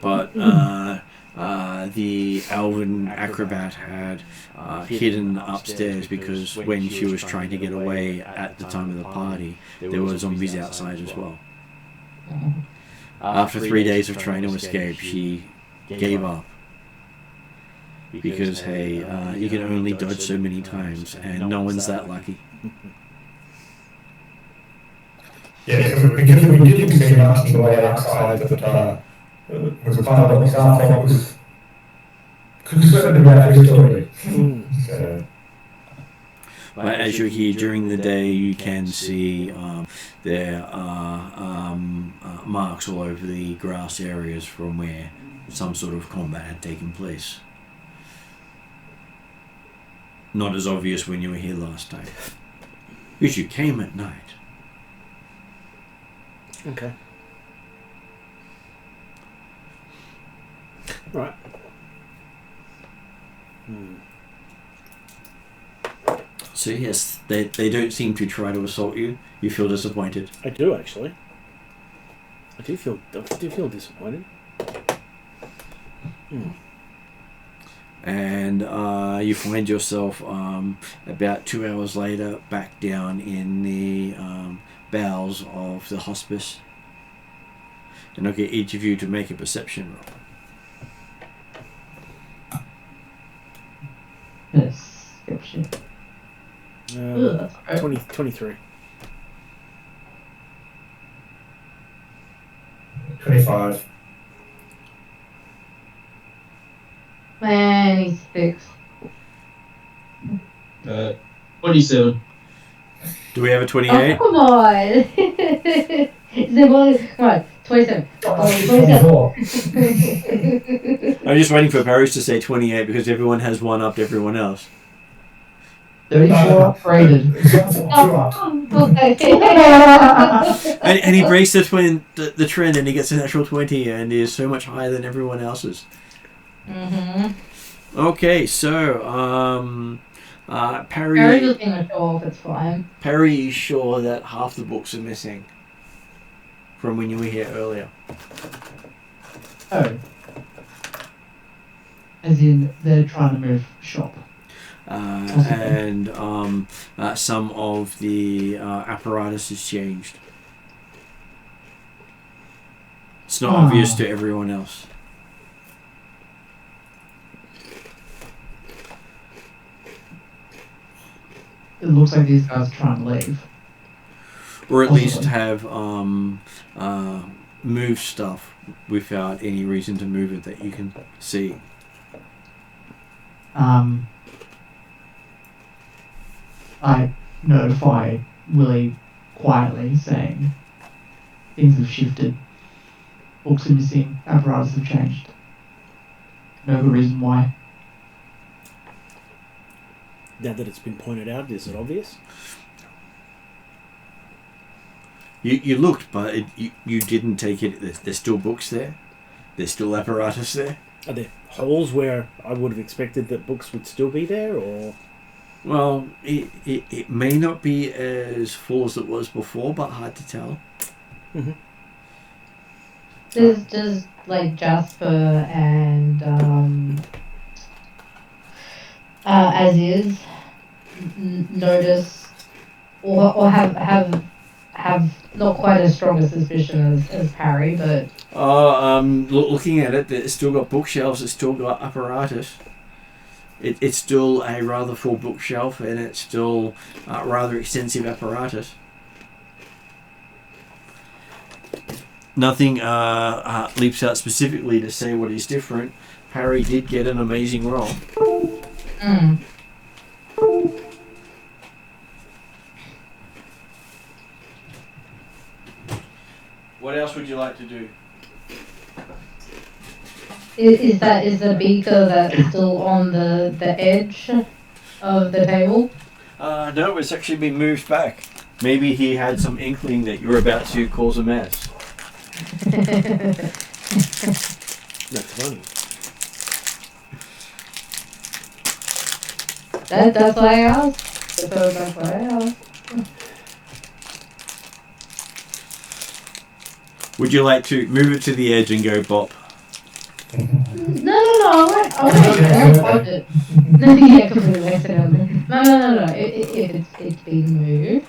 Speaker 1: But the elven acrobat had hidden upstairs because when she was trying to get away at the time of the party, there were zombies outside as well. After 3 days of trying to escape, she gave up. Because, hey, you can only dodge so many times, and no one's that lucky.
Speaker 3: Yeah, because we didn't see much in the way outside, but was part of what we thought was concerned about the story. So.
Speaker 1: But as you're here during the day, you can see there are marks all over the grass areas from where some sort of combat had taken place. Not as obvious when you were here last time. Because you came at night.
Speaker 2: Okay. Right.
Speaker 1: So yes, they don't seem to try to assault you. You feel disappointed.
Speaker 2: I do actually. I do feel disappointed.
Speaker 1: And you find yourself about 2 hours later back down in the bowels of the hospice. And I'll get each of you to make a perception roll.
Speaker 5: Perception.
Speaker 2: 23.
Speaker 3: 25.
Speaker 6: 26.
Speaker 4: 27.
Speaker 1: Do we have a 28?
Speaker 6: Oh, come on! Is there one? Come on, 27.
Speaker 3: 24.
Speaker 1: I'm just waiting for Paris to say 28 because everyone has one up to everyone else.
Speaker 5: 34 upgraded.
Speaker 1: And he breaks the trend and he gets an actual 20 and is so much higher than everyone else's. Okay, so
Speaker 6: Perry just being sure if it's fine.
Speaker 1: Perry is sure that half the books are missing from when you were here earlier.
Speaker 5: Oh. As in, they're trying to move shop.
Speaker 1: And some of the apparatus has changed. It's not obvious to everyone else.
Speaker 5: It looks like these guys are trying to leave.
Speaker 1: Or at least have moved stuff without any reason to move it that you can see.
Speaker 5: I notify Willie quietly, saying things have shifted, books are missing, apparatus have changed. No good reason why.
Speaker 2: Now that it's been pointed out, is it obvious?
Speaker 1: You looked, but you didn't take it. There's still books there. There's still apparatus there.
Speaker 2: Are there holes where I would have expected that books would still be there, or...?
Speaker 1: Well, it may not be as full as it was before, but hard to tell.
Speaker 6: Does like Jasper and as is notice or have not quite as strong a suspicion as Parry, but
Speaker 1: looking at it, it's still got bookshelves. It's still got apparatus. It's still a rather full bookshelf, and it's still rather extensive apparatus. Nothing leaps out specifically to say what is different. Harry did get an amazing roll. What else would you like to do?
Speaker 6: Is the beaker that's still on the edge of the table?
Speaker 1: No, it's actually been moved back. Maybe he had some inkling that you were about to cause a mess.
Speaker 2: That's funny.
Speaker 6: That's why I asked. That's why I asked.
Speaker 1: Would you like to move it to the edge and go bop?
Speaker 6: No, I won't it. Yeah, completely accidentally. No. It's been moved.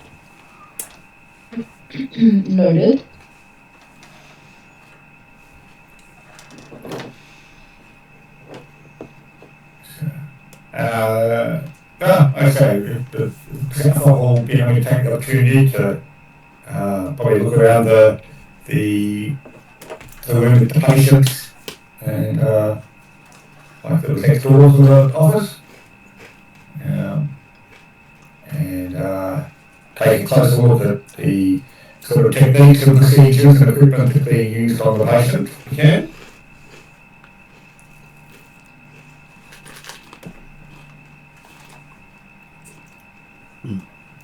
Speaker 6: Noted.
Speaker 3: Okay. I thought we'll be able to take the opportunity to probably look around the room with the patients and like the next doors of the office, and take a closer look at the sort of techniques and procedures and equipment that's being used on the patient. If we can.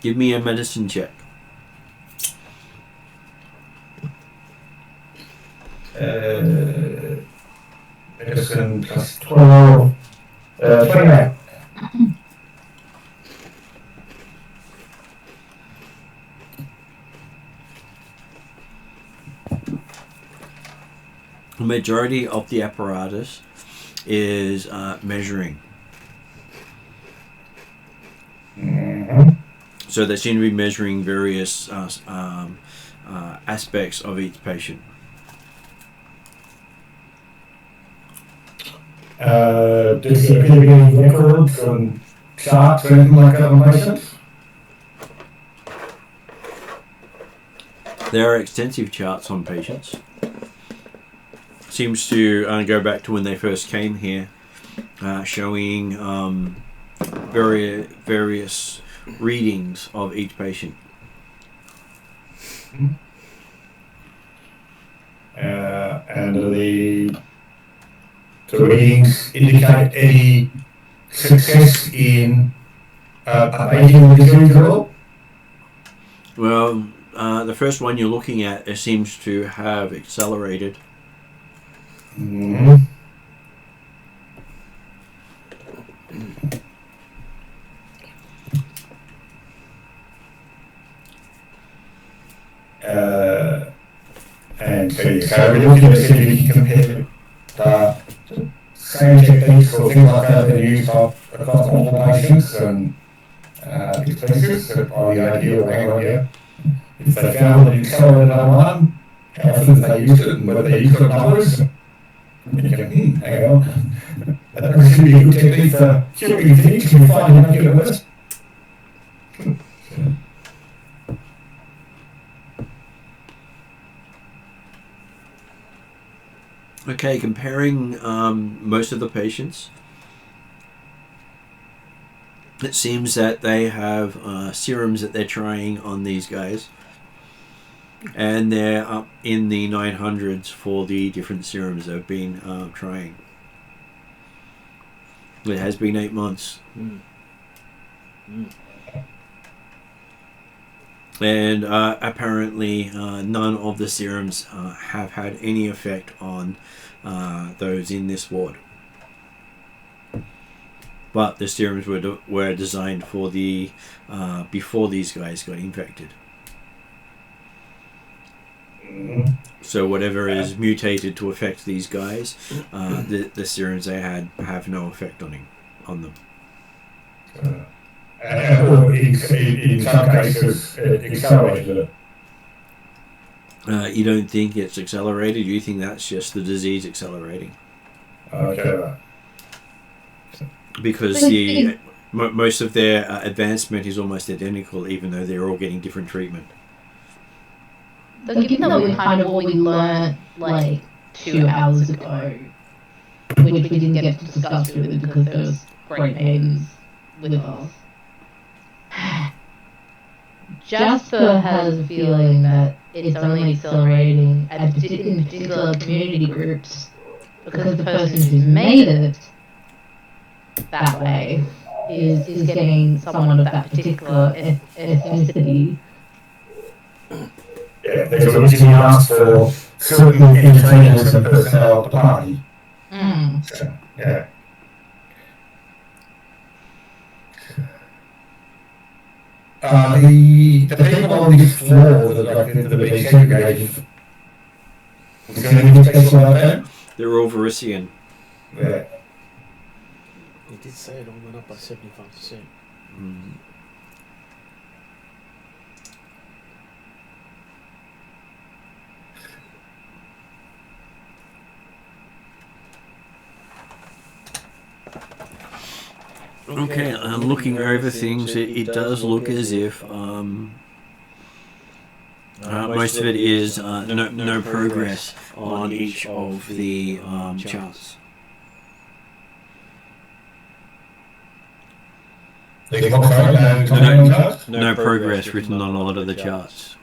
Speaker 1: Give me a medicine check.
Speaker 3: Medicine plus 12, 28.
Speaker 1: The majority of the apparatus is measuring. So they seem to be measuring various aspects of each patient.
Speaker 3: Does there appear to be any records and charts or anything like that on patients?
Speaker 1: There are extensive charts on patients. Seems to go back to when they first came here, showing various readings of each patient.
Speaker 3: And the readings indicate any success in abating the disease at all?
Speaker 1: Well, the first one you're looking at, it seems to have accelerated.
Speaker 3: Mm-hmm. And so we're looking to see if we can compare same techniques or things like that that are used across multiple patients and expenses. So probably the idea of hang on here. If they found that it accelerated on one, how often did they use it and whether they used it on others? And you can, hang on. That should be a good technique for curing things and finding out get it worse.
Speaker 1: Okay, comparing most of the patients, it seems that they have serums that they're trying on these guys, and they're up in the 900s for the different serums they've been trying. It has been 8 months. And apparently none of the serums have had any effect on those in this ward. But the serums were designed for the before these guys got infected. So whatever is mutated to affect these guys, the serums they had have no effect on them.
Speaker 3: Or in some cases, accelerated it.
Speaker 1: You don't think it's accelerated? You think that's just the disease accelerating?
Speaker 3: Okay.
Speaker 1: Because most of their advancement is almost identical, even though they're all getting different treatment.
Speaker 6: So given that we kind of all we learned like 2 hours ago, which we didn't get to discuss really because there was great maidens with us. Jasper has a feeling that it's only accelerating in particular community groups because the person who's made it that way is getting someone of that particular ethnicity.
Speaker 3: Yeah, there's originally asked for certain entertainers and personnel at the party. So, yeah. The people on this floor that are being segregated, is there anything special about that?
Speaker 1: They're all Varisian.
Speaker 3: Yeah.
Speaker 2: You did say it all went up by 75%.
Speaker 1: Okay, looking over things, it does look as if most of it is no progress on each of the charts. No progress written on a lot of the charts.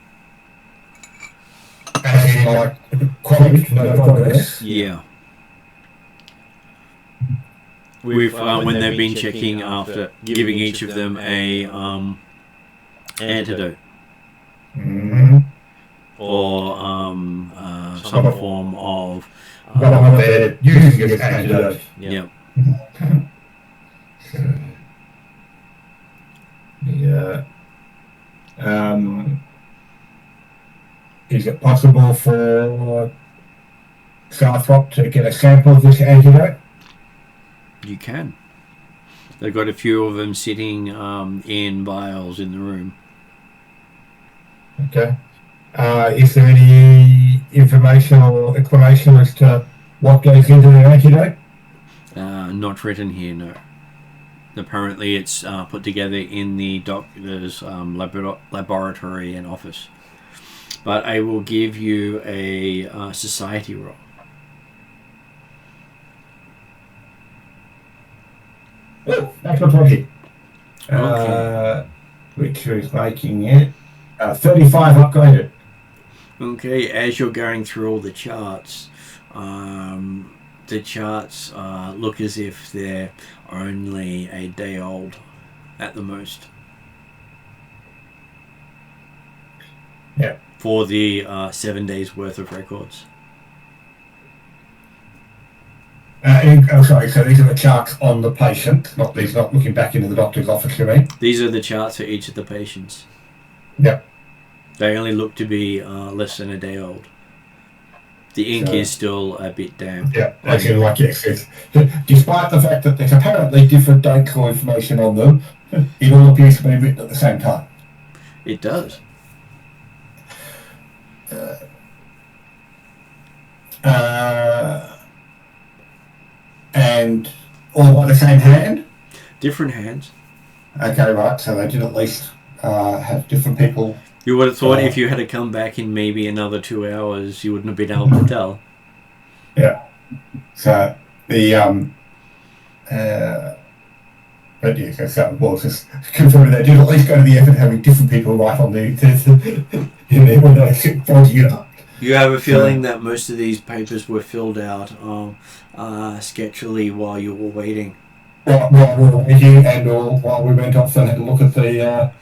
Speaker 3: As in, like, quite no progress.
Speaker 1: Yeah. With when they've been checking after giving each of them a antidote or some form of
Speaker 3: They're using as antidote.
Speaker 1: Yep.
Speaker 3: Yeah. Is it possible for Scarthrop to get a sample of this antidote?
Speaker 1: You can. They've got a few of them sitting in vials in the room.
Speaker 3: Okay. Is there any information or explanation as to what goes into the antidote?
Speaker 1: Not written here, no. Apparently it's put together in the doctor's laboratory and office. But I will give you a society roll.
Speaker 3: Oh, that's not okay.
Speaker 1: Okay.
Speaker 3: Which is making it 35 upgraded.
Speaker 1: Okay, as you're going through all the charts look as if they're only a day old at the most.
Speaker 3: Yeah.
Speaker 1: For the 7 days worth of records.
Speaker 3: Sorry, so these are the charts on the patient, not looking back into the doctor's office, you mean?
Speaker 1: These are the charts for each of the patients.
Speaker 3: Yep.
Speaker 1: They only look to be less than a day old. The ink is still a bit damp.
Speaker 3: Yeah, actually, like yes, despite the fact that there's apparently different date core information on them, it all appears to be written at the same time.
Speaker 1: It does.
Speaker 3: And all by the same hand?
Speaker 1: Different hands.
Speaker 3: Okay, right, so they did at least have different people.
Speaker 1: You would have thought if you had to come back in maybe another 2 hours, you wouldn't have been able to tell.
Speaker 3: Yeah. So the but yeah, so just confirming they did at least go to the effort of having different people write on the in there when they fold you up.
Speaker 1: You have a feeling that most of these papers were filled out sketchily while you were waiting.
Speaker 3: While we were waiting and while we went off and had a look at the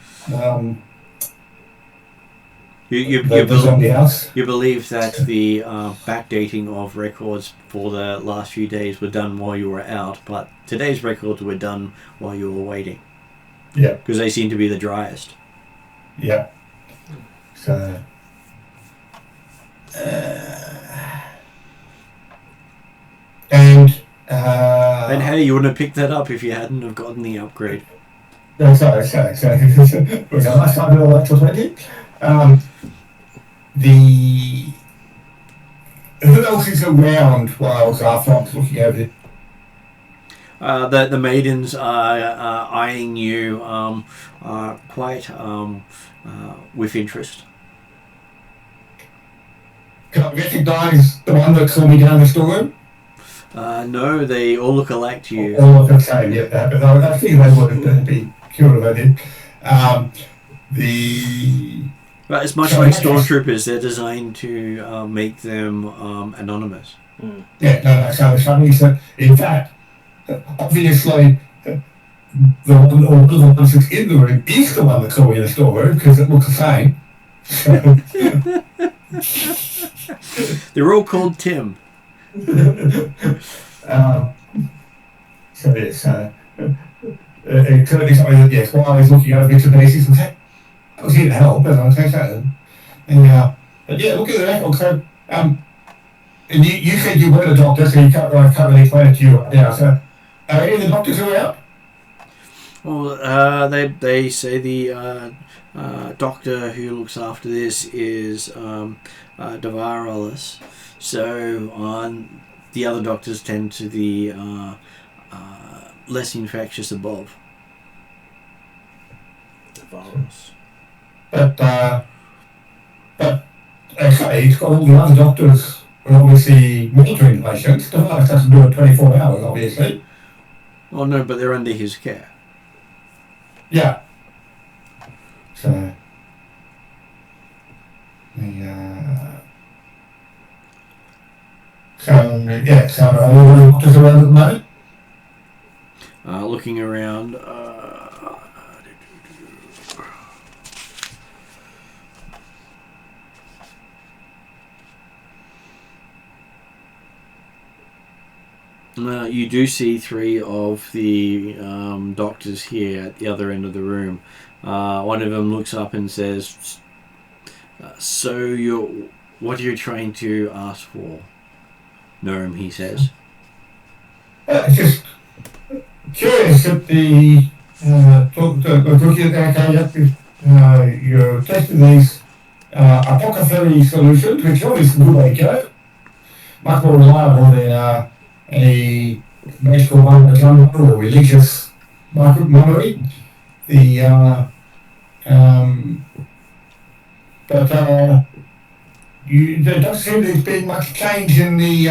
Speaker 1: zombie house. You believe that the backdating of records for the last few days were done while you were out, but today's records were done while you were waiting.
Speaker 3: Yeah.
Speaker 1: Because they seem to be the driest.
Speaker 3: Yeah. So...
Speaker 1: And hey, you wouldn't have picked that up if you hadn't have gotten the upgrade.
Speaker 3: No, sorry. Was that last time all that was ready? Who else is around while I was looking over it?
Speaker 1: The maidens are eyeing you quite with interest.
Speaker 3: Can I recognise the one that saw me down the storeroom?
Speaker 1: No, they all look alike to you.
Speaker 3: All look the same, yeah. But I think they would be cured if I did.
Speaker 1: But it's much like stormtroopers. They're designed to make them anonymous.
Speaker 3: Yeah, no, so funny. So, in fact, obviously, the one that's in the room is the one that saw me in the storeroom because it looks the same.
Speaker 1: They're all called Tim.
Speaker 3: So it's certainly something that, yes, while I was looking over bits and pieces and say, I was here to help, and I was saying that. But yeah, look at the record. So, and you said you weren't a doctor, so you can't explain it to you right now. So, are any of the doctors around?
Speaker 1: Well, they say the doctor who looks after this is Davarolis. So the other doctors tend to the less infectious above.
Speaker 2: Davarolis.
Speaker 3: But okay, he's got all the other doctors who are obviously monitoring patients. Davarolis doesn't do it 24 hours, obviously.
Speaker 1: Well, no, but they're under his care.
Speaker 3: Yeah. So, so are all the doctors around at the moment?
Speaker 1: Looking around. You do see three of the doctors here at the other end of the room. One of them looks up and says, what are you trying to ask for, Gnome, he says.
Speaker 3: Just curious that looking at you're testing these apothecary solutions, which obviously is a good way to go. Much more reliable than a medical mumbo or religious mummery. There doesn't seem to have been much change in the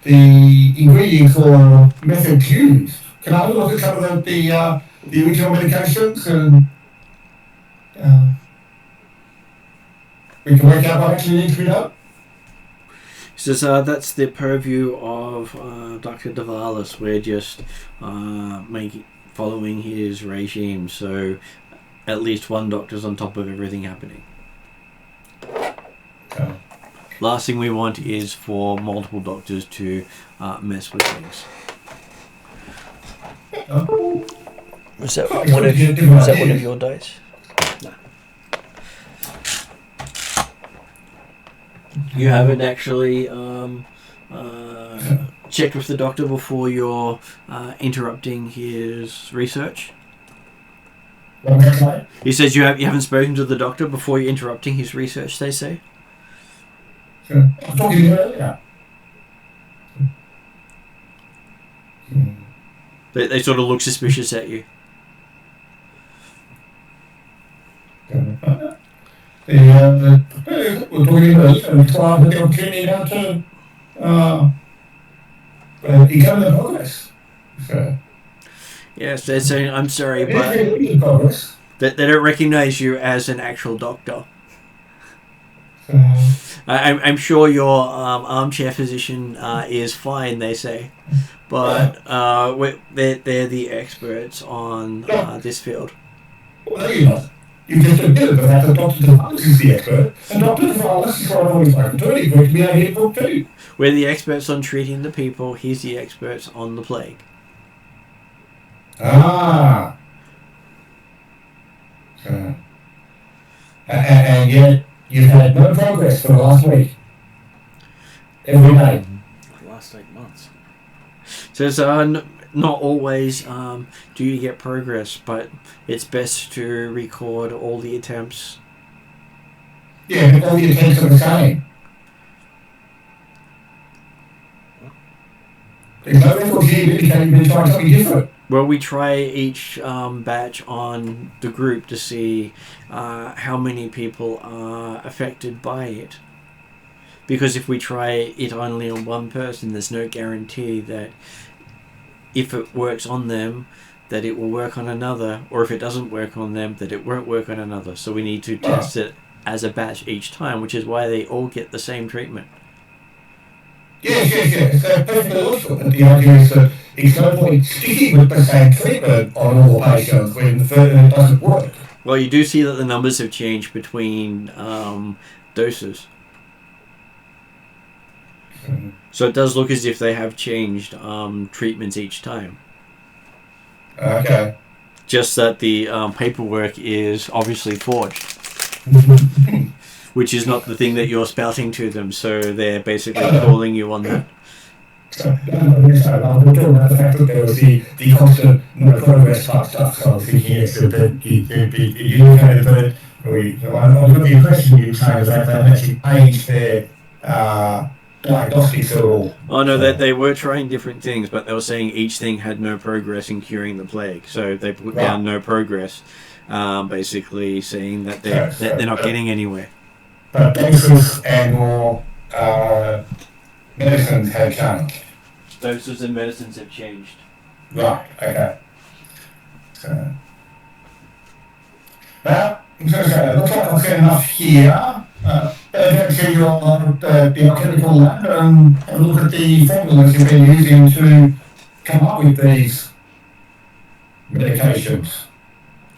Speaker 3: ingredients or methods used. Can I have a look at some of the original medications and we can work out what actually needs to be done?
Speaker 1: He says, that's the purview of Dr. Davalis. We're just following his regime, so at least one doctor's on top of everything happening.
Speaker 3: Okay.
Speaker 1: Last thing we want is for multiple doctors to mess with things.
Speaker 8: Was that one of your dice?
Speaker 1: No. You haven't actually checked with the doctor before you're interrupting his research? He says you haven't spoken to the doctor before you're interrupting his research, they say?
Speaker 3: I was talking to you earlier.
Speaker 1: They sort of look suspicious at you.
Speaker 3: We're talking earlier, and so I had the opportunity now to examine the progress. So,
Speaker 1: yes, they're saying, I'm sorry,
Speaker 3: it
Speaker 1: but
Speaker 3: is really progress.
Speaker 1: they don't recognize you as an actual doctor. I'm sure your armchair physician is fine, they say, but they're the experts on this field.
Speaker 3: Well, no, you're not. You just admitted that Dr. Davalis is the expert, and Dr. Davalis is one of his attorney going to be out here for too.
Speaker 1: We're the experts on treating the people, he's the experts on the plague.
Speaker 3: Ah. And yet, You've had no progress for the last week. Every day.
Speaker 2: The last 8 months.
Speaker 1: Says, not always do you get progress, but it's best to record all the attempts.
Speaker 3: Yeah, but all the attempts are the same. There's no record here indicating you've been trying something different.
Speaker 1: Well, we try each batch on the group to see how many people are affected by it. Because if we try it only on one person, there's no guarantee that if it works on them, that it will work on another, or if it doesn't work on them, that it won't work on another. So we need to test it as a batch each time, which is why they all get the same treatment.
Speaker 3: Yes. It's perfectly logical. But the idea is that it's no point sticking with the same treatment on all patients when it doesn't work.
Speaker 1: Well, you do see that the numbers have changed between doses. So it does look as if they have changed treatments each time.
Speaker 3: Okay.
Speaker 1: Just that the paperwork is obviously forged. Which is not the thing that you're spouting to them, so they're basically calling you on that.
Speaker 3: We're talking about the fact that there was the constant progress type stuff, so I was thinking, yes, that you'd be indicated that I got the impression you were saying that they actually changed their diagnostics at all.
Speaker 1: Oh no, they were trying different things, but they were saying each thing had no progress in curing the plague, so they put down no progress, basically saying that they're not getting anywhere.
Speaker 3: But doses and more medicines have changed.
Speaker 1: Doses and medicines have changed.
Speaker 3: Right, okay. So, well, it looks like I've got enough here. Don't see you on the alchemical lab and have a look at the formulas you've been using to come up with these medications.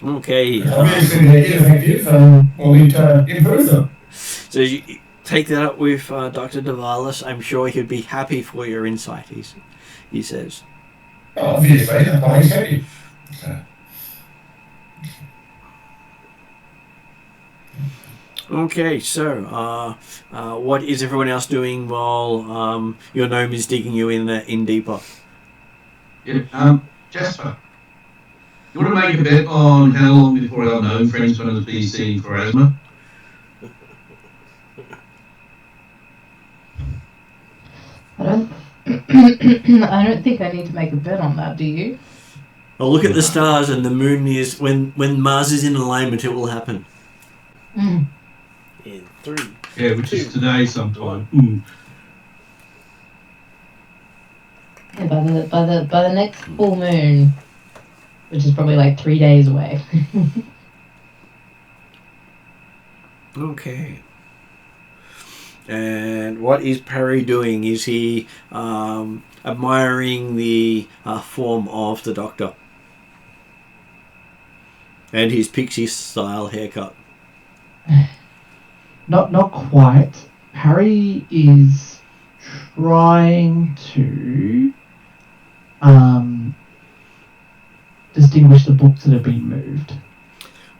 Speaker 1: Okay.
Speaker 3: Obviously they're ineffective and we'll need to improve them.
Speaker 1: So you take that up with Dr. Davalis. I'm sure he'd be happy for your insight, he says.
Speaker 3: Obviously, that's why he's happy.
Speaker 1: Okay, so what is everyone else doing while your gnome is digging you in deeper?
Speaker 4: Yeah, Jasper, you want to make a bet on how long before our gnome friend's going to be seeing for asthma?
Speaker 6: I don't think I need to make a bet on that, do you?
Speaker 1: Well, look at the stars, and the moon is when Mars is in alignment, it will happen.
Speaker 6: Mm.
Speaker 2: In 3.
Speaker 4: Yeah, which is today sometime.
Speaker 6: Yeah, by the next full moon, which is probably like 3 days away.
Speaker 1: Okay. And what is Perry doing? Is he admiring the form of the Doctor and his pixie-style haircut?
Speaker 5: Not quite. Harry is trying to distinguish the books that have been moved.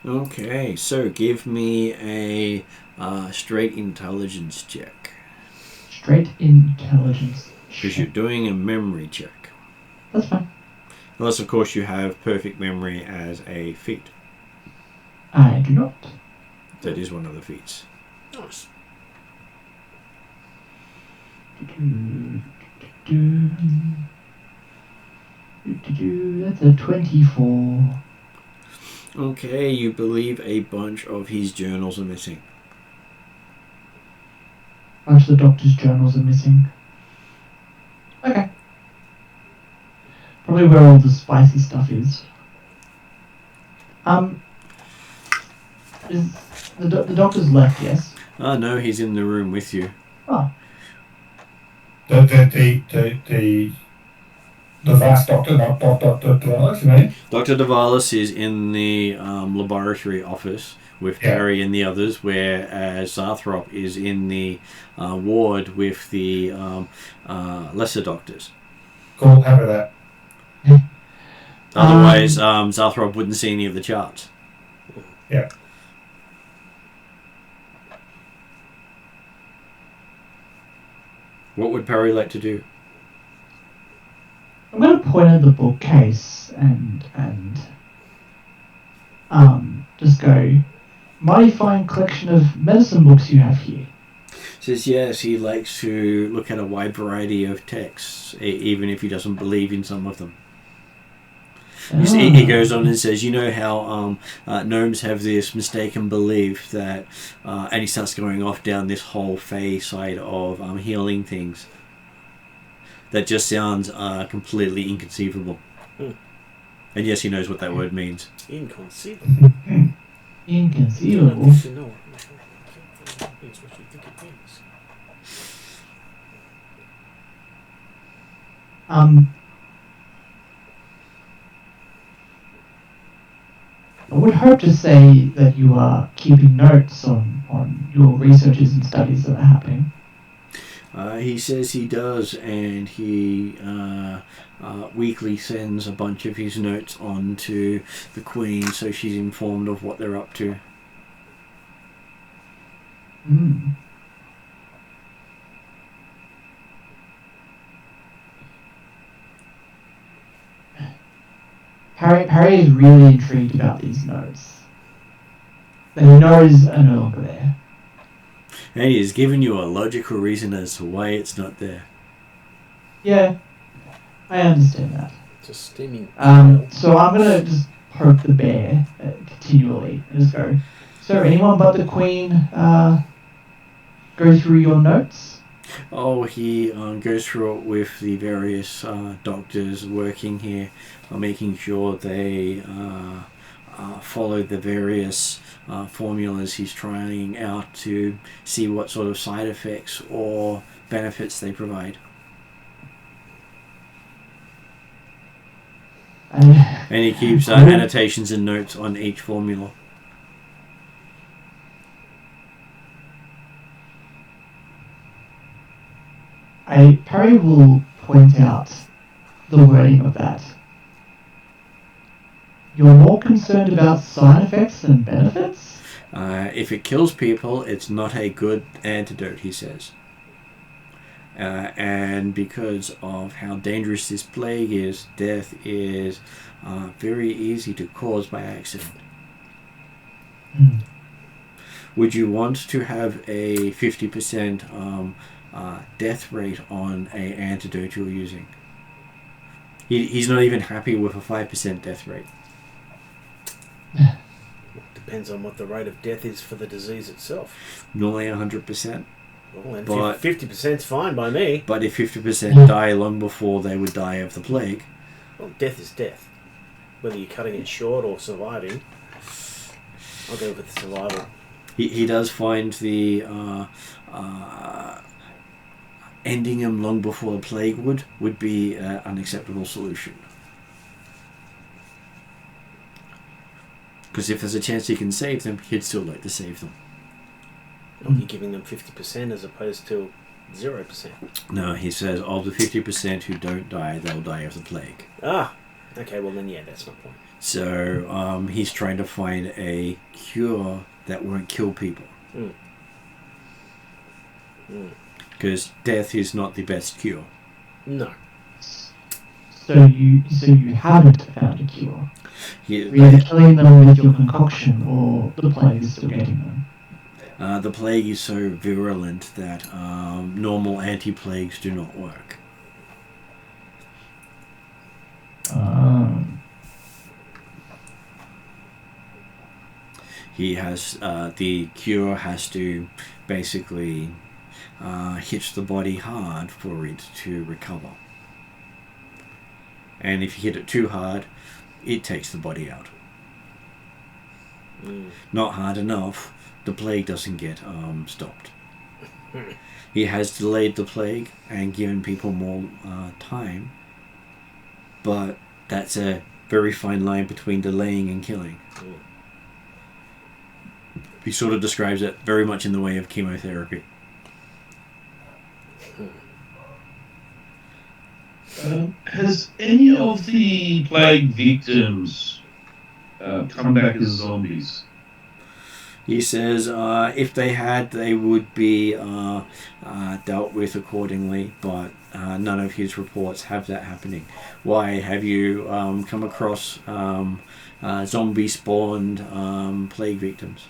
Speaker 1: Okay, so give me a straight intelligence check.
Speaker 5: Straight intelligence.
Speaker 1: Because you're doing a memory check.
Speaker 5: That's fine.
Speaker 1: Unless, of course, you have perfect memory as a feat.
Speaker 5: I do not.
Speaker 1: That is one of the feats.
Speaker 2: Nice.
Speaker 5: That's a 24.
Speaker 1: Okay, you believe a bunch of his journals are missing.
Speaker 5: A bunch of the Doctor's journals are missing. Okay. Probably where all the spicy stuff is. Is the Doctor's left, yes?
Speaker 1: Oh, no, he's in the room with you.
Speaker 5: Oh.
Speaker 3: The vast Doctor, not Dr. Davalis, you mean?
Speaker 1: Dr. Davalis is in the laboratory office with Harry and the others, whereas Zarthrop is in the ward with the lesser doctors.
Speaker 3: Cool, happy with that.
Speaker 1: Otherwise, Zarthrop wouldn't see any of the charts.
Speaker 3: Yeah.
Speaker 1: What would Perry like to do?
Speaker 5: I'm going to point at the bookcase and just go, mighty fine collection of medicine books you have here.
Speaker 1: Says yes, he likes to look at a wide variety of texts, even if he doesn't believe in some of them. He goes on and says, you know how gnomes have this mistaken belief that, and he starts going off down this whole Fey side of healing things. That just sounds completely inconceivable. And yes, he knows what that word means.
Speaker 2: Inconceivable.
Speaker 5: Inconceivable.
Speaker 2: You don't know what you think it means.
Speaker 5: I would hope to say that you are keeping notes on your researches and studies that are happening.
Speaker 1: He says he does, and he weekly sends a bunch of his notes on to the Queen so she's informed of what they're up to.
Speaker 5: Harry is really intrigued about these notes. That he knows are no longer there.
Speaker 1: And he has given you a logical reason as to why it's not there.
Speaker 5: Yeah, I understand that.
Speaker 2: It's a steaming.
Speaker 5: So I'm gonna just poke the bear continually and just go, so anyone but the Queen go through your notes?
Speaker 1: Oh, he goes through it with the various doctors working here, making sure they follow the various formulas he's trying out to see what sort of side effects or benefits they provide. And he keeps annotations and notes on each formula.
Speaker 5: Perry will point out the wording of that. You're more concerned about side effects than benefits?
Speaker 1: If it kills people, it's not a good antidote, he says. And because of how dangerous this plague is, death is very easy to cause by accident. Would you want to have a 50% death rate on a antidote you're using? He's not even happy with a 5% death rate.
Speaker 2: Depends on what the rate of death is for the disease itself.
Speaker 1: Normally 100%.
Speaker 2: Well, and 50%'s fine by me.
Speaker 1: But if 50% die long before they would die of the plague...
Speaker 2: Well, death is death. Whether you're cutting it short or surviving, I'll go with the survival.
Speaker 1: He does find the ending them long before the plague would be an unacceptable solution. Because if there's a chance he can save them, he'd still like to save them.
Speaker 2: Well, you're giving them 50% as opposed to 0%.
Speaker 1: No, he says of the 50% who don't die, they'll die of the plague.
Speaker 2: Ah, okay, well then yeah, that's my point.
Speaker 1: So he's trying to find a cure that won't kill people. Because death is not the best cure.
Speaker 2: No.
Speaker 5: So you haven't found a cure?
Speaker 1: You're
Speaker 5: either killing them with your concoction or the plague is still getting them?
Speaker 1: The plague is so virulent that normal anti-plagues do not work. He has the cure has to basically hit the body hard for it to recover. And if you hit it too hard, it takes the body out. Not hard enough, the plague doesn't get stopped. He has delayed the plague and given people more time, but that's a very fine line between delaying and killing. He sort of describes it very much in the way of chemotherapy.
Speaker 4: Has any of the plague victims come back as zombies?
Speaker 1: He says if they had, they would be dealt with accordingly, but none of his reports have that happening. Why have you come across zombie-spawned plague victims?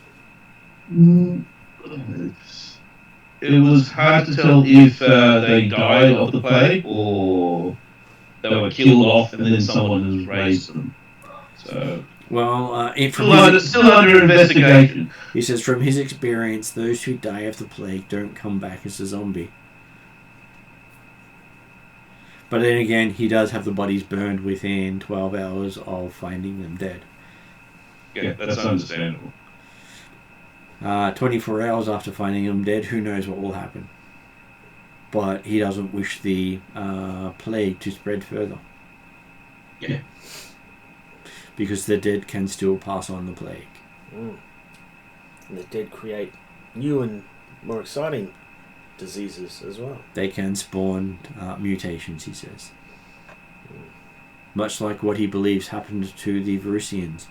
Speaker 4: It was hard to tell if they died of the plague or they were killed off and then someone has raised them. So,
Speaker 1: Well,
Speaker 4: still under investigation.
Speaker 1: He says from his experience, those who die of the plague don't come back as a zombie. But then again, he does have the bodies burned within 12 hours of finding them dead.
Speaker 4: Yeah, that's understandable.
Speaker 1: 24 hours after finding them dead, who knows what will happen. But he doesn't wish the plague to spread further.
Speaker 4: Yeah.
Speaker 1: Because the dead can still pass on the plague.
Speaker 2: And the dead create new and more exciting diseases as well.
Speaker 1: They can spawn mutations, he says. Much like what he believes happened to the Varisians.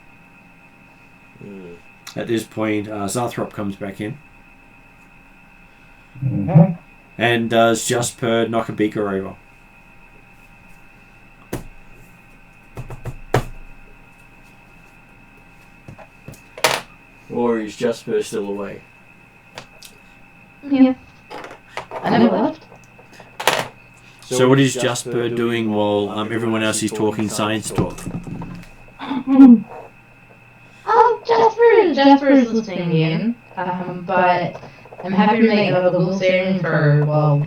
Speaker 1: At this point, Zarthrop comes back in. And does Jasper knock a beaker over? Or is Jasper still away?
Speaker 6: Yeah. I never left.
Speaker 1: So what is Jasper doing while everyone else is talking science talk?
Speaker 6: Jasper is listening in, but I'm happy to make another will saving for, well,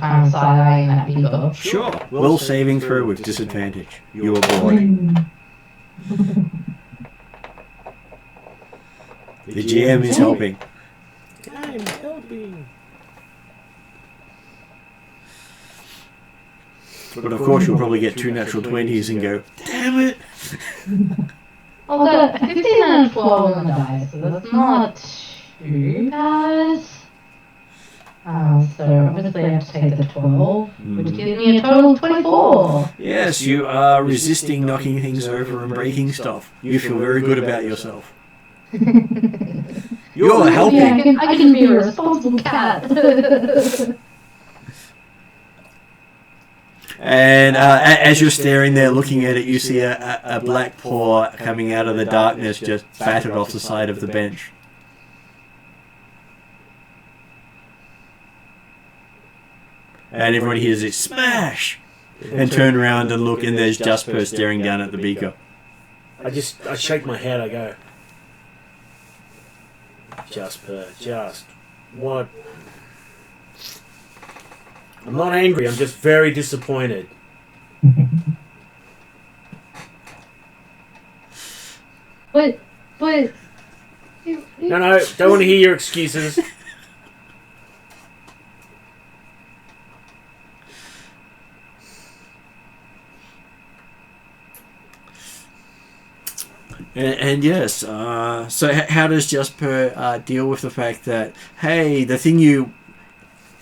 Speaker 6: kind of side-eyeing that beaker.
Speaker 1: Sure. Will saving throw with disadvantage. You are bored. The GM is helping.
Speaker 2: I'm helping.
Speaker 1: But of course you'll probably get 2 natural 20s and go, damn it!
Speaker 6: I've got 15 and 12 on the dice, so that's not too bad. So obviously I have to take the 12, which gives me a total of 24.
Speaker 1: Yes, you are resisting knocking things over and breaking stuff. You feel very good about yourself. You're helping.
Speaker 6: Yeah, I can be a responsible cat.
Speaker 1: And as you're staring there looking at it, you see a black paw coming out of the darkness just battered off the side of the bench. And everyone hears it smash! And turn around and look, and there's Jasper staring down at the beaker.
Speaker 2: I shake my head, I go, Jasper, what? I'm not angry, I'm just very disappointed.
Speaker 6: But...
Speaker 2: No, don't want to hear your excuses.
Speaker 1: And yes, so how does Jasper deal with the fact that, hey, the thing you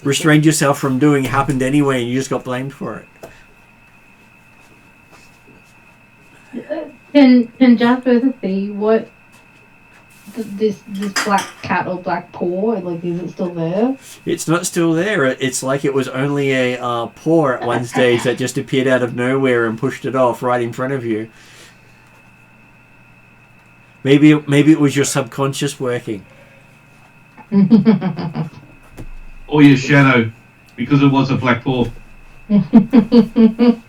Speaker 1: restrained yourself from doing happened anyway and you just got blamed for
Speaker 6: it? Can Jasper see what this black cat or black paw, like, is it still there?
Speaker 1: It's not still there. It's like it was only a paw at one stage that just appeared out of nowhere and pushed it off right in front of you. Maybe it was your subconscious working.
Speaker 4: Or your shadow, because it was a black paw.
Speaker 1: And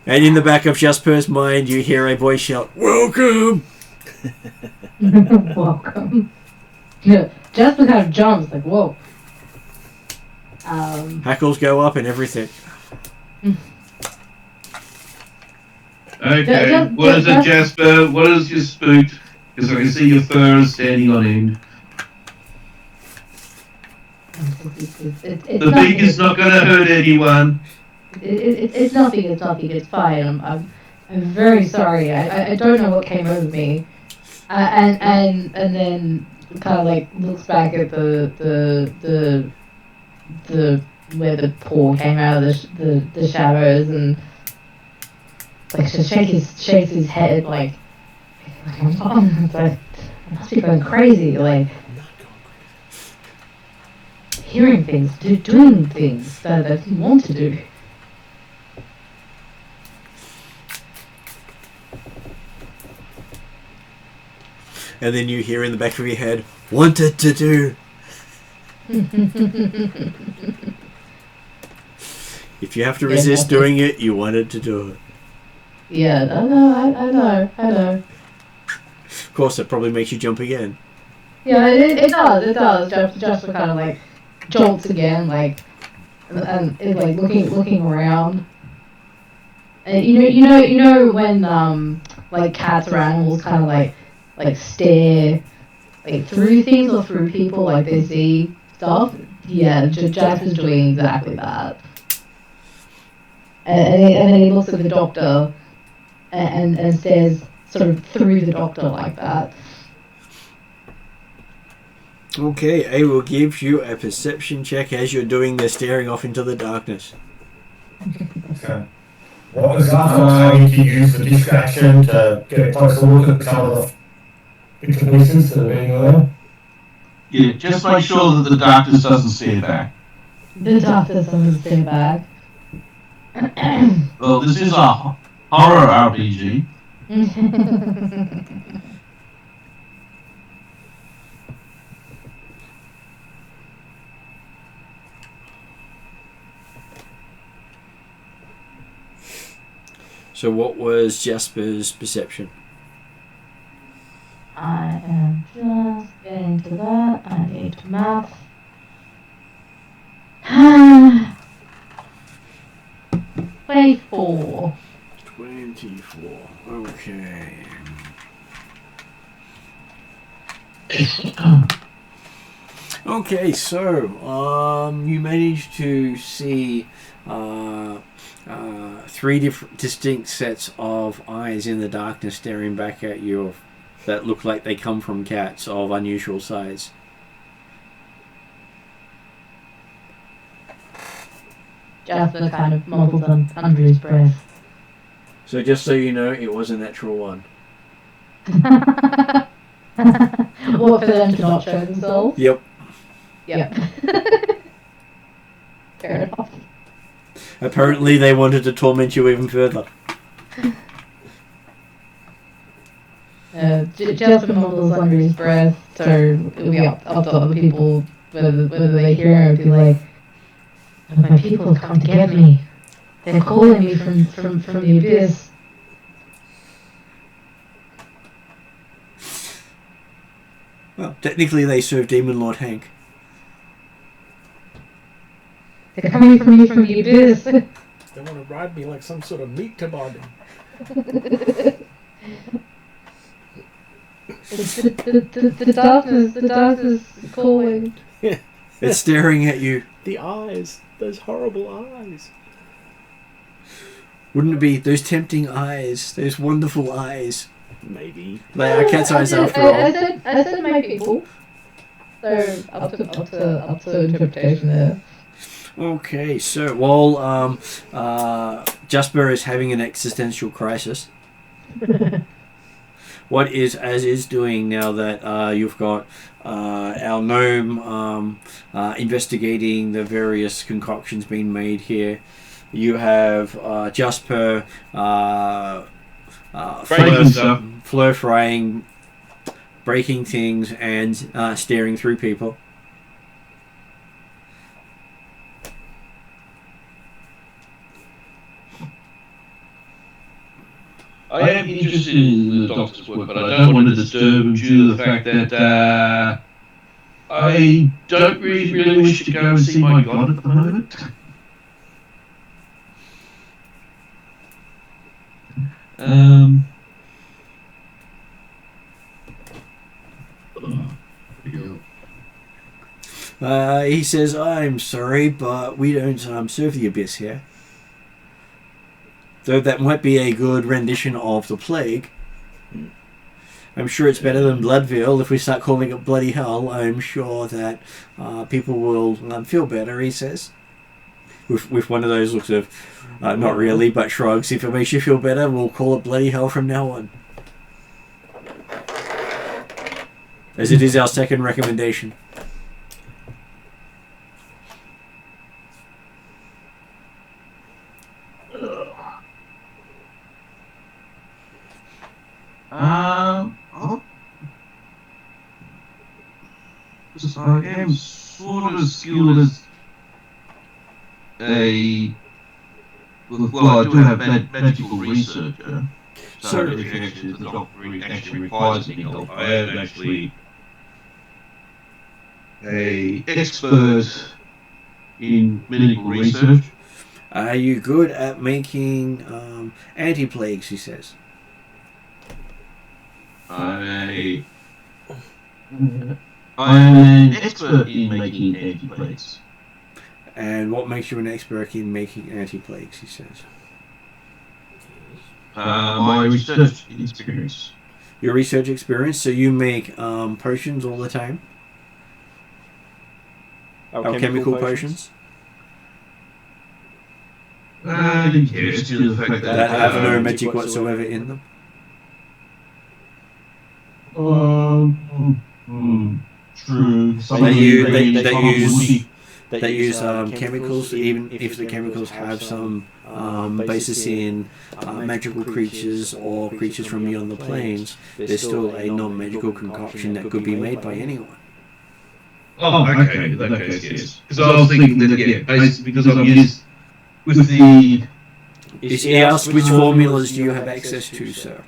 Speaker 1: in the back of Jasper's mind, you hear a voice shout, "Welcome!"
Speaker 6: Welcome. Yeah, Jasper kind of jumps, like, whoa.
Speaker 1: Hackles go up and everything.
Speaker 4: Okay, what is it, Jasper? What is your spook? Because I can see your fur standing on end. The beak is not going to hurt anyone.
Speaker 6: It's nothing. It's fine. I'm very sorry. I don't know what came over me. And then kind of like looks back at the where the paw came out of the shadows and like just shakes his head like I'm I must be going crazy, like hearing things, doing things that I didn't want to do.
Speaker 1: And then you hear in the back of your head, wanted to do. If you have to resist doing it, you wanted to do it.
Speaker 6: Yeah, I know.
Speaker 1: Of course, that probably makes you jump again.
Speaker 6: Yeah, it does. Just kind of like jolts again, like, and it's like looking around. And you know when like cats or animals kind of like stare like through things or through people, like they see stuff. Yeah, Jasper's doing exactly that. And then he looks at the doctor and stares sort of through the doctor like that.
Speaker 1: Okay, I will give you a perception check as you're doing this, staring off into the darkness.
Speaker 3: Okay. What was that trying to use the distraction to get a closer look at some of the bits and pieces that are being there?
Speaker 4: Yeah, just make sure that the Darkness doesn't stare back.
Speaker 6: The doctor doesn't stay back.
Speaker 4: Well, this is a horror RPG.
Speaker 1: So what was Jasper's perception?
Speaker 6: I am just getting to that. I need to math. 24.
Speaker 1: 24. Okay. Okay, so you managed to see three different distinct sets of eyes in the darkness staring back at you that look like they come from cats of unusual size.
Speaker 6: Jasper kind of mumbled under his breath.
Speaker 1: So just so you know, it was a natural one.
Speaker 6: What, for them to not show themselves?
Speaker 1: Yep.
Speaker 6: Fair enough.
Speaker 1: Apparently they wanted to torment you even further.
Speaker 6: Jasper mumbles under his breath, so it'll be up to other people whether they hear him. Be like, my people have come to get me. They're calling me from the abyss.
Speaker 1: Well, technically they serve Demon Lord Hank.
Speaker 6: They're coming from me from the abyss.
Speaker 2: They want to ride me like some sort of meat toboggan.
Speaker 6: The darkness is calling.
Speaker 1: It's staring at you.
Speaker 2: The eyes, those horrible eyes.
Speaker 1: Wouldn't it be those tempting eyes, those wonderful eyes?
Speaker 2: Maybe.
Speaker 1: They are cat's eyes after all.
Speaker 6: I said my people. So up to interpretation there.
Speaker 1: Okay, so while Jasper is having an existential crisis, what is As doing now that you've got our gnome investigating the various concoctions being made here? You have Jasper fleur frying, breaking things, and staring through people.
Speaker 4: I am interested in the doctor's work, but I don't want to disturb him due to the fact that I don't really wish to go and see my god at the moment.
Speaker 1: He says, I'm sorry, but we don't serve the abyss here. Though that might be a good rendition of the plague. I'm sure it's better than Bloodville. If we start calling it Bloody Hell, I'm sure that people will feel better, he says. With one of those looks of, not really, but shrugs. If it makes you feel better, we'll call it Bloody Hell from now on. as it is our second recommendation.
Speaker 4: I am sort of skilled as a... Well, I do have magical researcher. So if actually the doctor actually requires any help, I am actually a expert in medical research.
Speaker 1: Are you good at making anti-plagues, he says?
Speaker 4: I am an expert in making anti-plagues.
Speaker 1: And what makes you an expert in making anti-plagues, he says?
Speaker 4: My research experience.
Speaker 1: Your research experience, so you make potions all the time? Alchemical potions?
Speaker 4: Yes, to the fact
Speaker 1: That have no magic whatsoever in them?
Speaker 4: True.
Speaker 1: They use chemicals, even if the chemicals have some basis in magical creatures or creatures from beyond the planes. There's still a non-magical concoction that could be made by anyone.
Speaker 4: Oh, okay, in that case, yes. Because I was thinking that, yeah, basically because I'm used with the...
Speaker 1: He asked, which formulas do you have access to, sir?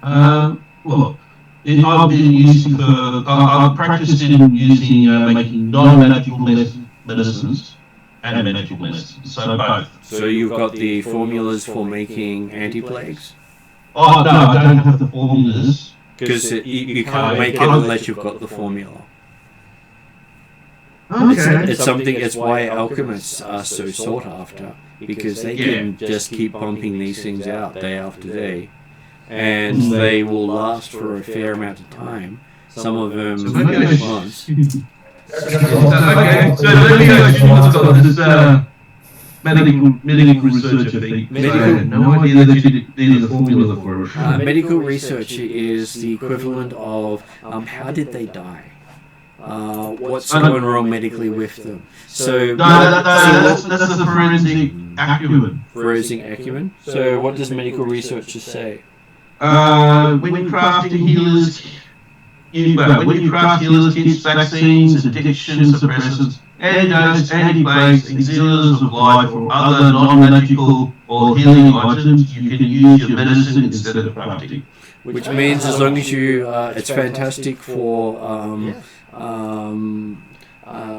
Speaker 4: Well, I've been using I've practiced in using making non-magical medicines and magical medicines, so both.
Speaker 1: So you've got the formulas for making anti-plagues?
Speaker 4: Oh, no, I don't have the formulas.
Speaker 1: Because you can't make it unless you've got the formula.
Speaker 4: Okay.
Speaker 1: It's why alchemists are so sought after, because they can just keep pumping these things out day after day, and they will last for a fair amount of time. Some of them months.
Speaker 4: Okay, so let me actually look at this medical researcher thing. I had no idea that you needed a formula for it.
Speaker 1: Medical research is the equivalent of how did they die? What's going wrong medically with them? So
Speaker 4: that's the forensic acumen.
Speaker 1: Forensic acumen. So what does medical researchers say?
Speaker 4: When crafting healers, when you craft healers, kits, vaccines, addiction suppressants, antidotes, anti-plagues, auxiliaries of life, or other non-magical or healing items, you can use your medicine instead of crafting.
Speaker 1: Which means as long as you, it's fantastic for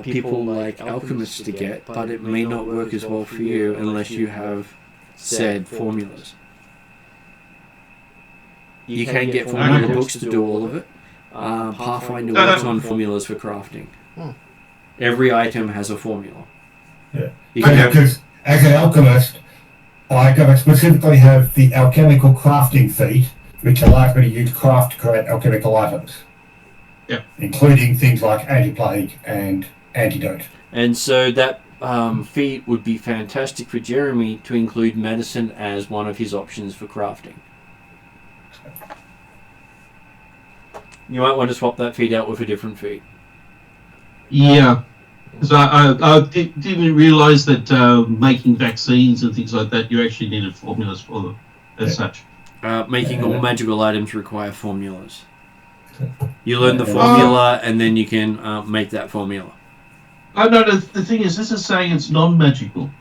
Speaker 1: people like alchemists to get, but it may not work as well for you unless you have said formulas. You can get formula books to do all of it. Pathfinder works on formulas for crafting. Every item has a formula.
Speaker 3: Yeah. Because as an alchemist, I specifically have the alchemical crafting feat, which allows me to use craft to create alchemical items.
Speaker 4: Yeah.
Speaker 3: Including things like anti-plague and antidote.
Speaker 1: And so that feat would be fantastic for Jeremy to include medicine as one of his options for crafting. You might want to swap that feat out with a different feat.
Speaker 4: Yeah. Because I didn't realise that making vaccines and things like that, you actually needed formulas for them as such.
Speaker 1: Making all magical items require formulas. You learn the formula and then you can make that formula.
Speaker 4: Oh no, the thing is, this is saying it's non-magical.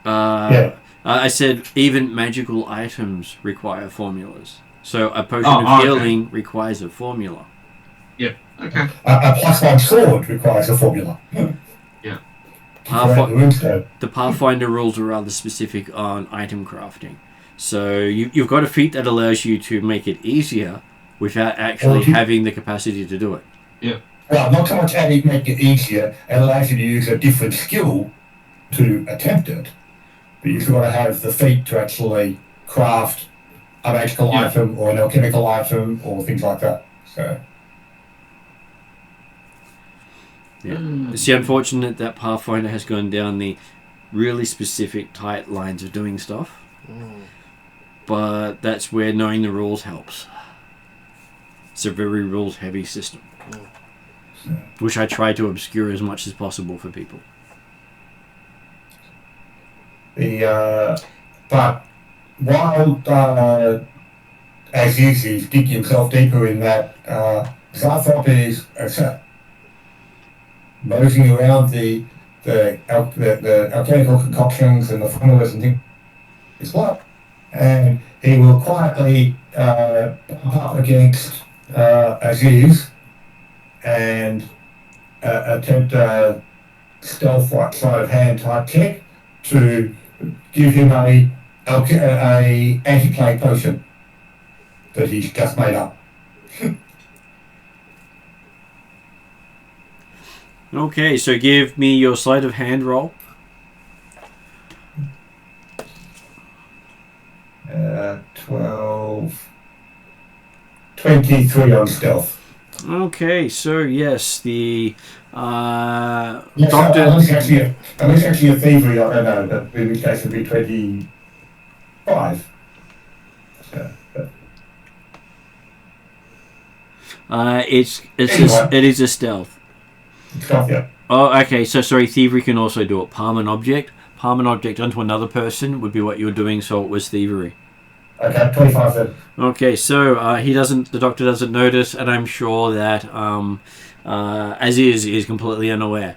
Speaker 1: I said even magical items require formulas. So a potion of healing requires a formula.
Speaker 4: Yeah, okay.
Speaker 3: A +1 sword requires a formula.
Speaker 4: Yeah.
Speaker 1: The Pathfinder rules are rather specific on item crafting. So you've got a feat that allows you to make it easier without actually having the capacity to do it.
Speaker 4: Yeah.
Speaker 3: Well, not so much adding make it easier, it allows you to use a different skill to attempt it. But you've got to have the feat to actually craft a magical item or an alchemical item or things like that. So.
Speaker 1: Yeah. It's unfortunate that Pathfinder has gone down the really specific, tight lines of doing stuff. but that's where knowing the rules helps. It's a very rules-heavy system, which I try to obscure as much as possible for people.
Speaker 3: But while as he's digging himself deeper in that, Zarthrop is nosing around the alchemical concoctions and the formulas and things as well. And he will quietly bump up against Aziz and attempt a stealth right side of hand type check to give him a anti-plague potion that he's just made up.
Speaker 1: Okay, so give me your sleight of hand roll.
Speaker 3: 12, 23 on stealth.
Speaker 1: Okay, so yes, the
Speaker 3: Yes,
Speaker 1: doctor.
Speaker 3: unless actually a thievery, I don't know, but in which case it would be 25. So,
Speaker 1: It is a stealth.
Speaker 3: Stealth, yeah.
Speaker 1: Oh, okay. So sorry, thievery can also do it. Palm an object onto another person would be what you were doing. So it was thievery.
Speaker 3: Okay, 25 then.
Speaker 1: Okay, so the doctor doesn't notice, and I'm sure that Aziz is completely unaware.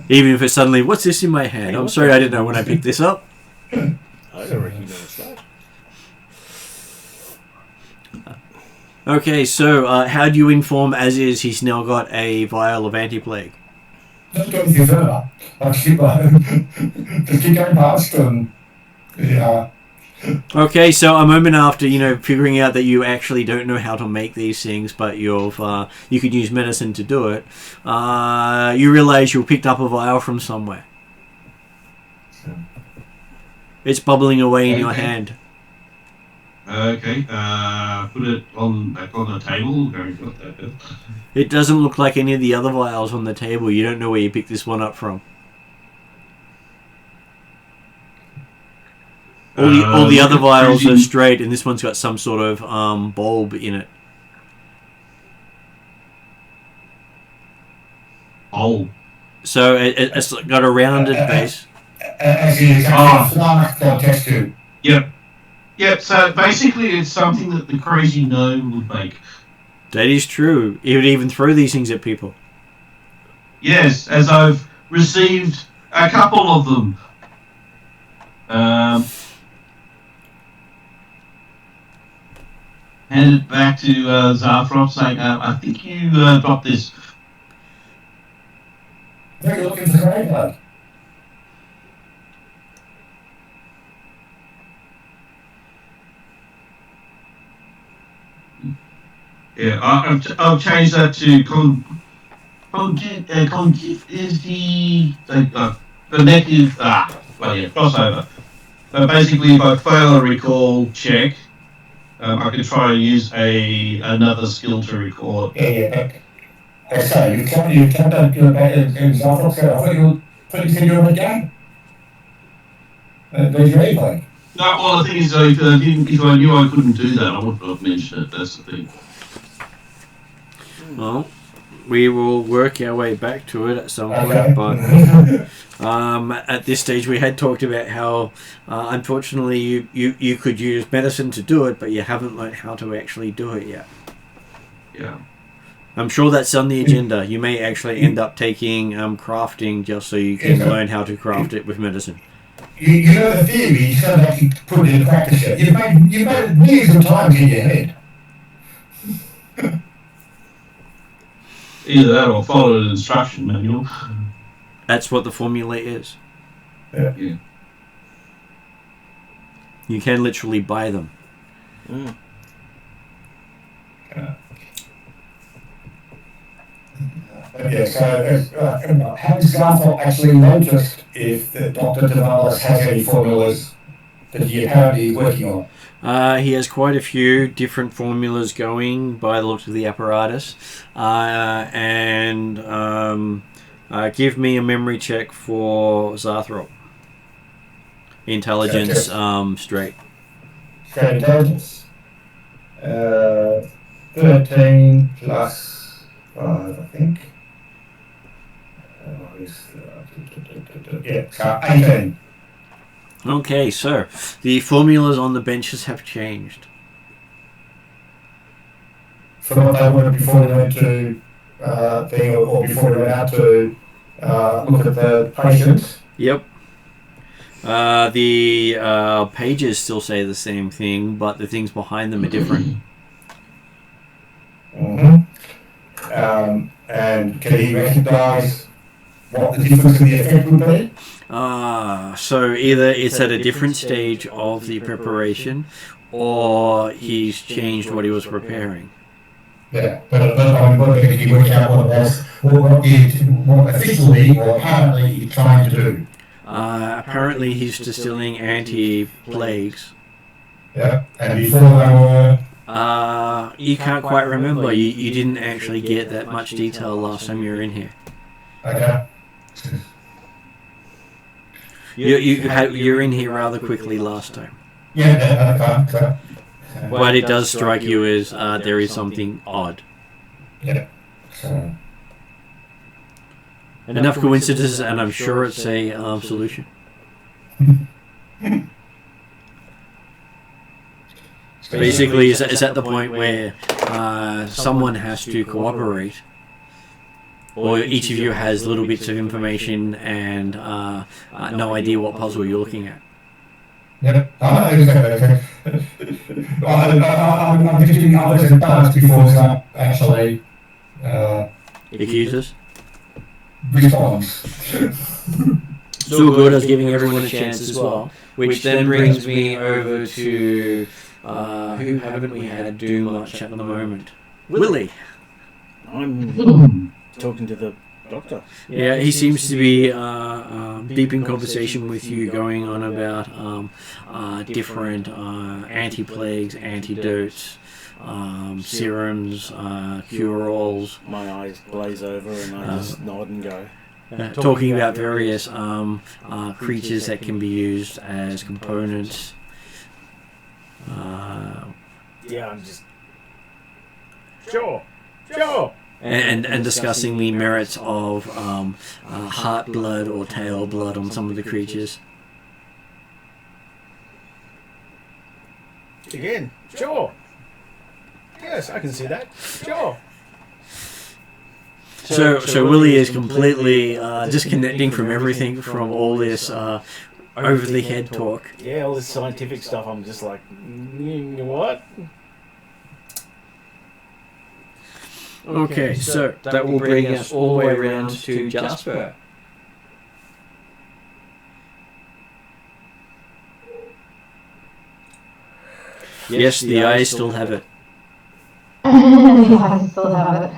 Speaker 1: Even if it's suddenly, what's this in my hand? I'm sorry, I didn't know when I picked this up.
Speaker 2: I don't recognise that.
Speaker 1: Okay, so how do you inform Aziz he's now got a vial of anti-plague?
Speaker 3: Don't go anything further. I'll keep going past and yeah.
Speaker 1: Okay, so a moment after, figuring out that you actually don't know how to make these things, but you could use medicine to do it, you realise you picked up a vial from somewhere. It's bubbling away in your hand.
Speaker 4: Okay, put it back on the table. Very good.
Speaker 1: It doesn't look like any of the other vials on the table. You don't know where you picked this one up from. All the other vials are straight, and this one's got some sort of bulb in it.
Speaker 4: Oh.
Speaker 1: So it's got a rounded base.
Speaker 3: Test tube.
Speaker 4: Yep. Yep, so basically it's something that the crazy gnome would make.
Speaker 1: That is true. He would even throw these things at people.
Speaker 4: Yes, as I've received a couple of them. Handed back to Zarthrop saying, I think you dropped this.
Speaker 3: I think you're looking for Graveyard.
Speaker 4: Yeah, I've changed that to congift is the negative crossover. So basically, if I fail a recall check, I can try and use another skill to recall it.
Speaker 3: Yeah. Okay, you can't do it in Zarthrop. I thought you said you were a game. There's your replay.
Speaker 4: No, well, the thing is, if I knew I couldn't do that, I wouldn't have mentioned it. That's the thing.
Speaker 1: Well, we will work our way back to it at some point,
Speaker 3: Okay.
Speaker 1: but at this stage we had talked about how unfortunately you could use medicine to do it, but you haven't learned how to actually do it yet.
Speaker 4: Yeah.
Speaker 1: I'm sure that's on the agenda. You may actually end up taking crafting just so you can learn how to craft it with medicine.
Speaker 3: You know the theory, you can't actually put it into practice yet. You've made it millions of times in your head.
Speaker 4: Either that or follow an instruction manual.
Speaker 1: That's what the formula is.
Speaker 3: Yeah.
Speaker 1: You can literally buy them.
Speaker 2: Mm.
Speaker 3: Yeah, so has Garthel actually noticed if Dr. Tavalis has any formulas that he apparently is working on?
Speaker 1: He has quite a few different formulas going by the looks of the apparatus. Give me a memory check for Zarthrop. Intelligence, straight.
Speaker 3: Straight intelligence. 13 plus 5, I think. Yeah, so 18.
Speaker 1: Okay, so the formulas on the benches have changed.
Speaker 3: From what they were before we went to thing, or before we went out to look at the patients.
Speaker 1: Yep. The pages still say the same thing, but the things behind them are different.
Speaker 3: And can he recognise what the difference in the effect would be?
Speaker 1: So either it's at a different stage of the preparation, or he's changed what he was preparing.
Speaker 3: Yeah, but I'm wondering if you work out what it was, what officially or apparently he's trying to do.
Speaker 1: Apparently he's distilling anti-plagues.
Speaker 3: Yeah, and before they were...
Speaker 1: You can't quite remember. You didn't actually get that much detail last time you were in here.
Speaker 3: Okay.
Speaker 1: You're in here rather quickly last time.
Speaker 3: Yeah, okay.
Speaker 1: But it does strike you as there is something odd.
Speaker 3: Yeah. So.
Speaker 1: Enough coincidences, and I'm sure it's a solution. Basically, it's at the point where someone has to cooperate, or each of you has little bits of information and no idea what puzzle you're looking at.
Speaker 3: Yep. I'm just doing others and parts before it's actually
Speaker 1: Accusers?
Speaker 3: response.
Speaker 1: It's all good as giving everyone a chance as well, which then brings me over to who haven't we had do much at the moment? Willie.
Speaker 2: I'm talking to the doctor.
Speaker 1: Yeah, he seems to be deep in conversation with you, going on about different anti-plagues, antidotes, serums, cure-alls.
Speaker 2: My eyes glaze over and I just nod and go.
Speaker 1: Talking about various creatures that can be used as components.
Speaker 2: Yeah, I'm just... Sure.
Speaker 1: And discussing the merits of heart blood or tail blood on some of the creatures.
Speaker 2: Again, sure. Yes, I can see that. Sure.
Speaker 1: So Willie is completely disconnecting from everything, from all this over-the-head talk.
Speaker 2: Yeah, all this scientific stuff, I'm just like, what?
Speaker 1: Okay, so that will bring us all the way around to Jasper. Yes, the eyes still have it.
Speaker 6: The eyes still have it.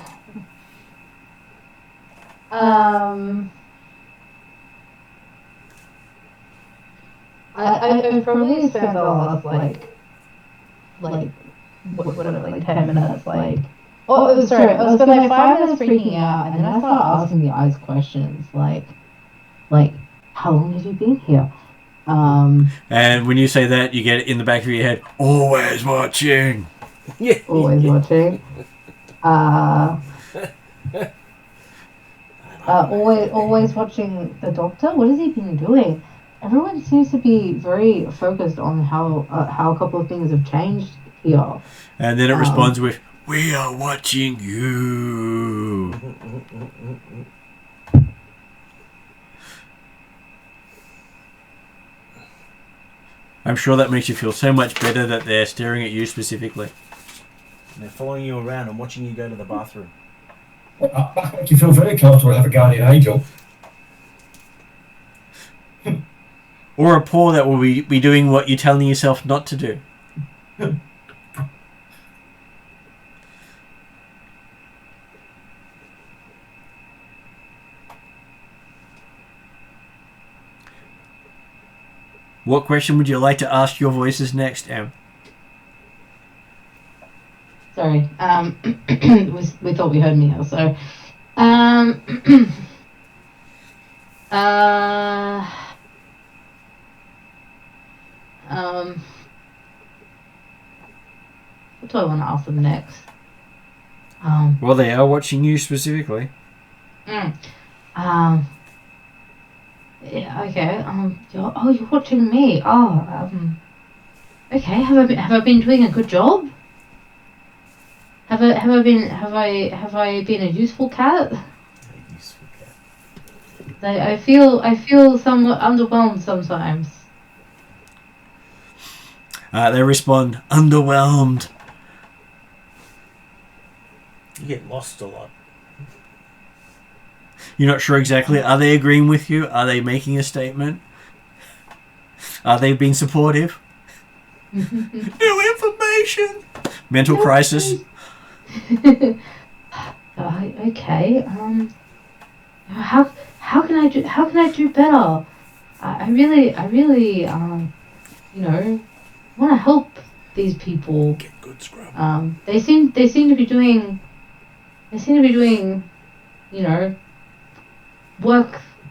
Speaker 6: I probably spent the last like 10 minutes oh sorry, I was spent 5 minutes freaking out, and then I started asking the eyes questions like how long have you been here?
Speaker 1: And when you say that, you get it in the back of your head, always watching.
Speaker 2: Yeah.
Speaker 6: Always watching. Always watching the doctor. What has he been doing? Everyone seems to be very focused on how a couple of things have changed here.
Speaker 1: And then it responds with, we are watching you. I'm sure that makes you feel so much better that they're staring at you specifically.
Speaker 2: They're following you around and watching you go to the bathroom.
Speaker 3: That makes you feel very comfortable to have a guardian angel.
Speaker 1: Or a paw that will be doing what you're telling yourself not to do. What question would you like to ask your voices next, Em?
Speaker 6: Sorry, we thought we heard me now, so What do I want to ask them next?
Speaker 1: Well, they are watching you specifically.
Speaker 6: Yeah, okay. You're watching me. Okay. Have I been doing a good job? Have I been a useful cat? I feel somewhat underwhelmed sometimes.
Speaker 1: They respond, underwhelmed.
Speaker 2: You get lost a lot.
Speaker 1: You're not sure exactly. Are they agreeing with you? Are they making a statement? Are they being supportive? New information. Mental crisis.
Speaker 6: Okay. How can I do better? I really want to help these people.
Speaker 2: Get good scrub.
Speaker 6: They seem to be doing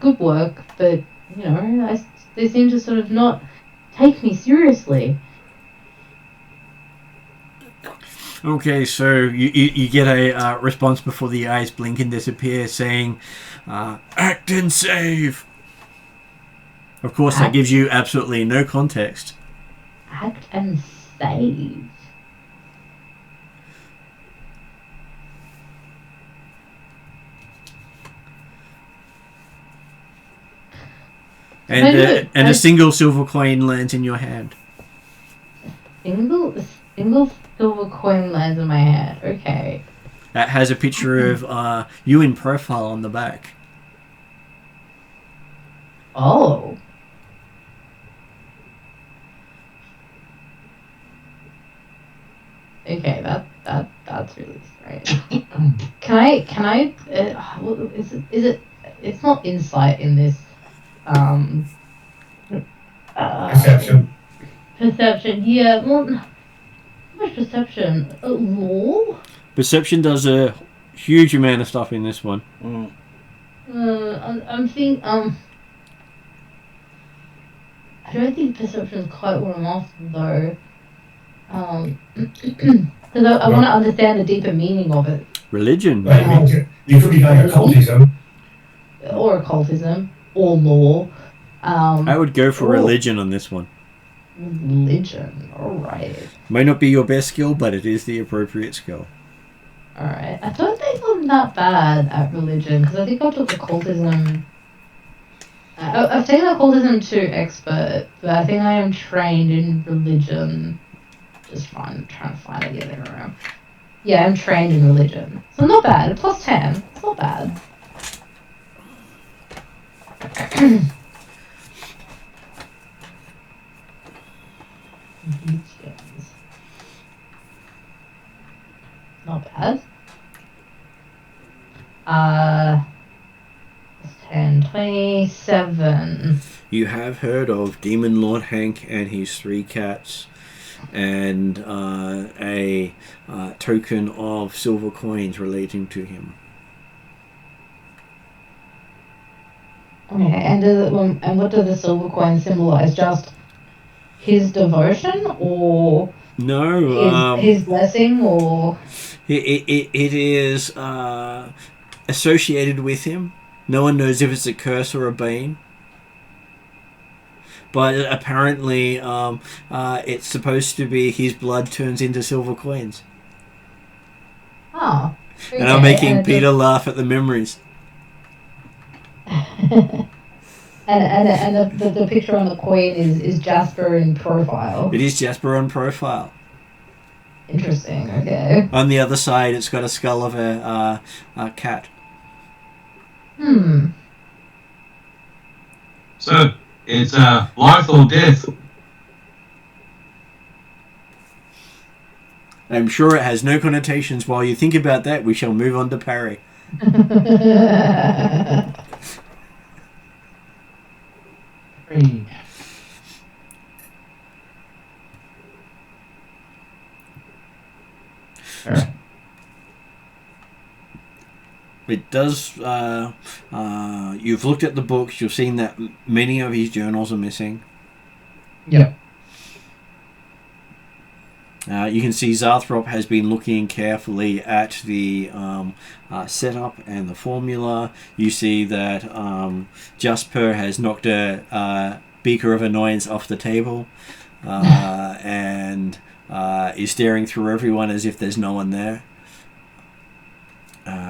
Speaker 6: good work, but they seem to sort of not take me seriously.
Speaker 1: Okay, so you get a response before the eyes blink and disappear saying, act and save. Of course, that gives you absolutely no context.
Speaker 6: Act and save.
Speaker 1: And a single silver coin lands in your hand.
Speaker 6: Single silver coin lands in my hand. Okay.
Speaker 1: That has a picture of you in profile on the back.
Speaker 6: Oh. Okay, that's really strange. Can I? Is it? It's not insight in this.
Speaker 3: Perception.
Speaker 6: Perception. Yeah. Well, how much perception? Law.
Speaker 1: Perception does a huge amount of stuff in this one.
Speaker 6: I'm thinking. I don't think perception is quite what I'm after though. Because I want to understand the deeper meaning of it.
Speaker 1: Religion.
Speaker 3: You could be like occultism.
Speaker 6: Or occultism. Or law.
Speaker 1: I would go for religion on this one.
Speaker 6: Religion. Alright.
Speaker 1: Might not be your best skill, but it is the appropriate skill.
Speaker 6: Alright. I don't think I'm that bad at religion, because I think I took occultism. I've taken occultism to expert, but I think I am trained in religion. Just trying to find it the other way around. Yeah, I'm trained in religion. So not bad. Plus 10. It's not bad. Not bad. 10, 27.
Speaker 1: You have heard of Demon Lord Hank and his 3 cats, and a token of silver coins relating to him.
Speaker 6: Okay, and what do the silver coins symbolize? Just his devotion, or
Speaker 1: no,
Speaker 6: his blessing, or
Speaker 1: it is associated with him. No one knows if it's a curse or a bane. But apparently, it's supposed to be his blood turns into silver coins.
Speaker 6: Oh. Okay.
Speaker 1: And I'm making Peter laugh at the memories.
Speaker 6: and the picture on the coin is Jasper in profile.
Speaker 1: It is Jasper on profile.
Speaker 6: Interesting, okay.
Speaker 1: On the other side, it's got a skull of a cat.
Speaker 4: So, it's life or death.
Speaker 1: I'm sure it has no connotations. While you think about that, we shall move on to parry. It does. You've looked at the books. You've seen that many of his journals are missing.
Speaker 5: Yeah.
Speaker 1: You can see Zarthrop has been looking carefully at the setup and the formula. You see that Jasper has knocked a beaker of annoyance off the table and is staring through everyone as if there's no one there.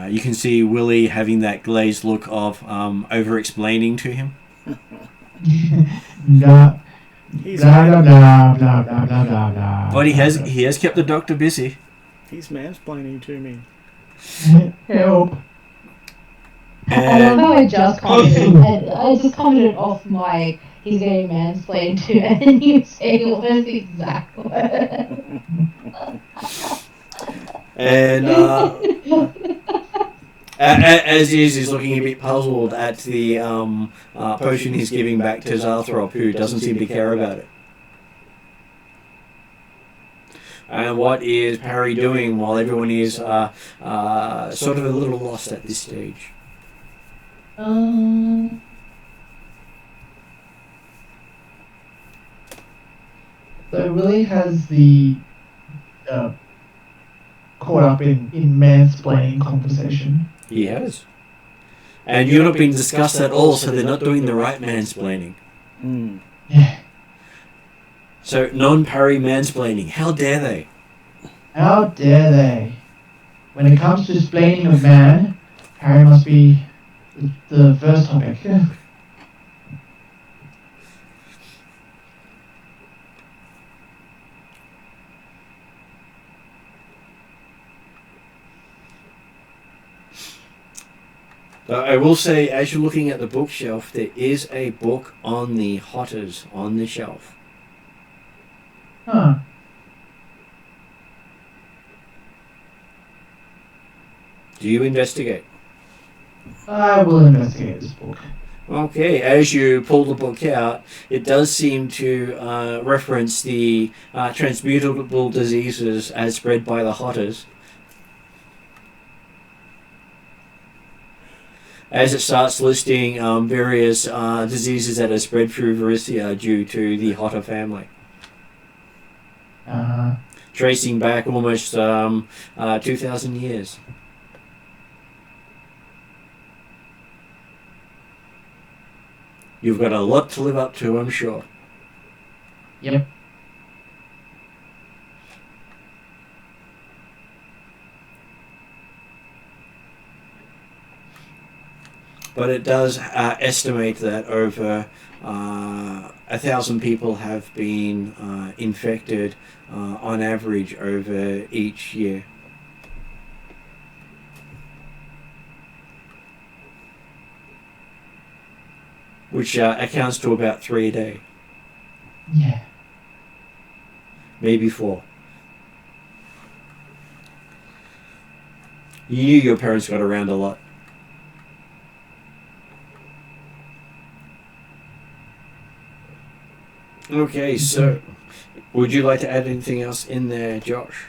Speaker 1: You can see Willie having that glazed look of over-explaining to him.
Speaker 5: Blah,
Speaker 2: He's
Speaker 5: blah, blah, blah, blah, blah, blah, blah.
Speaker 1: But he has kept the doctor busy.
Speaker 2: he's mansplaining to me.
Speaker 5: Help.
Speaker 6: I love how I just commented off my he's getting mansplained to, and then you say almost the exact word.
Speaker 1: And as he's looking a bit puzzled at the potion he's giving back to Zarthrop, who doesn't seem to care about it. And what is Parry doing while everyone is sort of a little lost at this stage?
Speaker 5: So Willie has the caught up in mansplaining conversation.
Speaker 1: He has. And you're not being discussed at all, so they're not doing the right mansplaining.
Speaker 2: Mm.
Speaker 5: Yeah.
Speaker 1: So non-parry mansplaining, how dare they?
Speaker 5: How dare they? When it comes to explaining of man, Harry must be the first topic.
Speaker 1: I will say, as you're looking at the bookshelf, there is a book on the Hotters on the shelf.
Speaker 5: Huh.
Speaker 1: Do you investigate?
Speaker 5: I will investigate this book.
Speaker 1: Okay, as you pull the book out, it does seem to reference the transmutable diseases as spread by the Hotters. As it starts listing various diseases that are spread through Varisia due to the Hotter family. Tracing back almost 2,000 years. You've got a lot to live up to, I'm sure.
Speaker 5: Yep.
Speaker 1: But it does estimate that over 1,000 people have been infected on average over each year. Which accounts to about 3 a day.
Speaker 5: Yeah.
Speaker 1: Maybe 4. You knew your parents got around a lot. Okay, so would you like to add anything else in there, Josh?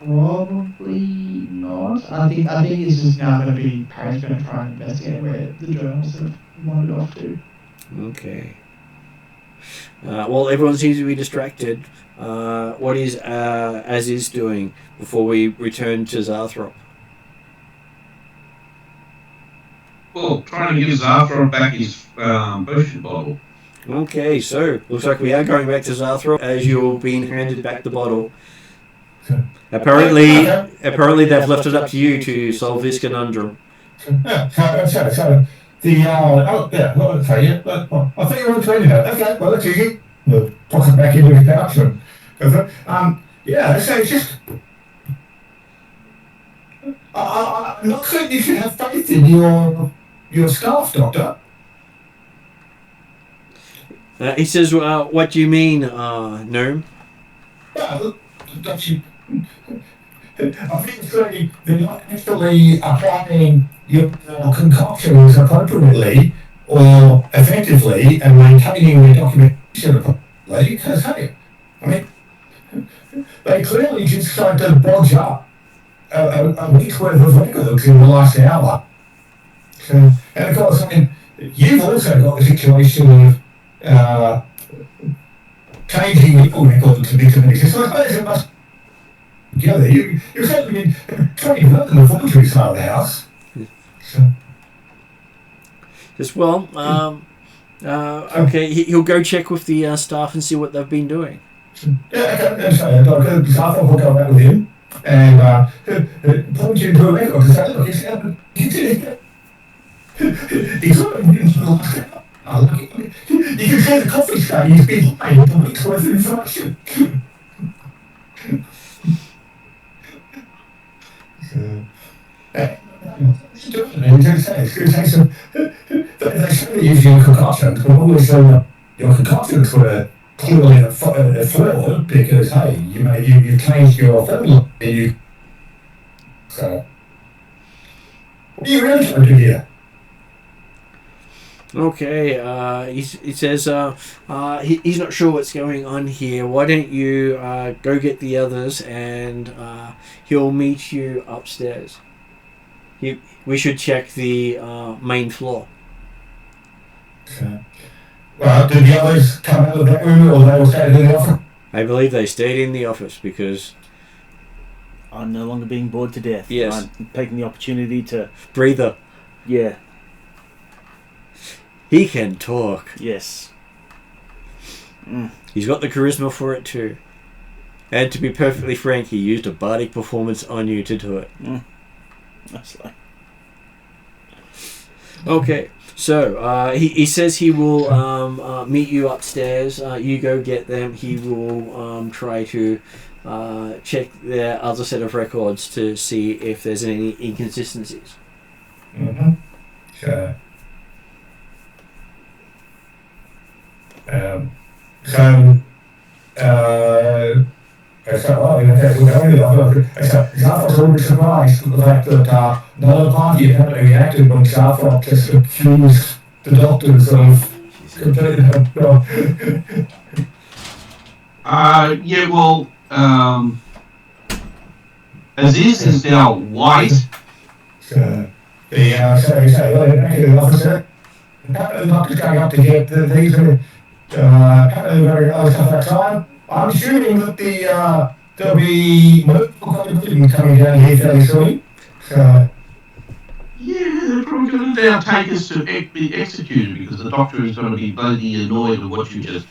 Speaker 5: Probably not. I think this is now going to be Parry's going to try and investigate where the journals have wandered off to.
Speaker 1: Okay. Well, everyone seems to be distracted. What is Aziz doing before we return to Zarthrop?
Speaker 4: Well, trying to give Zarthrop back his potion bottle.
Speaker 1: Okay, so looks like we are going back to Zarthrop as you're being handed back the bottle. Apparently they've left it up to you to solve this conundrum.
Speaker 3: So I think you were explaining that. Okay, well, that's easy. We'll toss it back into his pouch and go for it. So it's just... I'm not certain you should have faith in your staff, Doctor.
Speaker 1: He says, what do you mean, Gnome?
Speaker 3: Well, don't you... I think certainly they're not actually applying your concoctions appropriately or effectively and maintaining the documentation appropriately, because, hey, I mean, they clearly just tried to bodge up a week's worth of records in the last hour. So And of course, I mean, you've also got the situation of changing your record to be committed. So I suppose it must be together. You're certainly trying to work in the forestry side of the house. So,
Speaker 1: As well, okay, he'll go check with the staff and see what they've been doing.
Speaker 3: yeah, okay, so Dr. Sarthorpe will go back with him and point you to a record to say, look, he's you can say the coffee stain he's been lying for weeks worth of information. It's good to say some. They say that using your concoctions, but always say your concoctions were clearly flawed because, hey, you've changed your formula and you. So, what are you really trying to do here?
Speaker 1: Okay, he says he's not sure what's going on here. Why don't you go get the others and he'll meet you upstairs. We should check the main floor.
Speaker 3: Okay. Well, did the others come out of that room or they all stayed in the office?
Speaker 1: I believe they stayed in the office because...
Speaker 2: I'm no longer being bored to death.
Speaker 1: Yes.
Speaker 2: I'm taking the opportunity to...
Speaker 1: Breather.
Speaker 2: Yeah.
Speaker 1: He can talk.
Speaker 2: Yes.
Speaker 1: He's got the charisma for it too. And to be perfectly frank, he used a bardic performance on you to do it.
Speaker 2: That's like...
Speaker 1: Okay, so he says he will meet you upstairs. You go get them. He will try to check their other set of records to see if there's any inconsistencies.
Speaker 3: Mm-hmm. Sure. So, well, Zarfrock's always surprised at the fact that another party apparently reacted when Zarfrock just accused the doctors of completing her job.
Speaker 4: Yeah, well, Aziz is now white.
Speaker 3: So, the officer, apparently the doctor's going up to get these, apparently very close to that time. I'm assuming that there'll be multiple contributions coming down here fairly soon. So,
Speaker 4: Yeah, they're probably going to now take us to be executed because the doctor is going to be bloody annoyed with what you just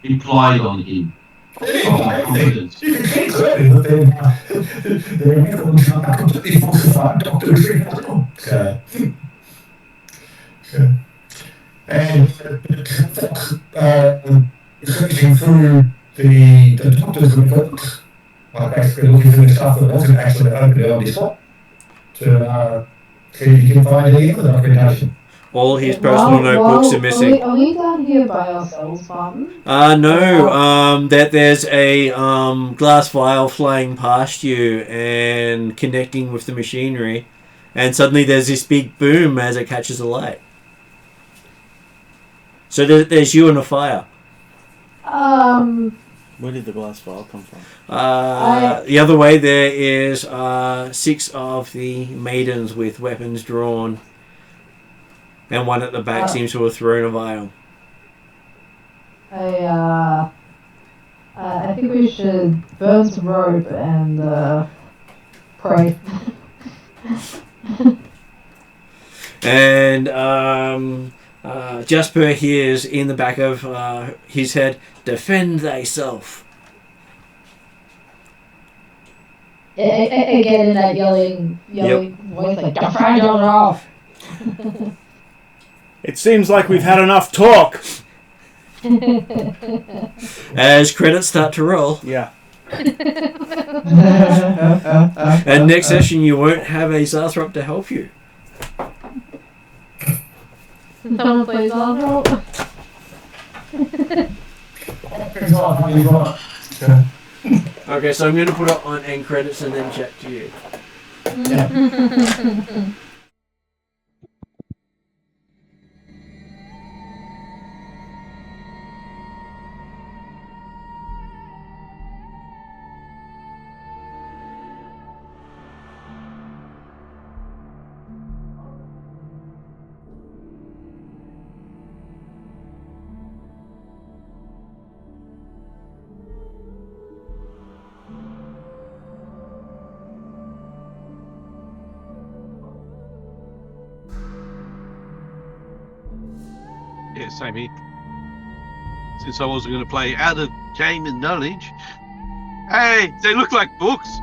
Speaker 4: implied on him.
Speaker 3: you can see clearly that their records are completely falsified. Doctors and searching through the doctor's records, like basically looking through the stuff that wasn't actually opened on this spot to see if you can find any other documentation.
Speaker 1: All his personal notebooks are missing.
Speaker 6: Are we down here by ourselves, Martin?
Speaker 1: No, that there's a glass vial flying past you and connecting with the machinery, and suddenly there's this big boom as it catches a light. So there's you and a fire.
Speaker 2: Where did the glass vial come from?
Speaker 1: The other way there is 6 of the maidens with weapons drawn, and one at the back seems to have thrown a vial.
Speaker 6: I think we should burn some rope and pray.
Speaker 1: And Jasper hears in the back of his head, "Defend thyself."
Speaker 6: Again in that yelling voice, like, defend yourself!
Speaker 2: It seems like we've had enough talk.
Speaker 1: As credits start to roll.
Speaker 2: Yeah.
Speaker 1: And next session you won't have a Zarthrop to help you.
Speaker 6: Someone plays Zarthrop?
Speaker 1: Okay, so I'm going to put it on end credits and then chat to you.
Speaker 9: Yeah, same here. Since I wasn't going to play out of game and knowledge. Hey, they look like books.